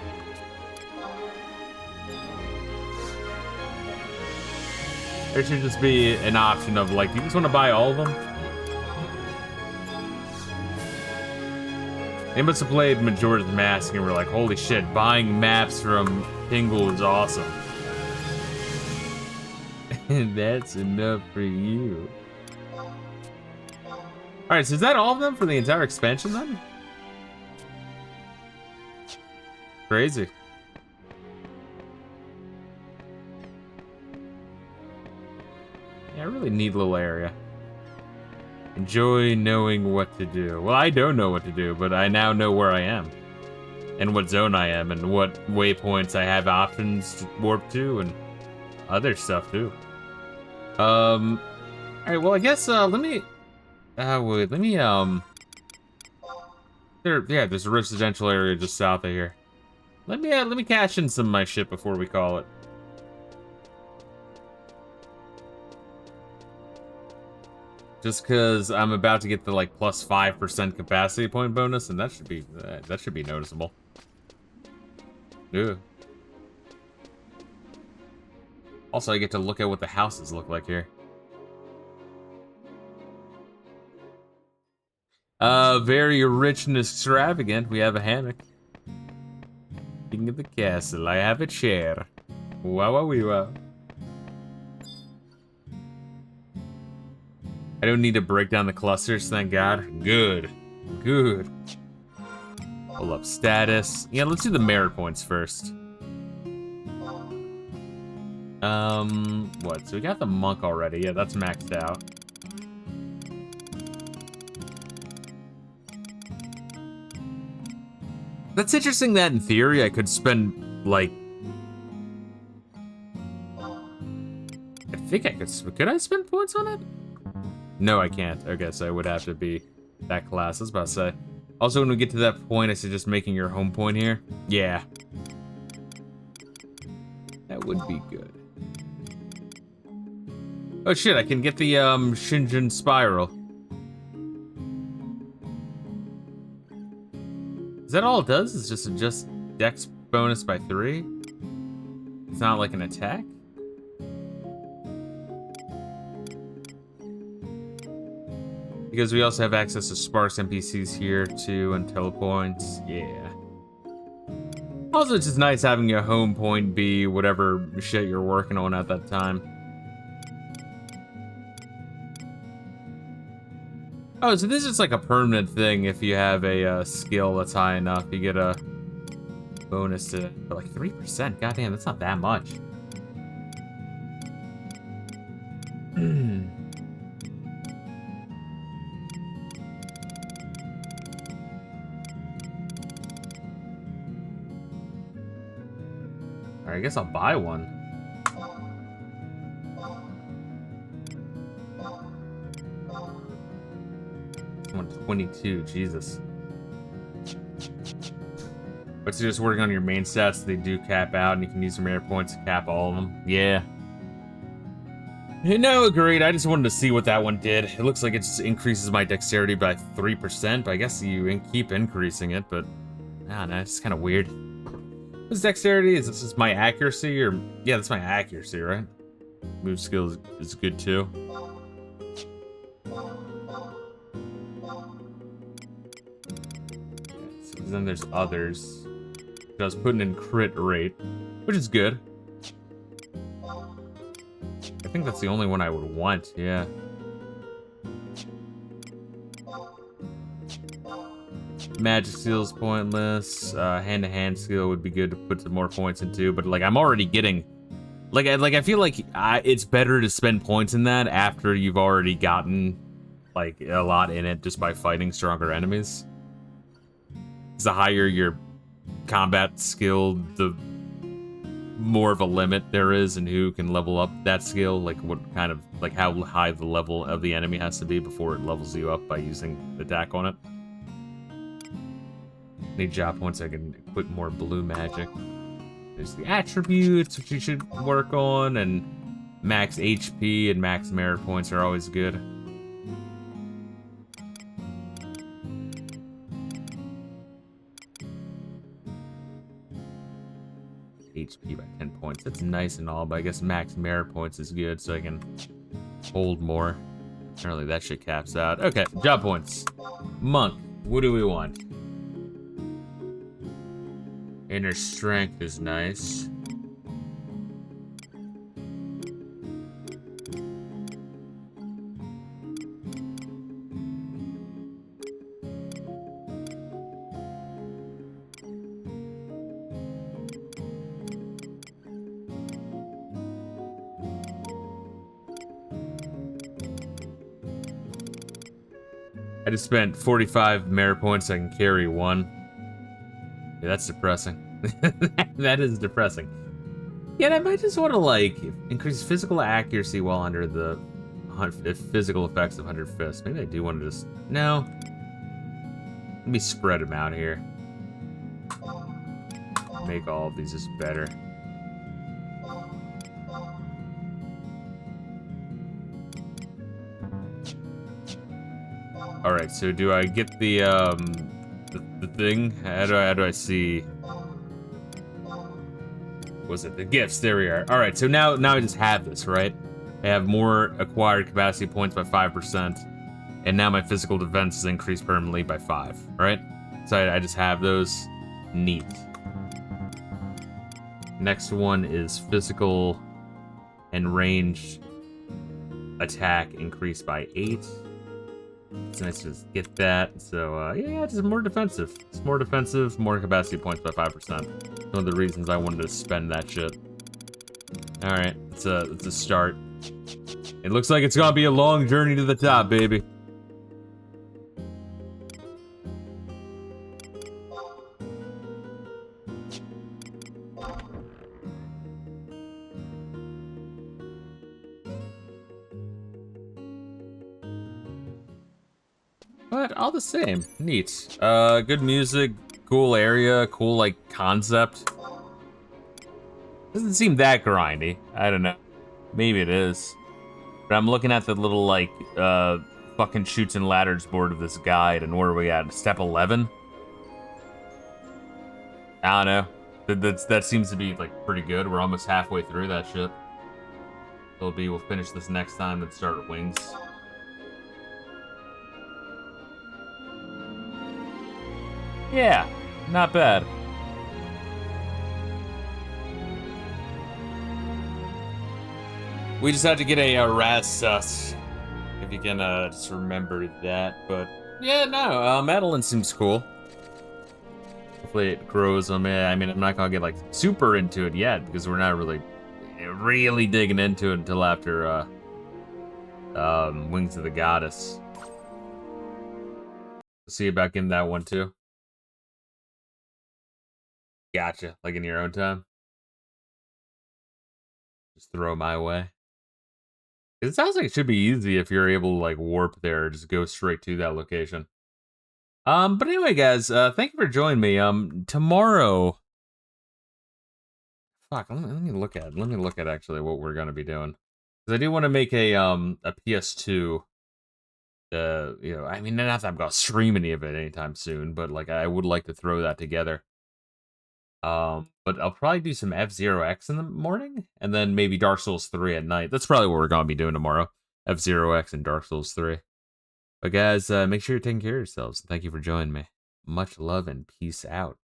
There should just be an option of like, you just want to buy all of them? They must have played Majora's Mask and were like, holy shit, buying maps from Tingle is awesome. And that's enough for you. Alright, so is that all of them for the entire expansion then? Crazy. Yeah, I really need a little area. Enjoy knowing what to do. Well, I don't know what to do, but I now know where I am. And what zone I am, and what waypoints I have options to warp to, and other stuff too. Alright, well I guess, let me... wait, let me, there's a residential area just south of here. Let me cash in some of my shit before we call it. Just because I'm about to get the like plus 5% capacity point bonus, and that should be noticeable. Yeah. Also, I get to look at what the houses look like here. Very rich and extravagant. We have a hammock. King of the castle, I have a chair. Wow, wow, wee, wow. I don't need to break down the clusters, thank God. Good. Good. Pull up status. Yeah, let's do the merit points first. What? So we got the monk already. Yeah, that's maxed out. That's interesting that in theory I could spend, like... I think I could I spend points on it? No, I can't. Okay, so I would have to be that class. I was about to say. Also, when we get to that point, I suggest making your home point here. Yeah. That would be good. Oh shit, I can get the, Shinjin Spiral. Is that all it does? Is just adjust dex bonus by 3? It's not like an attack? Because we also have access to sparse NPCs here too, and telepoints. Yeah. Also, it's just nice having your home point be whatever shit you're working on at that time. Oh, so this is like a permanent thing. If you have a skill that's high enough, you get a bonus to like 3%. Goddamn, that's not that much. Alright, I guess I'll buy one. This one's 22, Jesus. But you're just working on your main stats, they do cap out, and you can use your merit points to cap all of them. Yeah. No, agreed. I just wanted to see what that one did. It looks like it just increases my dexterity by 3%, but I guess you keep increasing it, but... I don't know, it's kind of weird. What's dexterity? Is this just my accuracy, or... Yeah, that's my accuracy, right? Move skill is good, too. So then there's others. I was putting in crit rate, which is good. I think that's the only one I would want, yeah. Magic skill's pointless. Hand-to-hand skill would be good to put some more points into, but like I'm already getting, I feel like it's better to spend points in that after you've already gotten like a lot in it just by fighting stronger enemies. 'Cause the higher your combat skill, the more of a limit there is in who can level up that skill, like what kind of, like how high the level of the enemy has to be before it levels you up by using attack on it. Need job points so I can equip more blue magic. There's the attributes, which you should work on, and max HP and max merit points are always good. HP by 10 points. That's nice and all, but I guess max merit points is good, so I can hold more. Apparently that shit caps out. Okay, job points. Monk, what do we want? Inner strength is nice. I just spent 45 merit points, so I can carry 1. Yeah, that's depressing. That is depressing. Yeah, I might just want to, like, increase physical accuracy while under the physical effects of 100 Fists. Maybe I do want to just... No. Let me spread them out here. Make all of these just better. Alright, so do I get the thing? How do I see... Was it the gifts? There we are. Alright, so now I just have this, right? I have more acquired capacity points by 5%, and now my physical defense is increased permanently by 5, right? So I just have those. Neat. Next one is physical and ranged attack increased by 8. It's nice to just get that. So, yeah, just more defensive. It's more defensive, more capacity points by 5%. One of the reasons I wanted to spend that shit. Alright, it's a start. It looks like it's gonna be a long journey to the top, baby. But all the same, neat. Good music, cool area, cool, like, concept. Doesn't seem that grindy. I don't know. Maybe it is. But I'm looking at the little, like, fucking chutes and ladders board of this guide, and where are we at? Step 11? I don't know. That seems to be, like, pretty good. We're almost halfway through that shit. We'll finish this next time and start with wings. Yeah, not bad. We just had to get a Raz, if you can just remember that. But yeah, no, Madeline seems cool. Hopefully it grows on me. I mean, I'm not gonna get like super into it yet because we're not really digging into it until after Wings of the Goddess. See you back in that one too. Gotcha. Like in your own time? Just throw my way. It sounds like it should be easy if you're able to like warp there or just go straight to that location. But anyway, guys, thank you for joining me. Tomorrow. Fuck, let me look at actually what we're gonna be doing. Because I do want to make a PS2. You know, I mean, not that I'm gonna stream any of it anytime soon, but like I would like to throw that together. But I'll probably do some F-Zero X in the morning, and then maybe Dark Souls 3 at night. That's probably what we're gonna be doing tomorrow. F-Zero X and Dark Souls 3. But guys, make sure you're taking care of yourselves. Thank you for joining me. Much love and peace out.